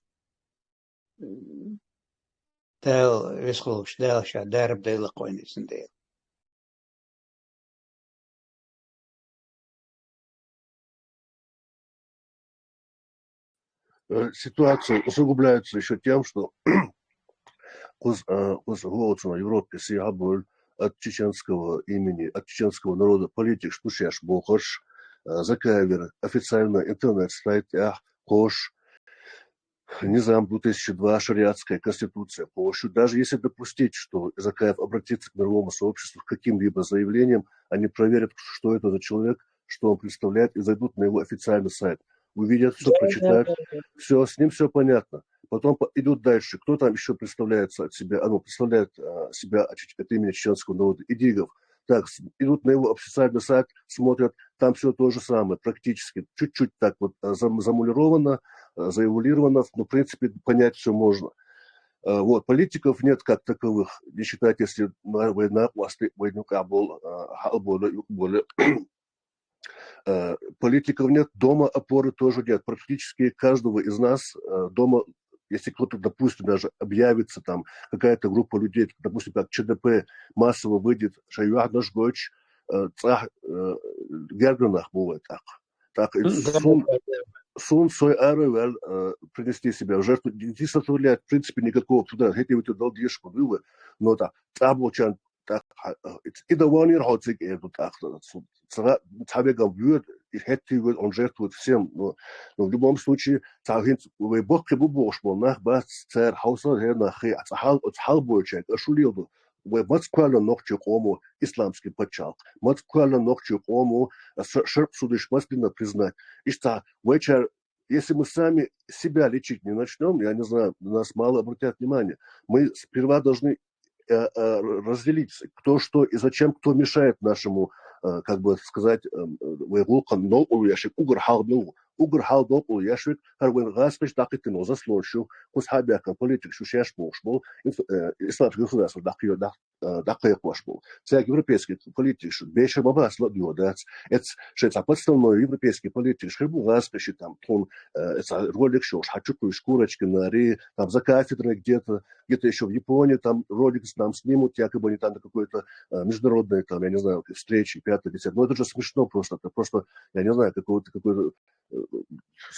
Тел висхолуш, делша, дарб дейла койнис индейл. Ситуация усугубляется еще тем, что на Европе сиаболь от чеченского имени, от чеченского народа политик штушеш бохош, закавер официально интернет-сайт кош, Низам 2002, шариатская конституция Польши. Даже если допустить, что Закаев обратится к мировому сообществу с каким-либо заявлением, они проверят, что это за человек, что он представляет, и зайдут на его официальный сайт. Увидят, все прочитают, все, с ним все понятно. Потом идут дальше. Кто там еще представляет себя от имени чеченского народа? Идигов. Так, идут на его официальный сайт, смотрят, там все то же самое, практически. Чуть-чуть так вот замулировано, заэволюировано, но в принципе понять все можно. Вот, политиков нет как таковых, не считать, если война политиков нет, дома опоры тоже нет. Практически каждого из нас дома, если кто-то, допустим, даже объявится, там какая-то группа людей, допустим, как ЧДП, массово выйдет, шаюах наш гоч, герганах бывает так. Так, сун свой арвел принести себя в жертву, не составляет, в принципе, никакого туда, эти вот долдишку, но так, таблочан, так, и довольно рhodzik эту так, царегам будет, и эти вот он жертвует всем, но в любом случае, царгин, вы бог к бубошму, нах бас цар хауса, нах цахал бойчек, ашулил, вы мацквально ногче кому исламский подчал, мацквально ногче кому шерп судыш маслина признать, и что вечер. Если мы сами себя лечить не начнем, я не знаю, нас мало обратят внимание, мы сперва должны разделиться, кто что и зачем, кто мешает нашему, как бы сказать, угр халдол яшвик, харвен гаспеш дакитино заслоншу, кусхабяка политик шушеш мошмол, исламский государство дакех мошмол. Це европейский политик, бейше бабас ладьодец, это что подставной европейский политик, шербу гаспеши там, тон, это ролик шош, хачуку шкурочки на аре, там за кафедрой где-то еще в Японии, там ролик нам снимут, якобы они там на какой-то международной, там, я не знаю, встречи, 5-10. Но это же смешно просто, это просто, я не знаю, какой-то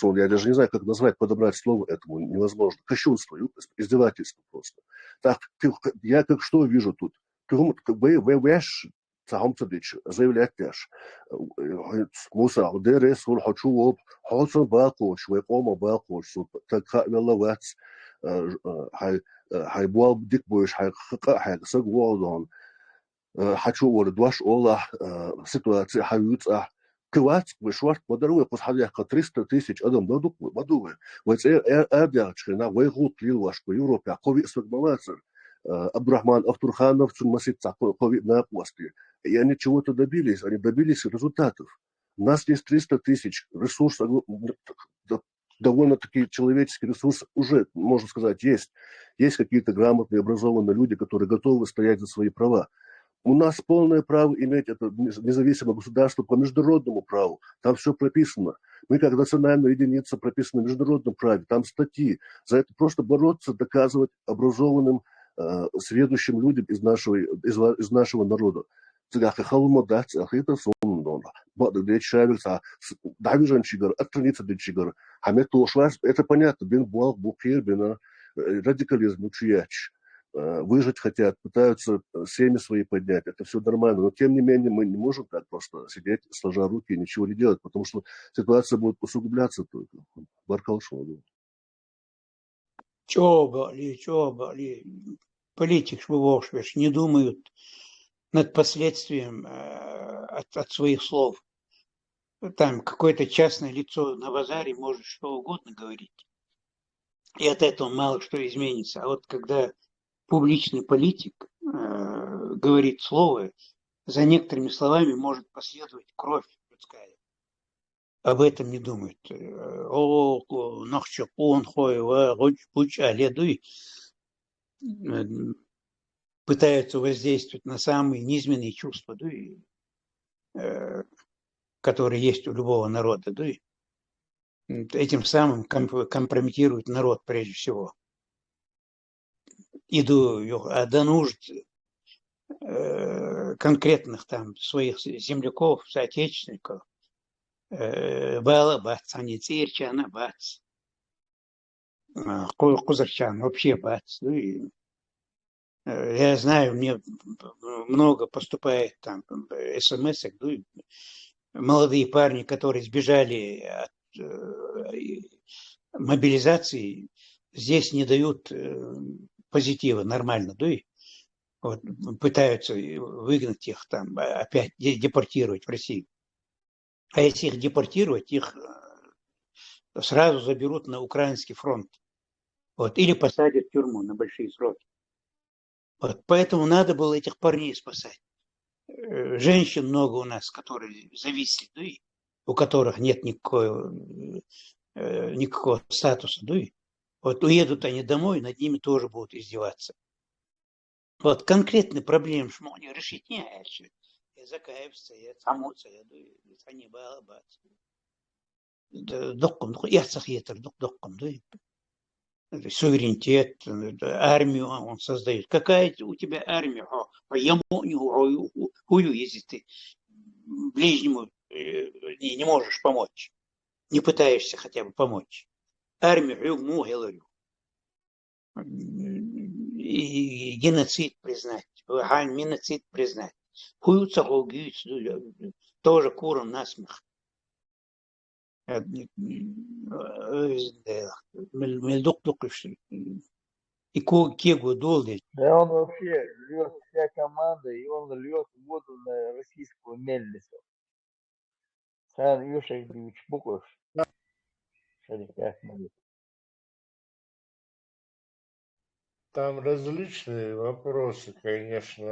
я даже не знаю, как назвать, подобрать слово этому невозможно. Кощунство, издевательство просто. Так, я как что вижу тут? Заявлять теж. Муса, дерес, хочу, хочу бакош, векома бакош, так веловец, хайбуал дик боиш, хайсаг волдон, хочу вордваш ола ситуация, хаюца, квац, вышварт, подаруя, посадяка 300 тысяч адам надувы. Вот эрдячкина, вейгут лилваш по Европе, а кови сагмалацер, Абдурахман Автурханов, Цунмасица, кови на посты. И они чего-то добились, они добились результатов. У нас есть 300 тысяч, ресурс, довольно-таки человеческий ресурс уже, можно сказать, есть. Есть какие-то грамотные, образованные люди, которые готовы стоять за свои права. У нас полное право иметь это независимое государство по международному праву. Там все прописано. Мы как национальная единица прописаны в международном праве. Там статьи. За это просто бороться, доказывать образованным, сведущим людям из нашего народа. sonra. Bu çevirse davizan çıgar, atranita de çıgar. Hamet ушла, это понятно. Бен буал, букир, бен радикализм, учияч. Выжить хотят, пытаются семьи свои поднять. Это все нормально. Но тем не менее мы не можем так просто сидеть, сложа руки и ничего не делать, потому что ситуация будет усугубляться только. Баркалшоу. Чего бали. Политики не думают над последствием от своих слов. Там какое-то частное лицо на базаре может что угодно говорить. И от этого мало что изменится. А вот когда публичный политик говорит слово, за некоторыми словами может последовать кровь людская. Об этом не думают. Пытаются воздействовать на самые низменные чувства, которые есть у любого народа. Этим самым компрометируют народ прежде всего. До нужд конкретных там своих земляков, соотечественников, Бала бац, а не Цирчана бац, Кузарчан вообще бац. Я знаю, мне много поступает там смс-ок, молодые парни, которые сбежали от мобилизации, здесь не дают позитива нормально, вот, пытаются выгнать их там, опять депортировать в Россию. А если их депортировать, их сразу заберут на украинский фронт. Вот, или посадят в тюрьму на большие сроки. Вот, поэтому надо было этих парней спасать. Женщин много у нас, которые зависли, у которых нет никакого статуса. Вот уедут они домой, над ними тоже будут издеваться. Вот конкретные проблемы, что они решить не решат. Закаиваться, самоться, они балабаться. Докком, яцахетер, докком, суверенитет, армию он создает. Какая у тебя армия? Хую, если ты ближнему не можешь помочь, не пытаешься хотя бы помочь. Армию говорю. И геноцид признать, миноцид признать. Хуются, тоже куром насмех. И кегу долго. Да он вообще льет, вся команда, и он льет воду на российскую мельницу. Сан Юшевич Буков. Там различные вопросы, конечно.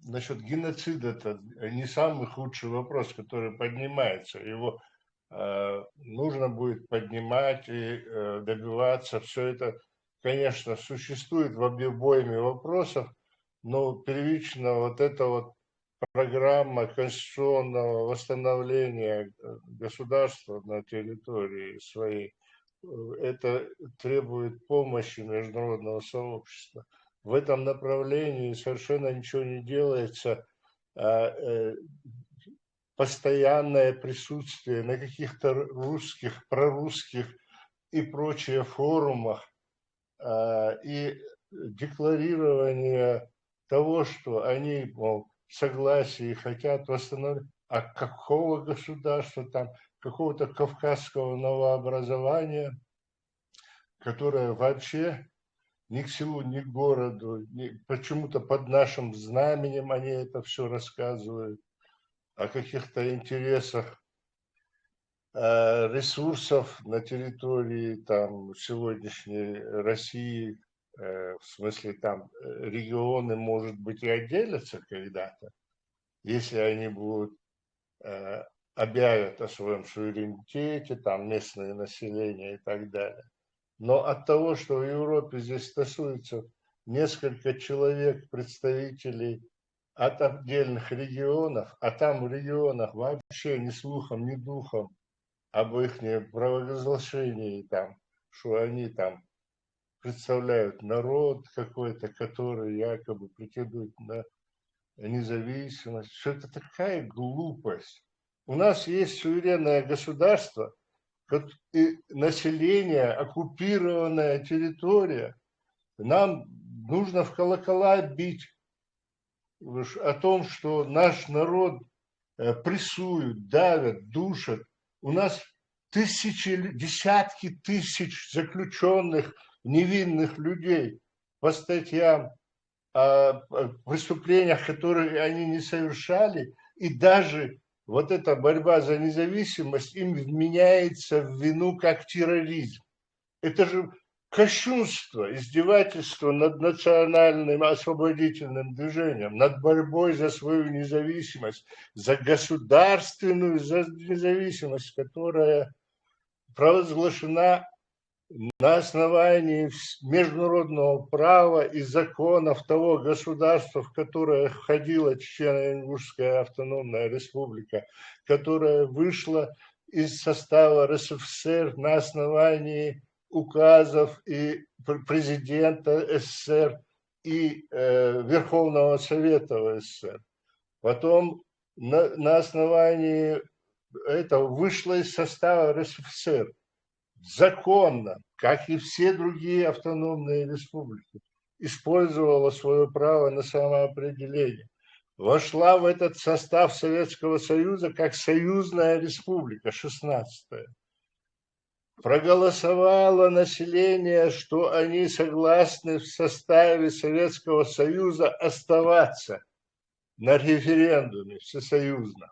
Насчет геноцида это не самый худший вопрос, который поднимается. Его нужно будет поднимать и добиваться. Все это, конечно, существует в обоими вопросах, но первично вот эта вот программа конституционного восстановления государства на территории своей, это требует помощи международного сообщества. В этом направлении совершенно ничего не делается. Постоянное присутствие на каких-то русских, прорусских и прочих форумах и декларирование того, что они, мол, согласие хотят восстановить. А какого государства там? Какого-то кавказского новообразования, которое вообще ни к селу, ни к городу, почему-то под нашим знаменем они это все рассказывают, о каких-то интересах ресурсов на территории там, сегодняшней России, в смысле там регионы, может быть, и отделятся когда-то, если они будут объявят о своем суверенитете, там местное население и так далее. Но от того, что в Европе здесь тусуется несколько человек, представителей от отдельных регионов, а там в регионах вообще ни слухом, ни духом об их провозглашении, там, что они там представляют народ какой-то, который якобы претендует на независимость. Что это такая глупость. У нас есть суверенное государство, и население, оккупированная территория. Нам нужно в колокола бить о том, что наш народ прессуют, давят, душат. У нас десятки тысяч заключенных, невинных людей по статьям о преступлениях, которые они не совершали, и даже вот эта борьба за независимость им вменяется в вину как терроризм. Это же кощунство, издевательство над национальным освободительным движением, над борьбой за свою независимость, за государственную за независимость, которая провозглашена на основании международного права и законов того государства, в которое входила Чечено-Ингушская автономная республика, которая вышла из состава РСФСР на основании указов и президента СССР и Верховного Совета СССР. Потом на основании этого вышла из состава РСФСР. Законно, как и все другие автономные республики, использовала свое право на самоопределение. Вошла в этот состав Советского Союза как союзная республика, 16-я. Проголосовало население, что они согласны в составе Советского Союза оставаться на референдуме всесоюзном.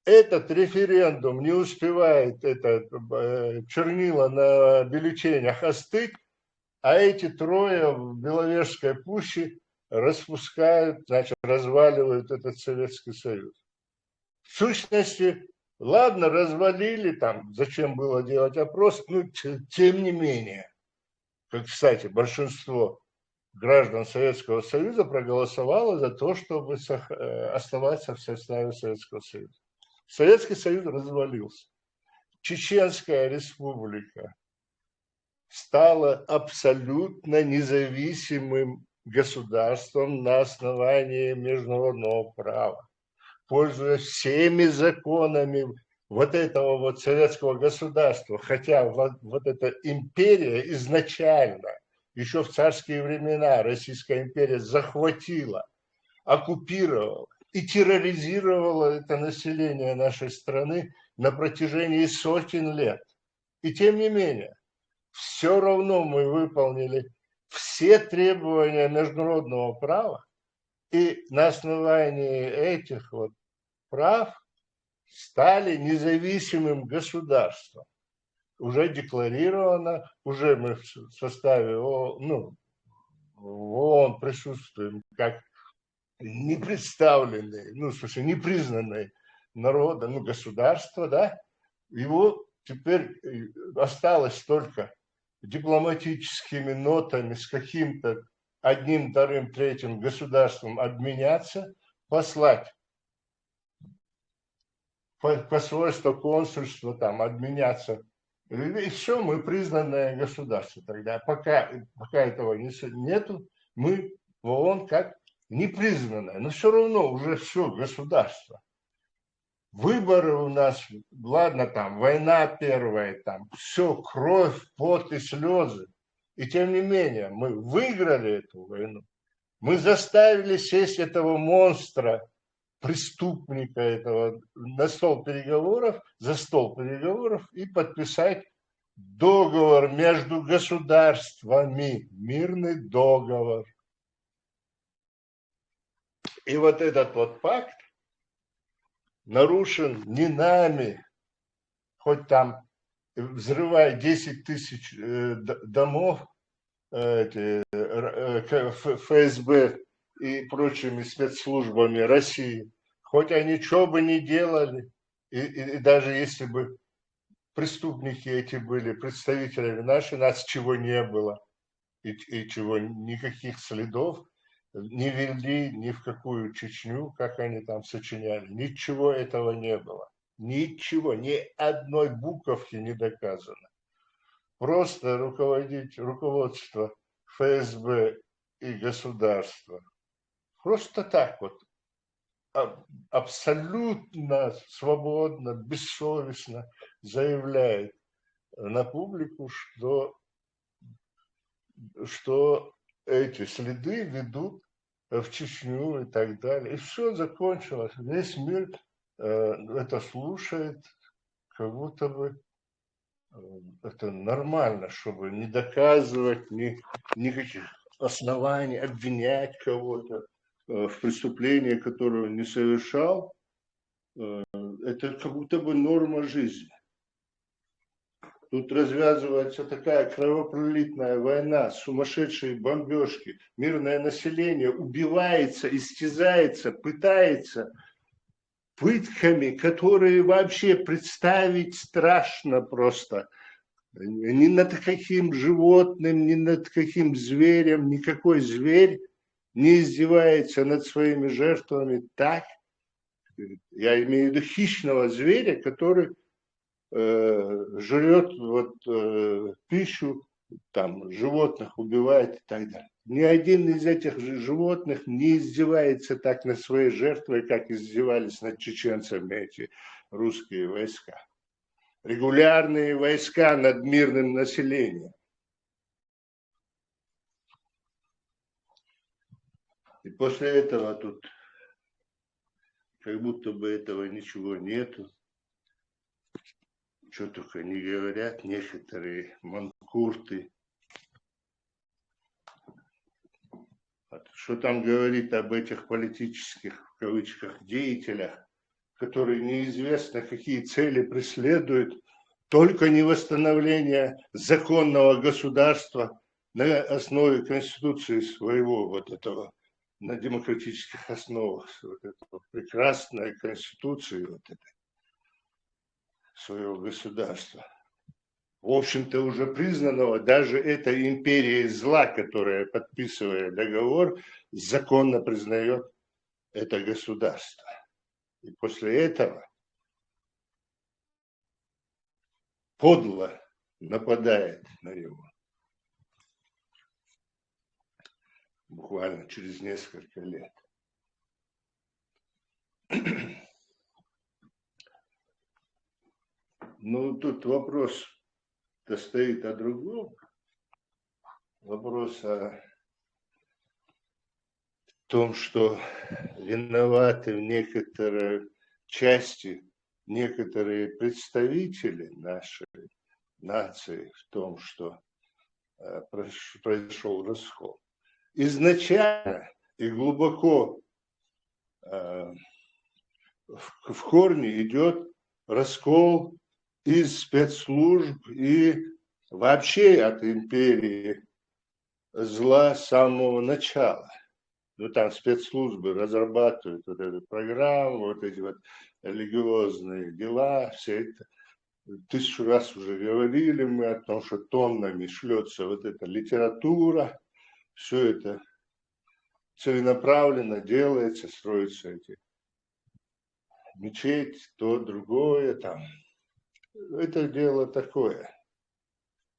Этот референдум не успевает, чернила на бюллетенях остыть, а эти трое в Беловежской пуще распускают, значит, разваливают этот Советский Союз. В сущности, ладно, развалили там, зачем было делать опрос, но тем не менее, как, кстати, большинство граждан Советского Союза проголосовало за то, чтобы оставаться в составе Советского Союза. Советский Союз развалился. Чеченская республика стала абсолютно независимым государством на основании международного права, пользуясь всеми законами вот этого вот советского государства, хотя вот эта империя изначально, еще в царские времена, Российская империя захватила, оккупировала и терроризировала это население нашей страны на протяжении сотен лет. И тем не менее, все равно мы выполнили все требования международного права, и на основании этих вот прав стали независимым государством. Уже декларировано, уже мы в составе в ООН присутствуем как непредставленные, в смысле, непризнанные народом, государство, да, его теперь осталось только дипломатическими нотами с каким-то одним, вторым, третьим государством обменяться, послать посольство, консульство, там, обменяться. И все, мы признанное государство тогда. Пока этого нету, мы в ООН как непризнанное, но все равно уже все государство. Выборы у нас, ладно, там, война первая, там, все, кровь, пот и слезы. И тем не менее, мы выиграли эту войну. Мы заставили сесть этого монстра, преступника этого за стол переговоров и подписать договор между государствами, мирный договор. И вот этот вот пакт нарушен не нами, хоть там взрывая 10 тысяч домов, ФСБ и прочими спецслужбами России, хоть они что бы ни делали, и даже если бы преступники эти были представителями нашей, нас чего не было, и чего никаких следов не вели ни в какую Чечню, как они там сочиняли. Ничего этого не было. Ничего, ни одной буковки не доказано. Просто руководство ФСБ и государства просто так вот, абсолютно свободно, бессовестно заявляет на публику, что эти следы ведут в Чечню и так далее. И все закончилось. Весь мир это слушает, как будто бы это нормально, чтобы не доказывать никаких оснований, обвинять кого-то в преступлении, которое он не совершал. Это как будто бы норма жизни. Тут развязывается такая кровопролитная война, сумасшедшие бомбежки, мирное население убивается, истязается, пытается пытками, которые вообще представить страшно просто. Ни над каким животным, ни над каким зверем, никакой зверь не издевается над своими жертвами так. Я имею в виду хищного зверя, который жрет пищу, там, животных убивает и так далее. Ни один из этих животных не издевается так над своей жертвой, как издевались над чеченцами эти русские войска. Регулярные войска над мирным населением. И после этого тут как будто бы этого ничего нету. Что только не говорят некоторые манкурты. Что там говорит об этих политических, в кавычках, деятелях, которые неизвестно какие цели преследуют, только не восстановление законного государства на основе конституции своего вот этого, на демократических основах, вот этого прекрасной конституции вот этой своего государства. В общем-то, уже признанного даже этой империей зла, которая, подписывая договор, законно признает это государство. И после этого подло нападает на него. Буквально через несколько лет. Ну, тут вопрос-то стоит о другом. Вопрос о том, что виноваты в некоторой части некоторые представители нашей нации в том, что произошел раскол. Изначально и глубоко в корне идет раскол из спецслужб и вообще от империи зла с самого начала. Ну, там спецслужбы разрабатывают вот эту программу, вот эти вот религиозные дела, все это. 1000 раз уже говорили мы о том, что тоннами шлется вот эта литература, все это целенаправленно делается, строятся эти мечети, то, другое там. Это дело такое.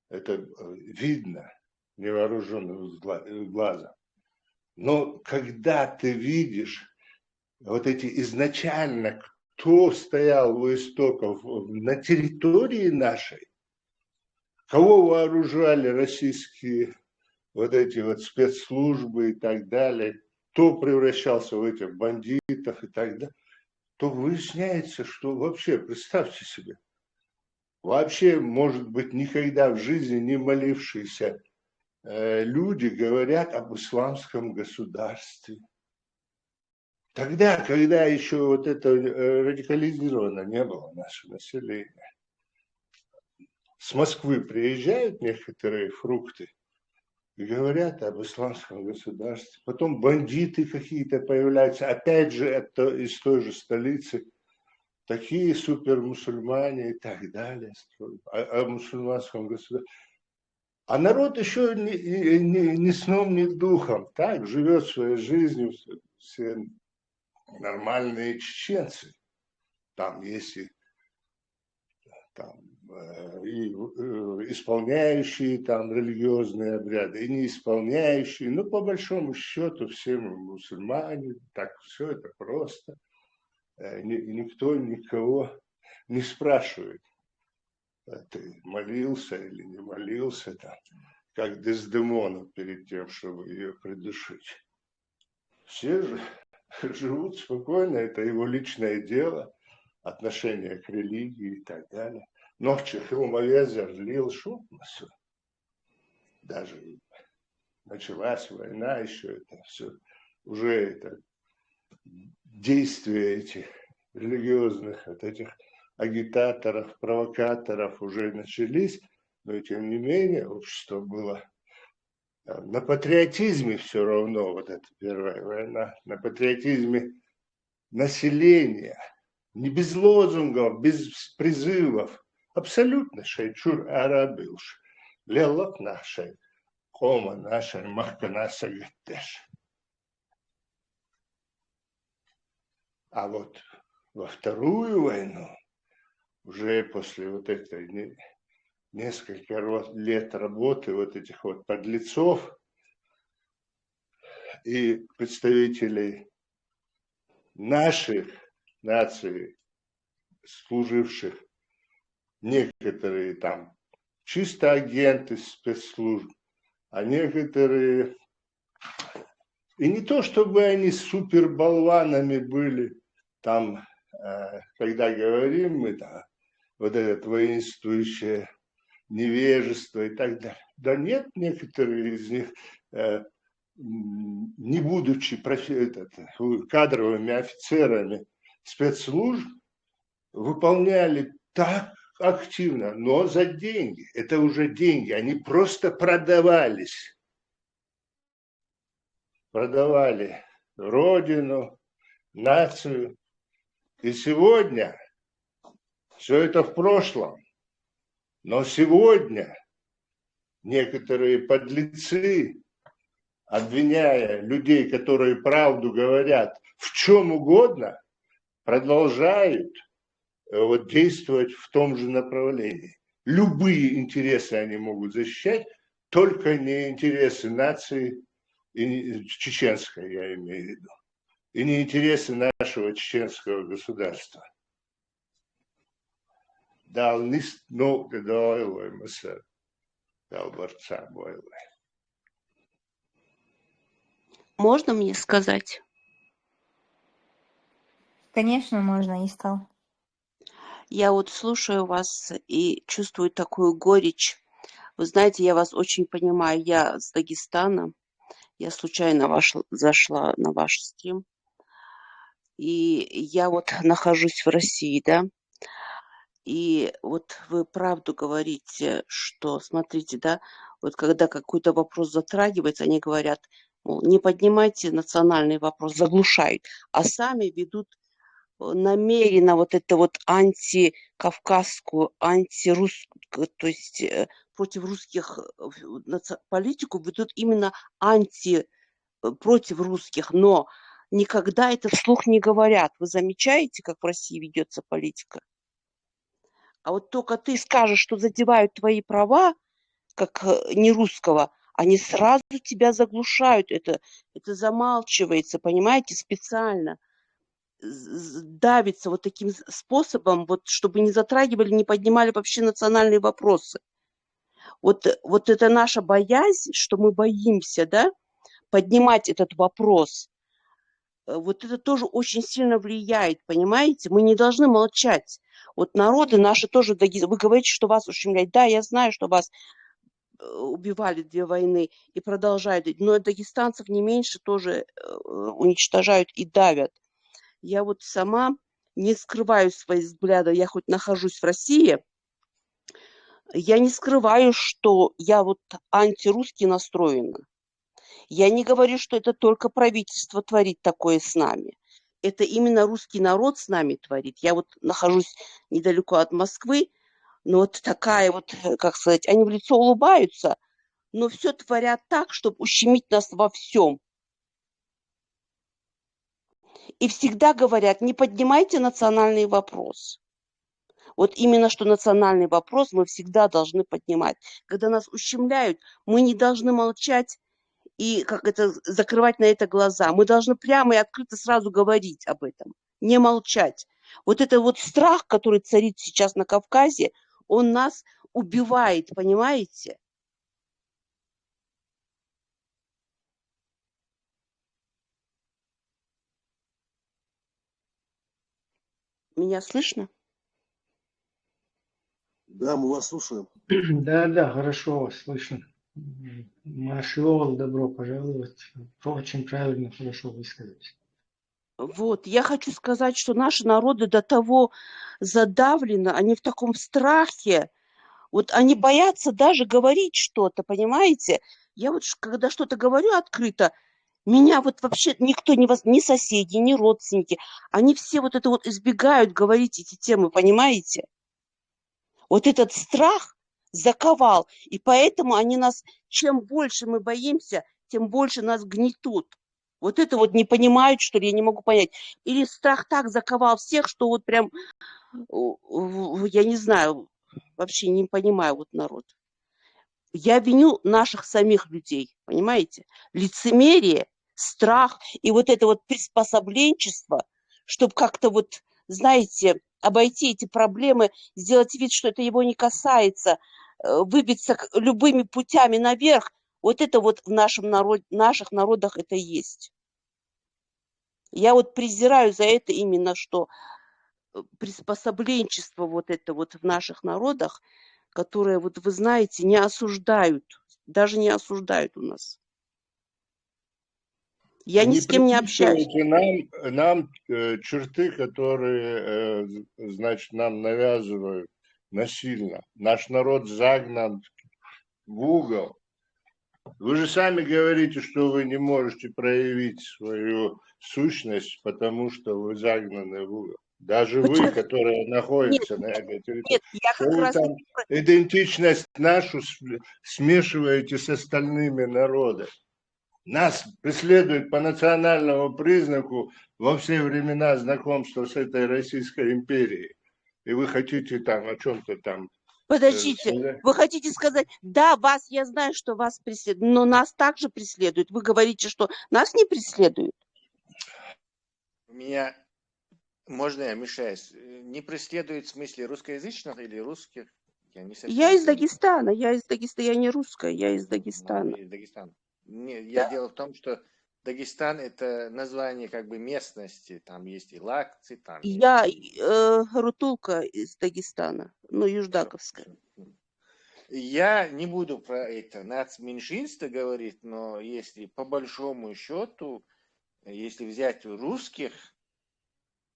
Это видно невооруженным глазом. Но когда ты видишь вот эти изначально, кто стоял у истоков на территории нашей, кого вооружали российские вот эти вот спецслужбы и так далее, кто превращался в этих бандитов и так далее, то выясняется, что вообще, представьте себе, вообще, может быть, никогда в жизни не молившиеся люди говорят об исламском государстве. Тогда, когда еще вот это радикализировано не было наше население. С Москвы приезжают некоторые фрукты и говорят об исламском государстве. Потом бандиты какие-то появляются, опять же, это из той же столицы. Такие супермусульмане и так далее. О мусульманском государстве. А народ еще ни сном, ни духом. Так живет своей жизнью. Все нормальные чеченцы. Там есть и там и исполняющие там религиозные обряды, и не исполняющие. Ну, по большому счету, все мы мусульмане, так все это просто. Никто никого не спрашивает, ты молился или не молился, там, как Дездемона перед тем, чтобы ее придушить. Все же живут спокойно, это его личное дело, отношение к религии и так далее. Ночью Хилмовезер лил шум, даже началась война, еще это все, уже это действия этих религиозных, вот этих агитаторов, провокаторов уже начались, но тем не менее общество было на патриотизме все равно, вот эта первая война, на патриотизме населения, не без лозунгов, без призывов, абсолютно шейчур арабилш, лелок нашей, кома нашей, махка наша геттеш. А вот во Вторую войну, уже после вот этой несколько лет работы вот этих вот подлецов и представителей наших наций, служивших некоторые там чисто агенты спецслужб, а некоторые, и не то чтобы они суперболванами были, там, когда говорим мы, да, вот это воинствующее невежество и так далее. Да нет, некоторые из них, не будучи кадровыми офицерами спецслужб, выполняли так активно, но за деньги. Это уже деньги, они просто продавались. Продавали родину, нацию. И сегодня все это в прошлом. Но сегодня некоторые подлецы, обвиняя людей, которые правду говорят, в чем угодно, продолжают вот действовать в том же направлении. Любые интересы они могут защищать, только не интересы нации, и чеченской, я имею в виду, и не интересы нашего чеченского государства. Дал нист, ну, дойлой мысль, дал борца бойлой. Можно мне сказать? Конечно, можно, и стал. Я вот слушаю вас и чувствую такую горечь. Вы знаете, я вас очень понимаю. Я с Дагестана. Я случайно зашла на ваш стрим. И я вот нахожусь в России, да. И вот вы правду говорите, что, смотрите, да, вот когда какой-то вопрос затрагивается, они говорят, мол, не поднимайте национальный вопрос, заглушают, а сами ведут намеренно вот это вот антикавказскую, антирусскую, то есть против русских политику ведут именно против русских, но никогда это вслух не говорят. Вы замечаете, как в России ведется политика? А вот только ты скажешь, что задевают твои права, как не русского, они сразу тебя заглушают. Это замалчивается, понимаете, специально. Давится вот таким способом, вот, чтобы не затрагивали, не поднимали вообще национальные вопросы. Вот это наша боязнь, что мы боимся, да, поднимать этот вопрос. Вот это тоже очень сильно влияет, понимаете? Мы не должны молчать. Вот народы наши тоже, вы говорите, что вас, в общем, говорят, да, я знаю, что вас убивали 2 войны и продолжают, но дагестанцев не меньше тоже уничтожают и давят. Я вот сама не скрываю свои взгляды, я хоть нахожусь в России, я не скрываю, что я вот антирусски настроена. Я не говорю, что это только правительство творит такое с нами. Это именно русский народ с нами творит. Я вот нахожусь недалеко от Москвы, но вот такая вот, как сказать, они в лицо улыбаются, но все творят так, чтобы ущемить нас во всем. И всегда говорят, не поднимайте национальный вопрос. Вот именно что национальный вопрос мы всегда должны поднимать. Когда нас ущемляют, мы не должны молчать и как это закрывать на это глаза. Мы должны прямо и открыто сразу говорить об этом, не молчать. Вот это вот страх, который царит сейчас на Кавказе, он нас убивает, понимаете? Меня слышно? Да, мы вас слушаем. Да, хорошо вас слышно. Машиол, добро пожаловать. Очень правильно, хорошо высказались. Вот, я хочу сказать, что наши народы до того задавлены, они в таком страхе, вот они боятся даже говорить что-то, понимаете? Я вот когда что-то говорю открыто, меня вот вообще никто, ни соседи, ни родственники, они все вот это вот избегают говорить эти темы, понимаете? Вот этот страх заковал, и поэтому они нас, чем больше мы боимся, тем больше нас гнетут. Вот это вот не понимают, что ли, я не могу понять. Или страх так заковал всех, что вот прям, я не знаю, вообще не понимаю вот народ. Я виню наших самих людей, понимаете? Лицемерие, страх и вот это вот приспособленчество, чтобы как-то вот, знаете, обойти эти проблемы, сделать вид, что это его не касается, выбиться любыми путями наверх. Вот это вот в наших народах это есть. Я вот презираю за это именно, что приспособленчество вот это вот в наших народах, которые, вот вы знаете, не осуждают, даже не осуждают у нас. Я ни Не с кем не общаюсь. приписывайте нам черты, которые, значит, нам навязывают насильно. Наш народ загнан в угол. Вы же сами говорите, что вы не можете проявить свою сущность, потому что вы загнаны в угол. Даже вы, которые находятся на этой территории, я что как вы раз там идентичность нашу смешиваете с остальными народами. Нас преследуют по национальному признаку во все времена знакомства с этой Российской империей. И вы хотите там о чем-то там... Подождите, вы хотите сказать, да, вас, я знаю, что вас преследуют, но нас также преследуют. Вы говорите, что нас не преследуют? Меня, можно я мешаюсь? Не преследуют в смысле русскоязычных или русских? Я не совсем Я из понял. Дагестана, я не русская, я из Ну, Дагестана. из Дагестана. Нет, дело в том, что Дагестан это название как бы местности. Там есть и лакцы, там Я есть... Рутулка из Дагестана, ну, Юждаковская. Я не буду про это нацменьшинство говорить, но если по большому счету, если взять русских,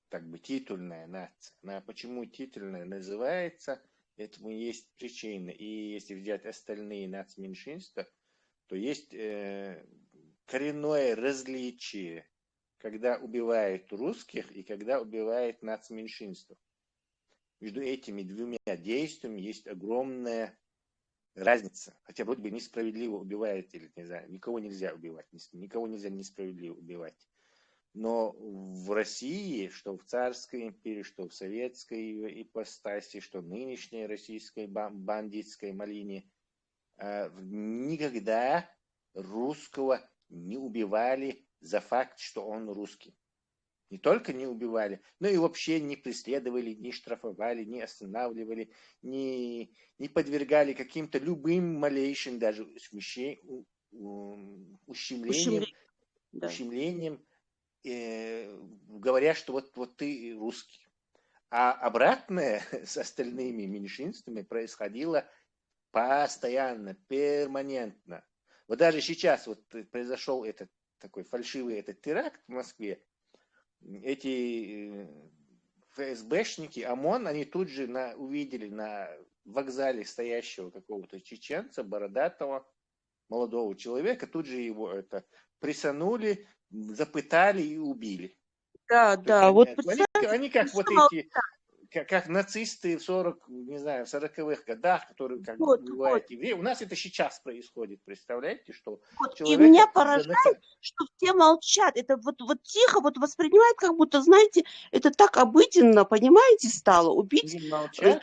как бы титульная нация, почему титульная называется, этому есть причина. И если взять остальные нацменьшинства, то есть коренное различие, когда убивают русских и когда убивают нацменьшинство. Между этими двумя действиями есть огромная разница. Хотя вроде бы несправедливо убивает, или не знаю, никого нельзя убивать, никого нельзя несправедливо убивать. Но в России, что в царской империи, что в советской ипостаси, что в нынешней российской бандитской малине, никогда русского не убивали за факт, что он русский. Не только не убивали, но и вообще не преследовали, не штрафовали, не останавливали, не подвергали каким-то любым малейшим даже ущемлением, говоря, что вот ты русский. А обратное с остальными меньшинствами происходило постоянно, перманентно. Вот даже сейчас вот произошел этот такой фальшивый теракт в Москве. Эти ФСБшники, ОМОН, они тут же увидели на вокзале стоящего какого-то чеченца, бородатого, молодого человека, тут же его присанули, запытали и убили. Да, вот Они как вот эти как нацисты в 40-х годах, которые как Вот, убивают евреев. У нас это сейчас происходит, представляете, что вот. И человека меня поражает, что все молчат. Это вот тихо вот воспринимают, как будто, знаете, это так обыденно, понимаете, стало убить не член.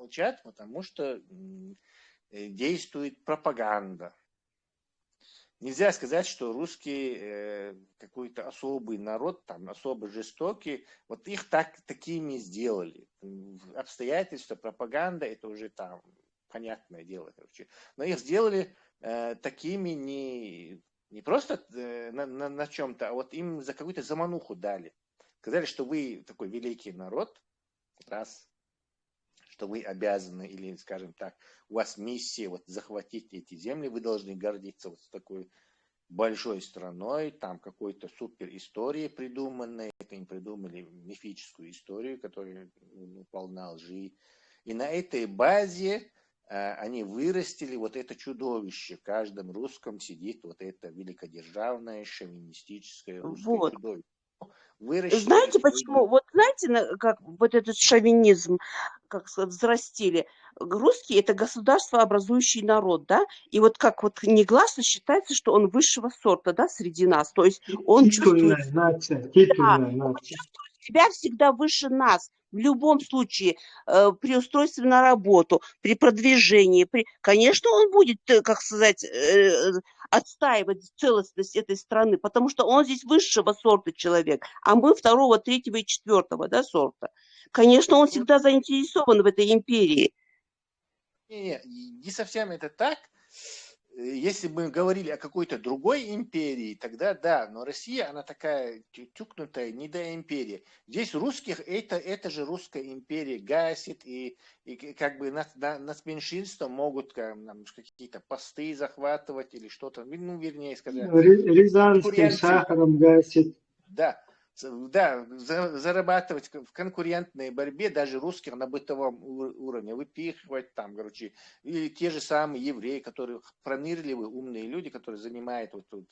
молчат, потому что действует пропаганда. Нельзя сказать, что русские какой-то особый народ, там, особо жестокий, вот их такими сделали. Обстоятельства, пропаганда, это уже там понятное дело, короче. Но их сделали такими не просто на чем-то, а вот им за какую-то замануху дали. Сказали, что вы такой великий народ, раз, что вы обязаны, или, скажем так, у вас миссия вот захватить эти земли, вы должны гордиться вот такой большой страной, там какой-то супер истории придуманной, это им придумали мифическую историю, которая полна лжи. И на этой базе они вырастили вот это чудовище. В каждом русском сидит вот это великодержавное шовинистическое русское чудовище. Знаете почему? Вот знаете, как вот этот шовинизм, как сказать, взрастили. Русский – это государствообразующий народ, да? И вот как вот негласно считается, что он высшего сорта, да, среди нас. То есть он чувствует... Титульная нация. Он чувствует себя всегда выше нас. В любом случае, при устройстве на работу, при продвижении, конечно, он будет, как сказать, отстаивать целостность этой страны, потому что он здесь высшего сорта человек, а мы второго, третьего и четвертого, да, сорта. Конечно, он всегда заинтересован в этой империи. Не совсем это так. Если бы мы говорили о какой-то другой империи, тогда да, но Россия, она такая тюкнутая недоимперия. Здесь русских, это же русская империя гасит, и как бы над меньшинством могут какие-то посты захватывать или что-то, ну, вернее сказать. Рязанским сахаром гасит. Да, зарабатывать в конкурентной борьбе даже русских на бытовом уровне, выпихивать там, короче, или те же самые евреи, которые пронырливые, умные люди, которые занимают вот тут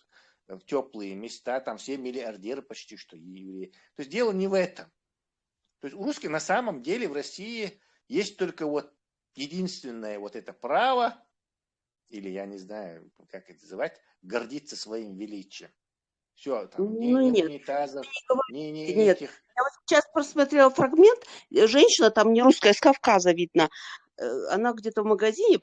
теплые места, там все миллиардеры почти что евреи. То есть дело не в этом. То есть у русских на самом деле в России есть только вот единственное вот это право, или я не знаю, как это называть, гордиться своим величием. Все, там, нет унитазов, нет. Я вот сейчас просмотрела фрагмент, женщина, там не русская, с Кавказа видно, она где-то в магазине, и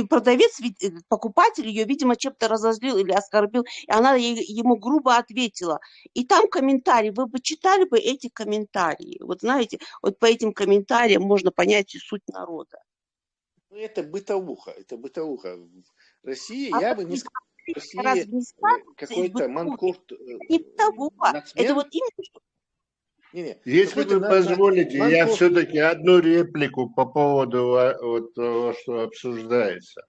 продавец, покупатель ее, видимо, чем-то разозлил или оскорбил, и она ему грубо ответила. И там комментарии, вы бы читали бы эти комментарии. Вот знаете, вот по этим комментариям можно понять и суть народа. Это бытовуха, В России я бы не сказал, Разве не какой-то манкурт. Это вот именно что... Если вы позволите, я все-таки одну реплику по поводу вот того, что обсуждается.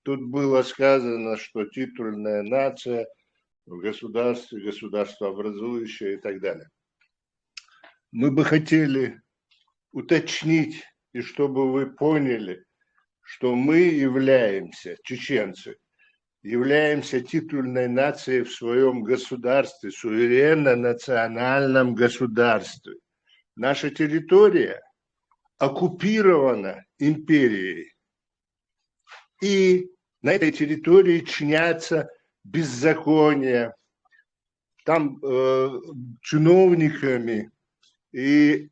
Тут было сказано, что титульная нация в государстве, государствообразующее и так далее. Мы бы хотели уточнить, и чтобы вы поняли, что мы являемся, чеченцы, являемся титульной нацией в своем государстве, суверенно-национальном государстве. Наша территория оккупирована империей. И на этой территории чинятся беззакония, там чиновниками и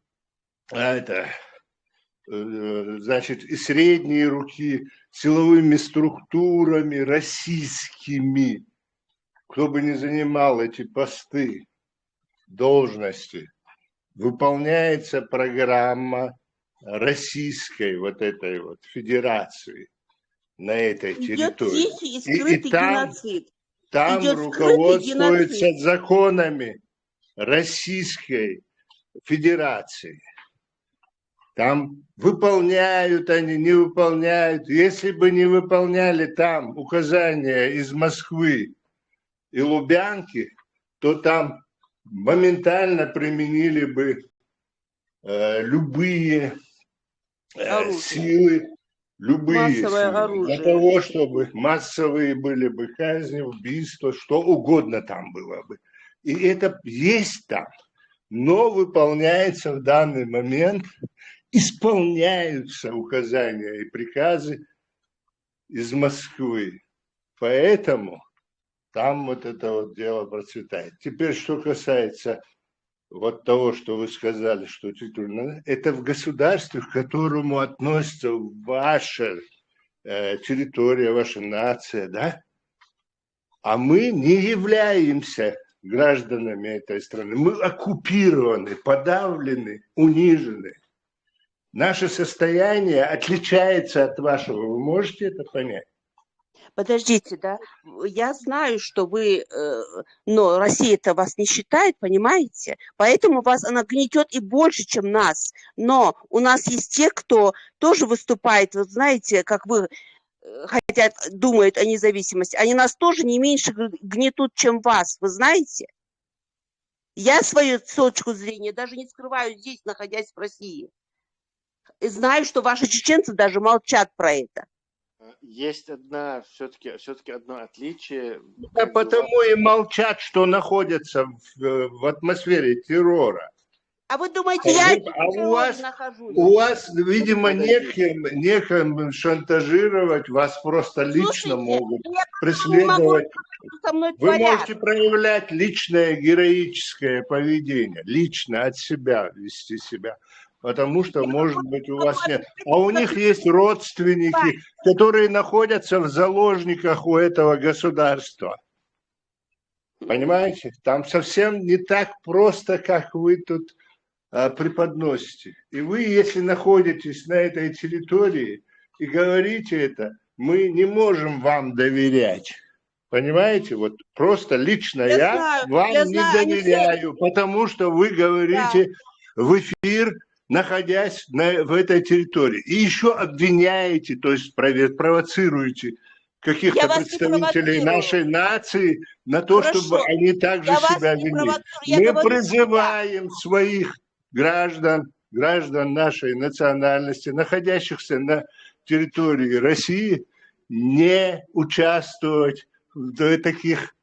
значит, и средние руки, силовыми структурами российскими, кто бы ни занимал эти посты, должности, выполняется программа российской вот этой вот федерации на этой территории. Идет тихий и скрытый геноцид. Там руководствуются законами Российской Федерации. Там выполняют они, не выполняют. Если бы не выполняли там указания из Москвы и Лубянки, то там моментально применили бы любые силы, любые силы, для того, чтобы массовые были бы казни, убийства, что угодно там было бы. И это есть там. но выполняется в данный момент, исполняются указания и приказы из Москвы. Поэтому там вот это вот дело процветает. Теперь, что касается вот того, что вы сказали, что это в государстве, к которому относится ваша территория, ваша нация, да? А мы не являемся гражданами этой страны. Мы оккупированы, подавлены, унижены. Наше состояние отличается от вашего. Вы можете это понять? Подождите, да? Я знаю, что вы, но Россия-то вас не считает, понимаете? Поэтому вас она гнетет и больше, чем нас. Но у нас есть те, кто тоже выступает, вот знаете, как вы хотят, думают о независимости. Они нас тоже не меньше гнетут, чем вас, вы знаете? Я свою точку зрения даже не скрываю здесь, находясь в России. И знаю, что ваши чеченцы даже молчат про это. Есть все-таки одно отличие. Да потому и молчат, что находятся в атмосфере террора. А вы думаете, я у вас, видимо, неким шантажировать, вас просто лично могут преследовать. Вы можете проявлять личное героическое поведение, лично от себя вести себя. Потому что, может быть, у вас нет. А у них есть родственники, которые находятся в заложниках у этого государства. Понимаете? Там совсем не так просто, как вы тут преподносите. И вы, если находитесь на этой территории и говорите это, мы не можем вам доверять. Понимаете? Вот просто лично я вам не доверяю, потому что вы говорите в эфир, находясь в этой территории. И еще обвиняете, то есть провоцируете каких-то представителей нашей нации на то, чтобы они также себя вели. Мы призываем своих граждан нашей национальности, находящихся на территории России, не участвовать в таких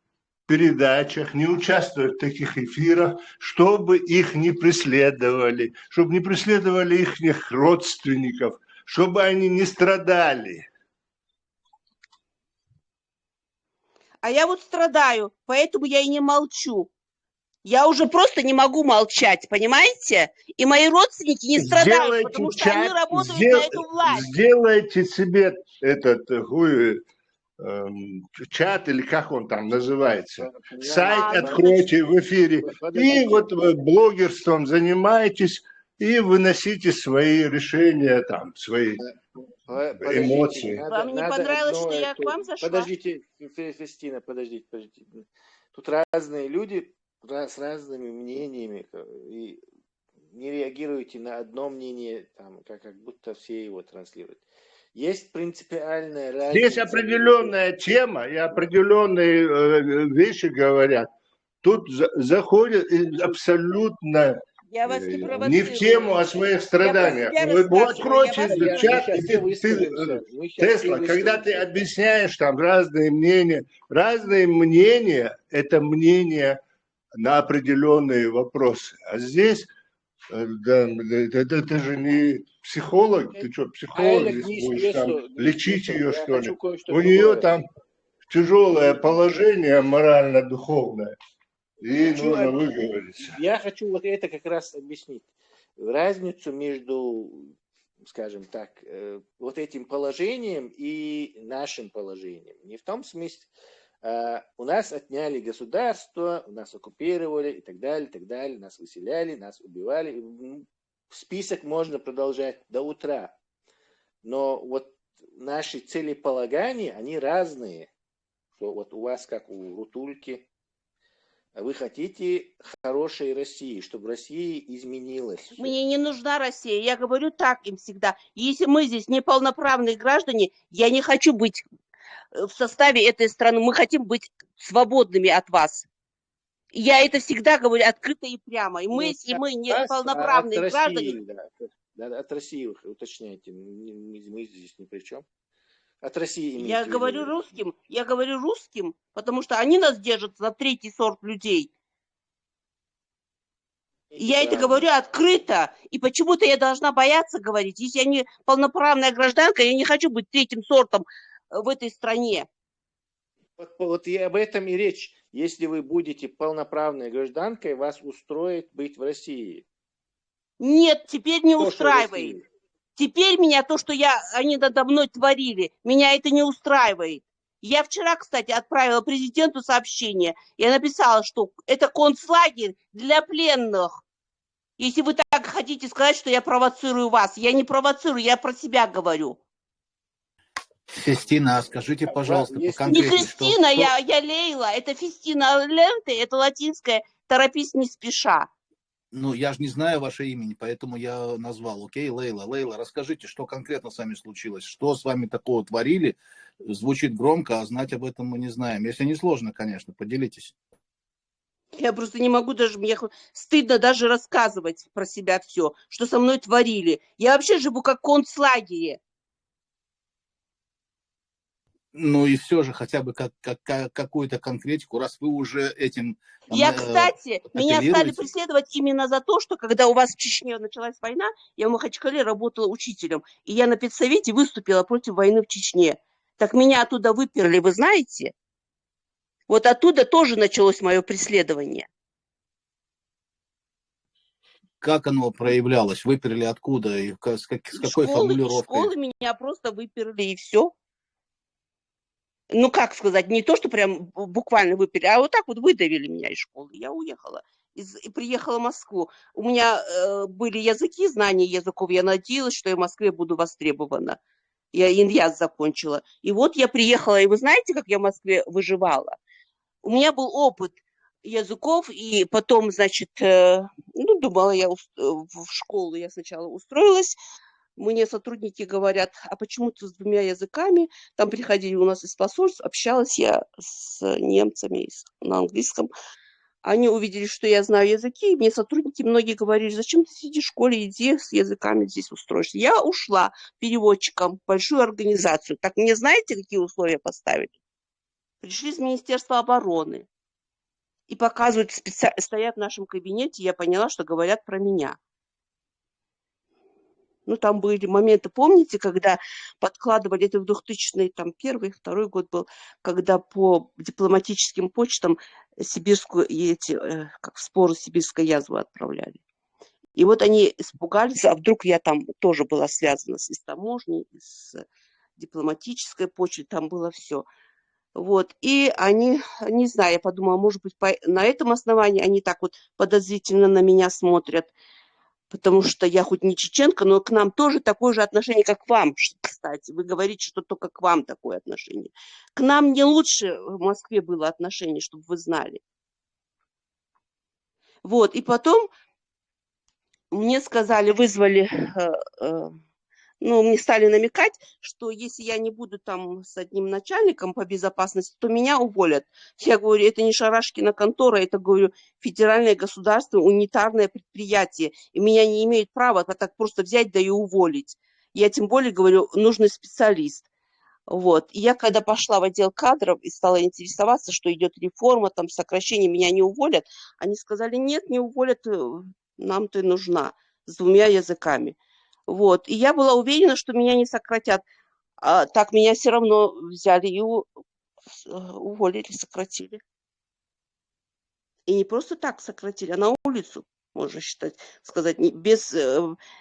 передачах, не участвовать в таких эфирах, чтобы их не преследовали, чтобы не преследовали их родственников, чтобы они не страдали. А я вот страдаю, поэтому я и не молчу. Я уже просто не могу молчать, понимаете? И мои родственники не страдают, потому что они работают на эту власть. Сделайте себе этот чат, или как он там называется, сайт откройте в эфире, и вот блогерством занимайтесь, и выносите свои решения, там, свои эмоции. Вам не понравилось, что я к вам зашла? Подождите, Кристина, подождите. Тут разные люди с разными мнениями, и не реагируете на одно мнение, там, как будто все его транслируют. Есть принципиальная разница. Здесь определенная тема и определенные вещи говорят. Тут заходят абсолютно не в тему о своих страданиях. Вы откройте чат, Тесла, когда ты объясняешь там разные мнения это мнение на определенные вопросы. А здесь это же не психолог, ты что, психолог здесь будешь там лечить ее, что ли? У нее там тяжелое положение морально-духовное, и нужно выговориться. Я хочу вот это как раз объяснить. Разницу между, скажем так, вот этим положением и нашим положением. Не в том смысле, у нас отняли государство, нас оккупировали и так далее, нас выселяли, нас убивали. Список можно продолжать до утра. Но вот наши целеполагания, они разные. Что вот у вас, как у Рутульки, вы хотите хорошей России, чтобы Россия изменилась. Мне не нужна Россия. Я говорю так им всегда. Если мы здесь неполноправные граждане, я не хочу быть в составе этой страны. Мы хотим быть свободными от вас. Я это всегда говорю открыто и прямо. И мы, если мы неполноправные граждане... Да, от России вы уточняйте. Мы здесь ни при чем. От России я говорю русским, потому что они нас держат за третий сорт людей. Я это правильно. говорю открыто, и почему-то я должна бояться говорить. Если я не полноправная гражданка, я не хочу быть третьим сортом в этой стране. Вот и об этом и речь. Если вы будете полноправной гражданкой, вас устроит быть в России. Нет, теперь не Тоже в устраивает. России. Теперь меня то, что они надо мной творили, меня это не устраивает. Я вчера, кстати, отправила президенту сообщение. Я написала, что это концлагерь для пленных. Если вы так хотите сказать, что я провоцирую вас. Я не провоцирую, я про себя говорю. Фестина, а скажите, пожалуйста, Не поконкретнее, Фестина, я Лейла. Это Фестина Ленте, это латинское «торопись не спеша». Ну, я же не знаю ваше имени, поэтому я назвал. Окей, Лейла. Лейла, расскажите, что конкретно с вами случилось? Что с вами такого творили? Звучит громко, а знать об этом мы не знаем. Если не сложно, конечно, поделитесь. Я просто не могу даже, мне стыдно даже рассказывать про себя все, что со мной творили. Я вообще живу как в концлагере. Ну и все же хотя бы какую-то конкретику, раз вы уже этим Я, кстати, меня стали апеллируете. преследовать именно за то, что когда у вас в Чечне началась война, я в Махачкале работала учителем, и я на педсовете выступила против войны в Чечне. Так меня оттуда выперли, вы знаете? Вот оттуда тоже началось мое преследование. Как оно проявлялось? Выперли откуда? И с какой формулировкой? Школы меня просто выперли, и все. Ну, как сказать, не то, что прям буквально выперли, а вот так вот выдавили меня из школы. Я уехала и приехала в Москву. У меня были языки, знания языков. Я надеялась, что я в Москве буду востребована. Я иньяз закончила. И вот я приехала, и вы знаете, как я в Москве выживала? У меня был опыт языков, и потом, значит, думала я в школу, я сначала устроилась. Мне сотрудники говорят, а почему ты с двумя языками? Там приходили у нас из посольств, общалась я с немцами на английском. Они увидели, что я знаю языки, и мне сотрудники многие говорили, зачем ты сидишь в школе, иди с языками здесь устроишься. Я ушла переводчиком в большую организацию. Так мне знаете, какие условия поставили? Пришли из Министерства обороны и показывают, стоят в нашем кабинете, я поняла, что говорят про меня. Ну, там были моменты, помните, когда подкладывали, это в 2000-й, там, первый, второй год был, когда по дипломатическим почтам сибирскую, как в споры сибирской язвы отправляли. И вот они испугались, а вдруг я там тоже была связана с таможней, с дипломатической почтой, там было все. Вот, и они, не знаю, я подумала, может быть, на этом основании они так вот подозрительно на меня смотрят, потому что я хоть не чеченка, но к нам тоже такое же отношение, как к вам, кстати. Вы говорите, что только к вам такое отношение. К нам не лучше в Москве было отношение, чтобы вы знали. Вот, и потом мне сказали, вызвали, мне стали намекать, что если я не буду там с одним начальником по безопасности, то меня уволят. Я говорю, это не Шарашкина контора, это, говорю, федеральное государство, унитарное предприятие, и меня не имеют права так просто взять, да и уволить. Я тем более, говорю, нужный специалист. Вот. И я когда пошла в отдел кадров и стала интересоваться, что идет реформа, там сокращение, меня не уволят, они сказали, нет, не уволят, нам ты нужна с двумя языками. Вот. И я была уверена, что меня не сократят. А так меня все равно взяли и уволили, сократили. И не просто так сократили, а на улицу, можно сказать, без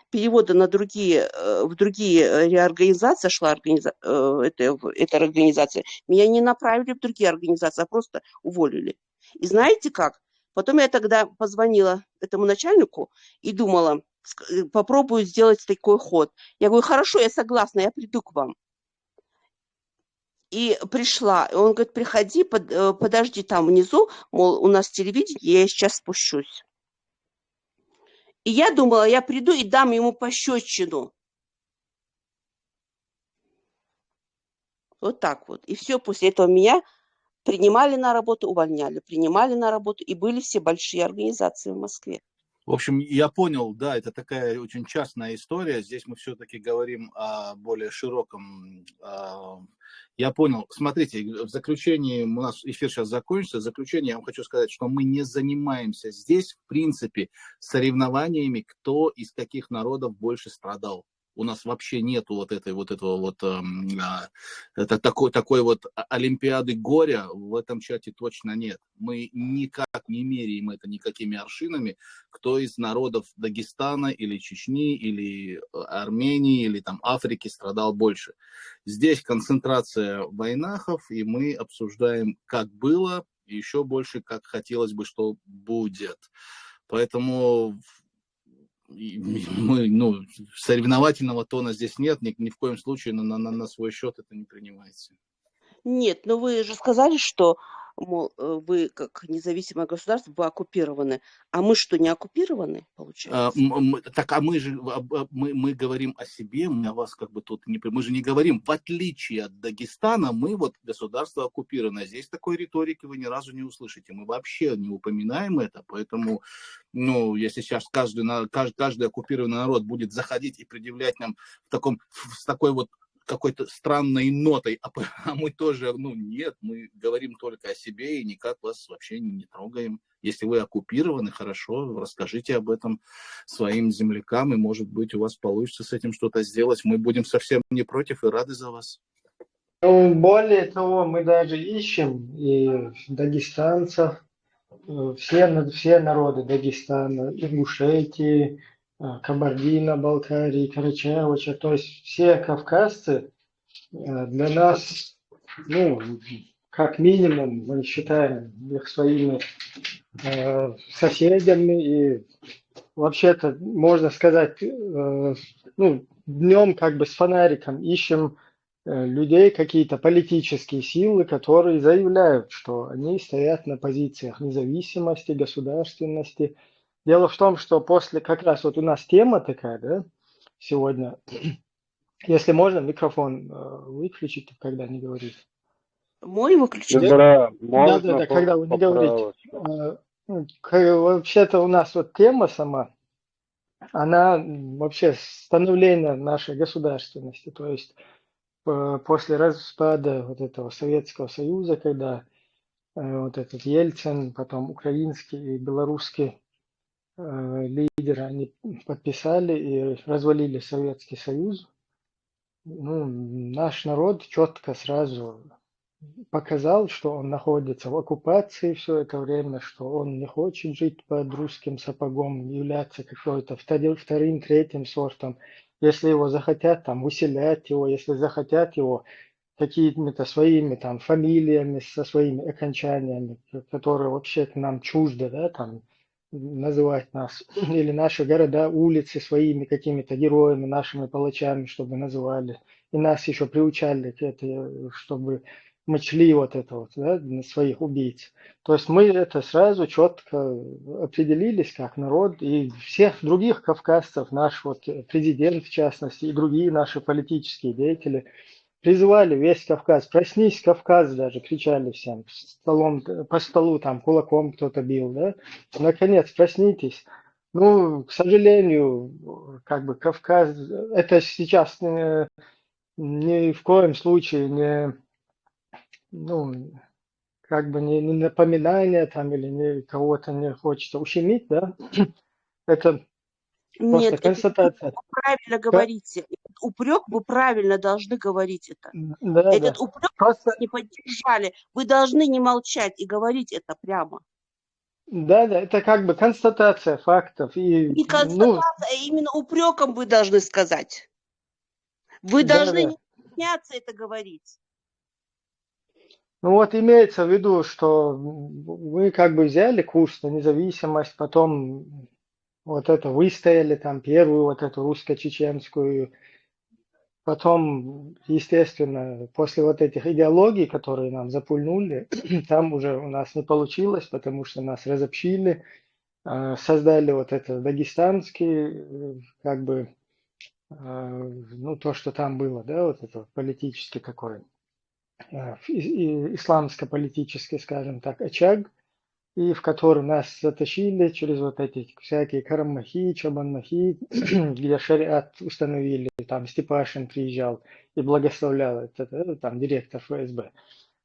перевода на в другие реорганизации шла эта организация. Меня не направили в другие организации, а просто уволили. И знаете как? Потом я тогда позвонила этому начальнику и думала, попробую сделать такой ход. Я говорю, хорошо, я согласна, я приду к вам. И пришла. И он говорит, приходи, подожди там внизу, мол, у нас телевидение, я сейчас спущусь. И я думала, я приду и дам ему пощечину. Вот так вот. И все, после этого меня принимали на работу, увольняли, принимали на работу. И были все большие организации в Москве. В общем, я понял, да, это такая очень частная история. Здесь мы все-таки говорим о более широком. Я понял. Смотрите, в заключении, у нас эфир сейчас закончится, в заключение я вам хочу сказать, что мы не занимаемся здесь, в принципе, соревнованиями, кто из каких народов больше страдал. У нас вообще нету это такой вот олимпиады горя в этом чате точно нет. Мы никак не меряем это никакими аршинами, кто из народов Дагестана или Чечни или Армении или там Африки страдал больше. Здесь концентрация войнахов, и мы обсуждаем, как было, и еще больше, как хотелось бы, что будет. Поэтому соревновательного тона здесь нет, ни в коем случае на свой счет это не принимается. Нет, но вы же сказали, что мол, вы как независимое государство, вы оккупированы. А мы что, не оккупированы, получается? Мы говорим о себе, мы о вас как бы тут мы же не говорим, в отличие от Дагестана, мы вот государство оккупированное. Здесь такой риторики вы ни разу не услышите. Мы вообще не упоминаем это, поэтому, если сейчас каждый оккупированный народ будет заходить и предъявлять нам с такой вот какой-то странной нотой, а мы тоже, нет, мы говорим только о себе и никак вас вообще не трогаем. Если вы оккупированы, хорошо, расскажите об этом своим землякам, и, может быть, у вас получится с этим что-то сделать. Мы будем совсем не против и рады за вас. Более того, мы даже ищем и дагестанцев, все народы Дагестана, Ингушетии, Кабардино-Балкарии, Карачаевича, то есть все кавказцы для нас, как минимум, мы считаем их своими соседями, и вообще-то, можно сказать, днем как бы с фонариком ищем людей, какие-то политические силы, которые заявляют, что они стоят на позициях независимости, государственности. Дело в том, что как раз вот у нас тема такая, да, сегодня, если можно, микрофон выключить, когда не говорите. Мой выключить? Да, когда вы не говорите. Вообще-то у нас вот тема сама, она вообще становление нашей государственности, то есть после распада вот этого Советского Союза, когда вот этот Ельцин, потом украинский и белорусский лидеры, они подписали и развалили Советский Союз. Наш народ четко сразу показал, что он находится в оккупации все это время, что он не хочет жить под русским сапогом, являться какой-то вторым, третьим сортом. Если его захотят там выселять его, если захотят его какими-то своими там фамилиями, со своими окончаниями, которые вообще нам чужды, да, там называть нас, или наши города, улицы своими какими-то героями, нашими палачами, чтобы называли. И нас еще приучали к этому, чтобы мы чли вот это вот, да, своих убийц. То есть мы это сразу четко определились как народ, и всех других кавказцев, наш вот президент в частности, и другие наши политические деятели призывали весь Кавказ, проснись, Кавказ, даже кричали всем, по столу там кулаком кто-то бил, да, наконец, проснитесь. К сожалению, как бы Кавказ, это сейчас ни в коем случае не напоминание там или кого-то не хочется ущемить, да, это просто Нет, констатация. вы правильно говорите. Этот упрек вы правильно должны говорить это. Да, Этот да. упрек Просто... не поддержали. Вы должны не молчать и говорить это прямо. Да, это как бы констатация фактов. Не констатация, а именно упреком вы должны сказать. Вы должны не стесняться это говорить. Имеется в виду, что вы как бы взяли курс на независимость, потом вот это выстояли, там первую вот эту русско-чеченскую, потом, естественно, после вот этих идеологий, которые нам запульнули, там уже у нас не получилось, потому что нас разобщили, создали вот это дагестанский, как бы, то, что там было, да, вот это политический такой, исламско-политический, скажем так, очаг. и в который нас затащили через вот эти всякие карамахи, чабанмахи, где шариат установили, там Степашин приезжал и благословлял это, там директор ФСБ.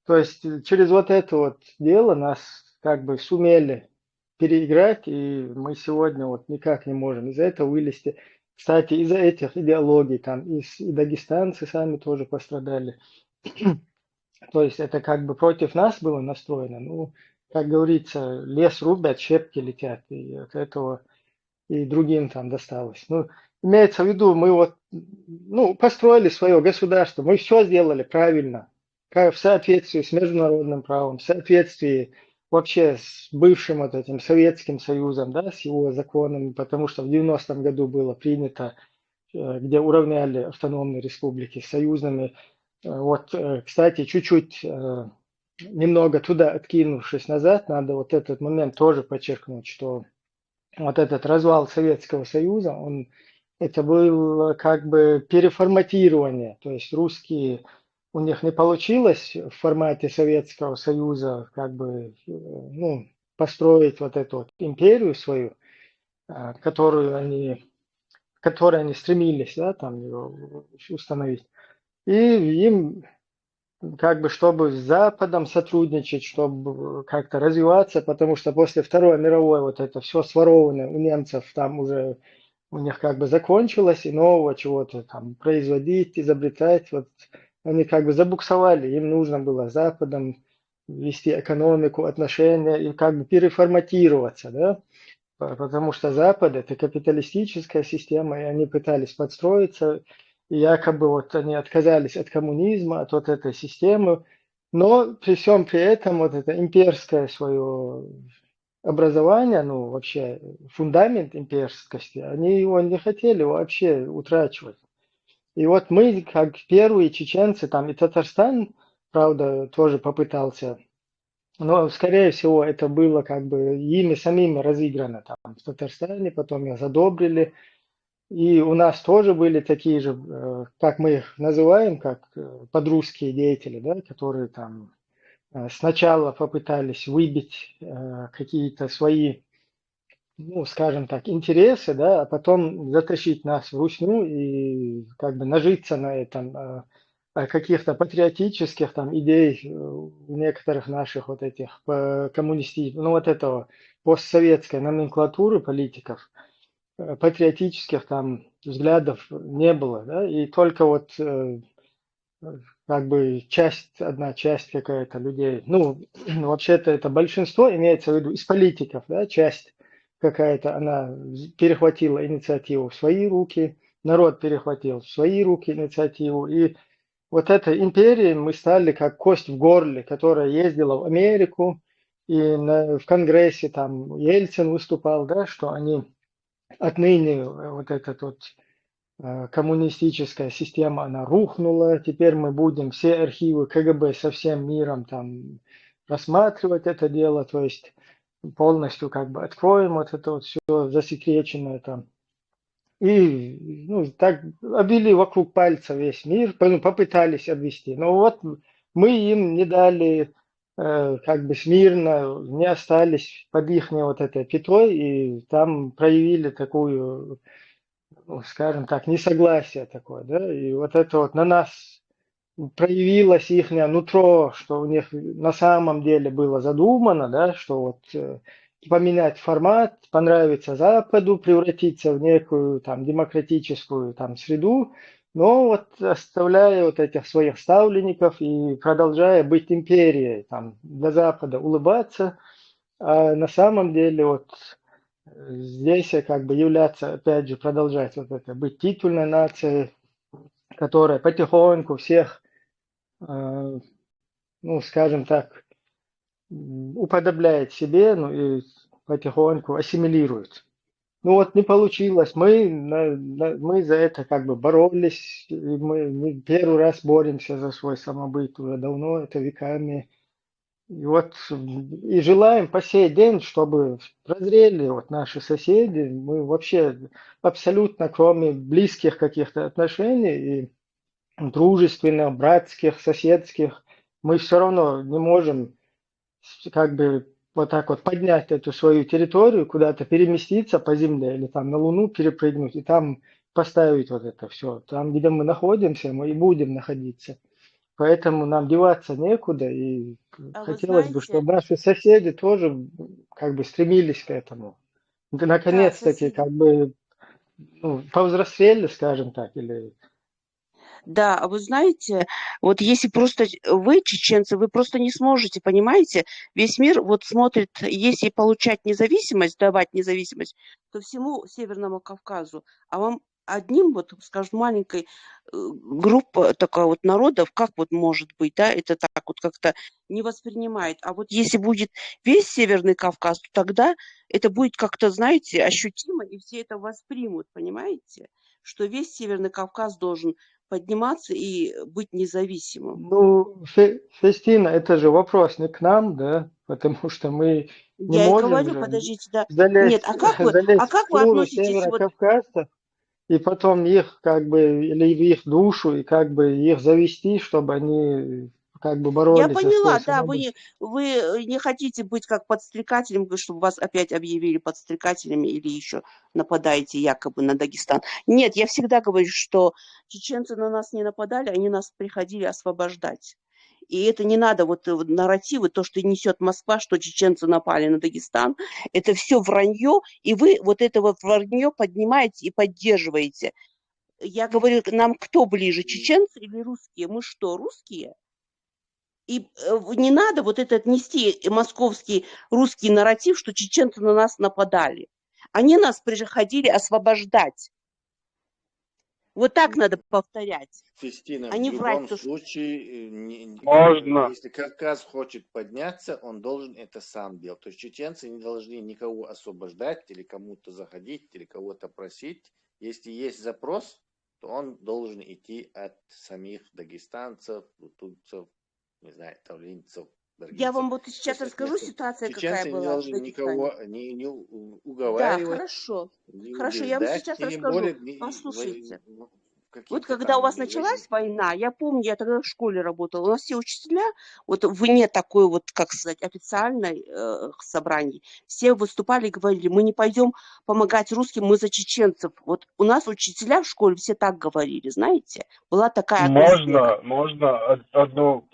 То есть через вот это вот дело нас как бы сумели переиграть, и мы сегодня вот никак не можем из-за этого вылезти. Кстати, из-за этих идеологий там и дагестанцы сами тоже пострадали. То есть это как бы против нас было настроено. Ну, как говорится, лес рубят, щепки летят, и от этого и другим там досталось. Ну, имеется в виду, мы вот, ну, построили свое государство, мы все сделали правильно, в соответствии с международным правом, в соответствии вообще с бывшим вот этим Советским Союзом, да, с его законами, потому что в 90-м году было принято, где уравняли автономные республики с союзными. Вот, кстати, чуть-чуть немного туда откинувшись назад, надо вот этот момент тоже подчеркнуть, что вот этот развал Советского Союза, это было как бы переформатирование, то есть русские, у них не получилось в формате Советского Союза как бы, ну, построить вот эту вот империю свою, к которой они стремились, да, там ее установить. И им как бы, чтобы с Западом сотрудничать, чтобы как-то развиваться, потому что после Второй мировой вот это все сворованное у немцев там уже у них как бы закончилось, и нового чего-то там производить, изобретать, вот они как бы забуксовали, им нужно было с Западом вести экономику, отношения и как бы переформатироваться, да, потому что Запад это капиталистическая система, и они пытались подстроиться, и якобы вот они отказались от коммунизма, от вот этой системы, но при всем при этом вот это имперское свое образование, ну вообще фундамент имперскости, они его не хотели вообще утрачивать. И вот мы, как первые чеченцы, там и Татарстан, правда, тоже попытался, но, скорее всего, это было как бы ими самими разыграно там в Татарстане, потом их задобрили. И у нас тоже были такие же, как мы их называем, как подрусские деятели, да, которые там сначала попытались выбить какие-то свои, ну, скажем так, интересы, да, а потом затащить нас в русню и как бы нажиться на этом, каких-то патриотических там идей у некоторых наших вот этих коммунистических, ну, вот этого постсоветской номенклатуры политиков, патриотических там взглядов не было, да, и только вот как бы одна часть какая-то людей, ну, вообще-то это большинство, имеется в виду из политиков, да, часть какая-то, она перехватила инициативу в свои руки, народ перехватил в свои руки инициативу, и вот этой империей мы стали как кость в горле, которая ездила в Америку, и в Конгрессе там Ельцин выступал, да, что они отныне вот этот вот коммунистическая система, она рухнула, теперь мы будем все архивы КГБ со всем миром там рассматривать это дело, то есть полностью как бы откроем вот это вот все засекреченное там. И ну, так обвели вокруг пальца весь мир, попытались обвести. Но вот мы им не дали как бы смирно, не остались под их вот этой пятой, и там проявили такую, ну, скажем так, несогласие такое, да, и вот это вот на нас проявилось их нутро, что у них на самом деле было задумано, да, что вот поменять формат, понравиться Западу, превратиться в некую там демократическую там среду, но вот оставляя вот этих своих ставленников и продолжая быть империей, там для Запада улыбаться, а на самом деле вот здесь как бы являться, опять же, продолжать вот это, быть титульной нацией, которая потихоньку всех, ну, скажем так, уподобляет себе, ну и потихоньку ассимилирует. Ну вот не получилось, мы за это как бы боролись, и мы не первый раз боремся за свой самобыт уже давно, это веками. И вот и желаем по сей день, чтобы прозрели вот наши соседи, мы вообще абсолютно кроме близких каких-то отношений и дружественных, братских, соседских, мы все равно не можем как бы вот так вот поднять эту свою территорию, куда-то переместиться по земле или там на Луну перепрыгнуть и там поставить вот это все. Там, где мы находимся, мы и будем находиться. Поэтому нам деваться некуда, и А вы хотелось бы, знаете, чтобы наши соседи тоже как бы стремились к этому. да, Наконец-таки соседи. как бы ну, повзрослели, скажем так, или Да, а вы знаете, вот если просто вы, чеченцы, вы просто не сможете, понимаете? Весь мир вот смотрит, если получать независимость, давать независимость, то всему Северному Кавказу, а вам одним, вот, скажем, маленькой группа такая вот народов, как вот может быть, да, это так вот как-то не воспринимает. А вот если будет весь Северный Кавказ, то тогда это будет как-то, знаете, ощутимо, и все это воспримут, понимаете? Что весь Северный Кавказ должен подниматься и быть независимым. ну, Фестина, это же вопрос не к нам, да, потому что мы не Я и можем говорю, же подождите, да. Нет, залезть, а залезть в как вы шкуру относитесь вот, Северо-Кавказа и потом их как бы, или в их душу, и как бы их завести, чтобы они как бы я боролись за поняла, свою да, свободу. вы не хотите быть как подстрекателем, чтобы вас опять объявили подстрекателями или еще нападаете якобы на Дагестан. Нет, я всегда говорю, что чеченцы на нас не нападали, они нас приходили освобождать. И это не надо, вот нарративы, то, что несет Москва, что чеченцы напали на Дагестан, это все вранье, и вы вот это вот вранье поднимаете и поддерживаете. Я говорю, нам кто ближе, чеченцы или русские? Мы что, русские? И не надо вот этот нести московский русский нарратив, что чеченцы на нас нападали. Они нас приходили освобождать. Вот так надо повторять, Фестина, а в не врать. любом То, что... случае, Можно. если Кавказ хочет подняться, он должен это сам делать. То есть чеченцы не должны никого освобождать или кому-то заходить, или кого-то просить. Если есть запрос, то он должен идти от самих дагестанцев, тутцев, не знаю, тавлинцев, Я даргинцев. вам вот То сейчас есть от расскажу места. ситуация, какая Чеченцы не была в должны Дагестане. никого не Да, уговаривать, хорошо. не Хорошо, я вам убеждать, сейчас и тем расскажу. более Послушайте. Вот каким-то когда у вас там началась война, я помню, я тогда в школе работала, у нас все учителя, вот вне такой вот, как сказать, официальной собраний, все выступали и говорили, мы не пойдем помогать русским, мы за чеченцев. Вот у нас учителя в школе все так говорили, знаете, была такая атмосфера. Можно одну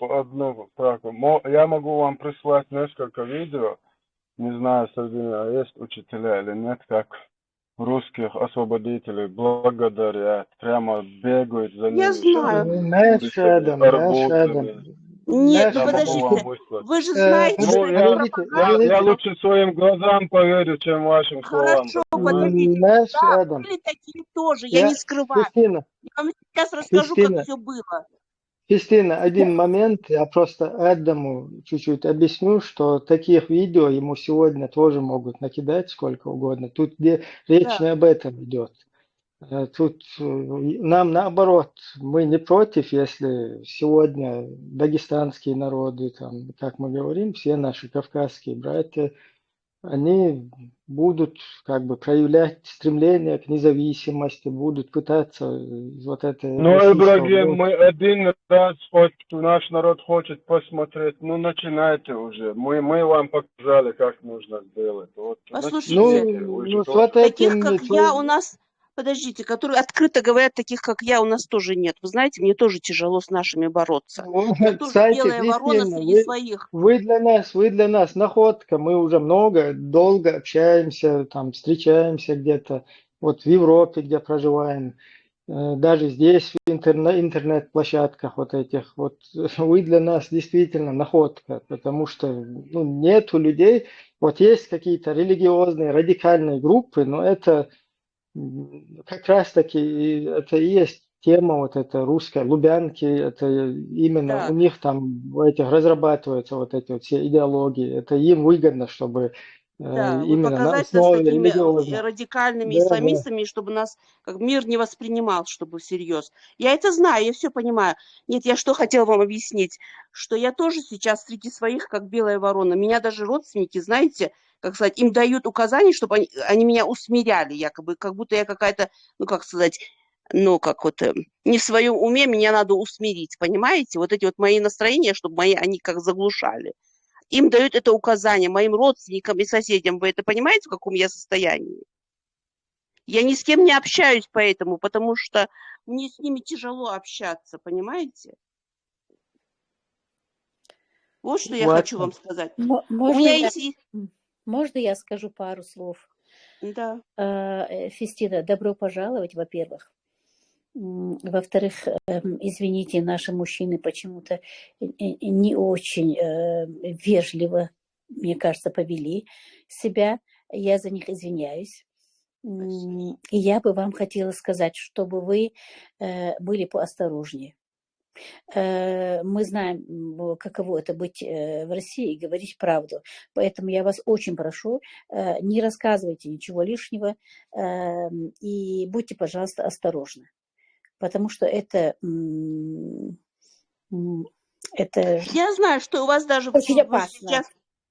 правку. Я могу вам прислать несколько видео, не знаю, среди есть учителя или нет, как русских освободителей благодарят, прямо бегают за Я ними, знаю. чтобы Наш Адам, арбузами. Нет, ну Я могу вам подождите, выслать. вы же знаете, что это Подождите, пропаганда. Я лучше своим глазам поверю, чем вашим словам. Хорошо, Понимаете? подождите. Наш Да, Адам. были такие тоже, я не скрываю. Фестина, Я вам сейчас расскажу, как Фестина, все было. Фестина, один момент, я просто Адаму чуть-чуть объясню, что таких видео ему сегодня тоже могут накидать сколько угодно. Тут речь не Да. об этом идет. Тут нам наоборот, мы не против, если сегодня дагестанские народы, там, как мы говорим, все наши кавказские братья, они будут как бы проявлять стремление к независимости, будут пытаться вот это Ну, российского Ибрагим, блока. мы один раз, наш народ хочет посмотреть, ну, начинайте уже. Мы вам показали, как нужно сделать. Вот, Послушайте, начните, вы же Ну, с тоже. вот таких, этим, как я, у нас, подождите, которые открыто говорят, таких, как я, у нас тоже нет. Вы знаете, мне тоже тяжело с нашими бороться. Я тоже кстати, белая ворона Кристина, среди своих. вы для нас находка, мы уже долго общаемся, там, встречаемся где-то, вот в Европе, где проживаем, даже здесь, в интернет-площадках вот этих, вот вы для нас действительно находка, потому что ну, нету людей, вот есть какие-то религиозные, радикальные группы, но это как раз-таки это и есть тема вот этой русской Лубянки, это именно у Да. них там в этих разрабатываются вот эти вот все идеологии, это им выгодно, чтобы Да, вы именно на показать нас основе такими религиозной. радикальными Да, да. исламистами, чтобы нас как мир не воспринимал, чтобы всерьез. Я это знаю, я все понимаю. Нет, я что хотела вам объяснить, что я тоже сейчас среди своих, как белая ворона. Меня даже родственники, знаете, как сказать, им дают указания, чтобы они меня усмиряли, якобы, как будто я какая-то, ну, как сказать, ну, как вот, не в своем уме, меня надо усмирить, понимаете? Вот эти вот мои настроения, чтобы они как заглушали. им дают это указание, моим родственникам и соседям. Вы это понимаете, в каком я состоянии? Я ни с кем не общаюсь поэтому, потому что мне с ними тяжело общаться, понимаете? Вот что я хочу вам сказать. У меня есть... Можно я скажу пару слов? Да. Фестина, добро пожаловать, во-первых. Во-вторых, извините, наши мужчины почему-то не очень вежливо, мне кажется, повели себя. Я за них извиняюсь. И я бы вам хотела сказать, чтобы вы были поосторожнее. Мы знаем, каково это быть в России и говорить правду. Поэтому я вас очень прошу, не рассказывайте ничего лишнего и будьте, пожалуйста, осторожны. Потому что это... Я знаю, что у вас даже очень опасно.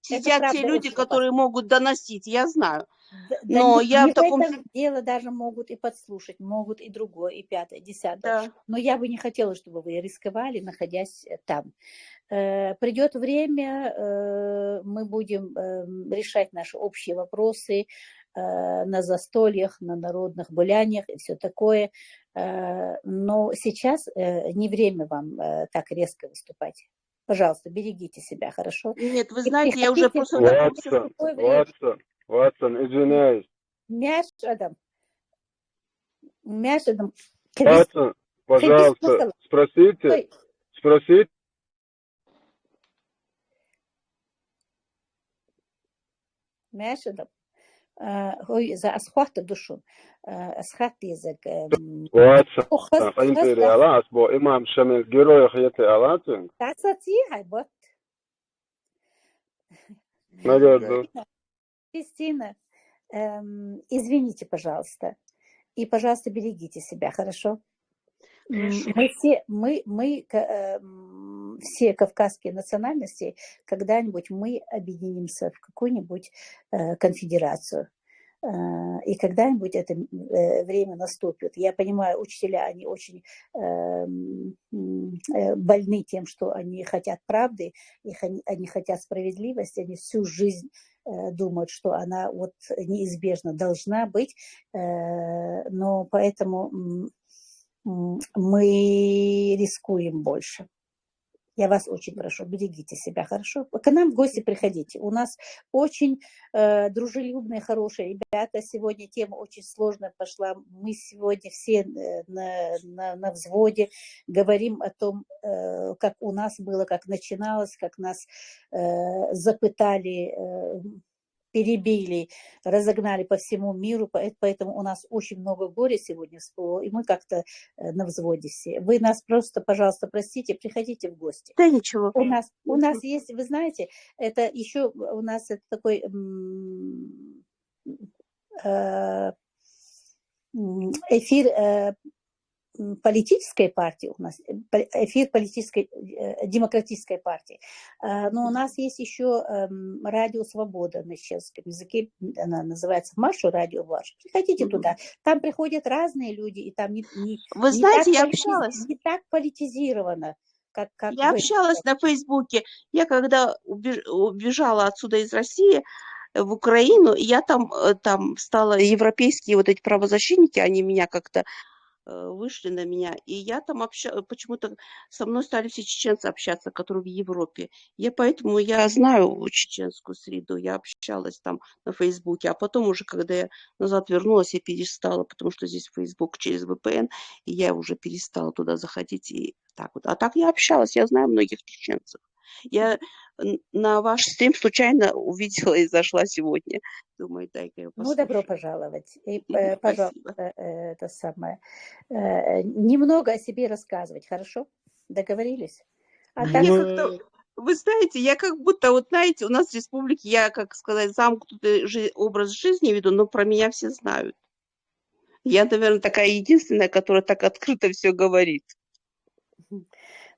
сидят те люди, которые могут доносить, я знаю. Да, Но не, я не в таком... в этом дело, даже могут и подслушать, могут и другое, и пятое, десятое. Да. Но я бы не хотела, чтобы вы рисковали, находясь там. Придет время, мы будем решать наши общие вопросы на застольях, на народных гуляниях и все такое. Но сейчас не время вам так резко выступать. Пожалуйста, берегите себя, хорошо? Нет, вы знаете, я уже просто... Ватсон, извиняюсь. Мяшадом. Ватсон, пожалуйста, спросите. Мяшадом. Ой, за асхвата душу. Асхат язык. Ватсон, انت ريالاس بو امام شمل героя хьете алатин. Тасатиха, вот. Наверное. Кристина, извините, пожалуйста. И, пожалуйста, берегите себя, хорошо? Мы все кавказские национальности, когда-нибудь мы объединимся в какую-нибудь конфедерацию. И когда-нибудь это время наступит. Я понимаю, учителя, они очень больны тем, что они хотят правды, они хотят справедливости, они всю жизнь думают, что она вот неизбежно должна быть, но поэтому мы рискуем больше. Я вас очень прошу, берегите себя, хорошо? К нам в гости приходите. У нас очень дружелюбные, хорошие ребята. Сегодня тема очень сложная пошла. Мы сегодня все на взводе говорим о том, как у нас было, как начиналось, как нас запытали, перебили, разогнали по всему миру, поэтому у нас очень много горя сегодня всплыло, и мы как-то на взводе все. Вы нас просто, пожалуйста, простите, приходите в гости. Да ничего. У нас есть, вы знаете, это еще у нас это такой эфир политической партии у нас, эфир политической, демократической партии. Но у нас есть еще радио «Свобода» на чешском языке, она называется «Машу радио ваш». Приходите туда, там приходят разные люди, и там Вы знаете, я общалась. Не так политизировано, как я общалась на Фейсбуке. Я когда убежала отсюда из России в Украину, я там стала, европейские вот эти правозащитники, они меня как-то вышли на меня, и я там почему-то со мной стали все чеченцы общаться, которые в Европе. Поэтому я знаю чеченскую среду, я общалась там на Фейсбуке, а потом уже, когда я назад вернулась, я перестала, потому что здесь Фейсбук через VPN, и я уже перестала туда заходить, и так вот. А так я общалась, я знаю многих чеченцев. Я на ваш стрим случайно увидела и зашла сегодня. Думаю, дай-ка я послушаю. Ну, добро пожаловать. И, пожалуйста, это самое. Немного о себе рассказывать, хорошо? Договорились? А так... Вы знаете, я как будто, вот знаете, у нас в республике, я, как сказать, замкнутый образ жизни веду, но про меня все знают. Я, наверное, такая единственная, которая так открыто все говорит.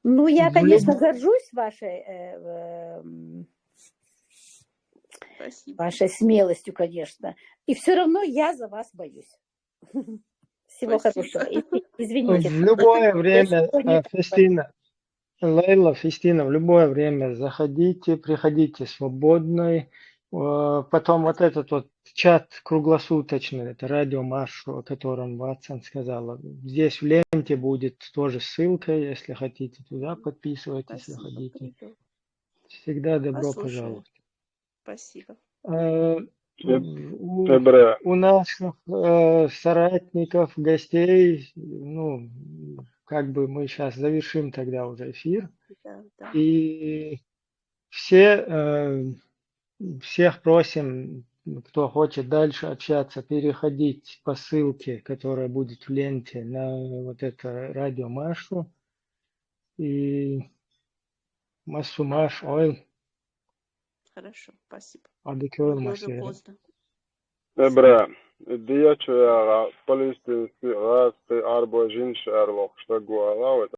Ну, я, конечно, горжусь вашей смелостью, конечно. И все равно я за вас боюсь. Всего хорошего. Извините. В любое время, Фестина, Лейла, Фистина, в любое время заходите, приходите свободной. Потом вот этот вот чат круглосуточный, это радио Машу, о котором Ватсон сказала. Здесь в ленте будет тоже ссылка, если хотите туда подписывайтесь, Спасибо, заходите. приду. Всегда добро Послушаю. пожаловать. Спасибо. У наших соратников, гостей, ну, как бы мы сейчас завершим тогда уже эфир. Да, да. И всех просим, кто хочет дальше общаться, переходить по ссылке, которая будет в ленте, на вот это радио Машу. И Машу Маш, ой, Хорошо, спасибо. адекватно Вот, но уже Машера. поздно. Ebra, dia ce era palestinski ras pe arbo jin și arloc, šta go alauet.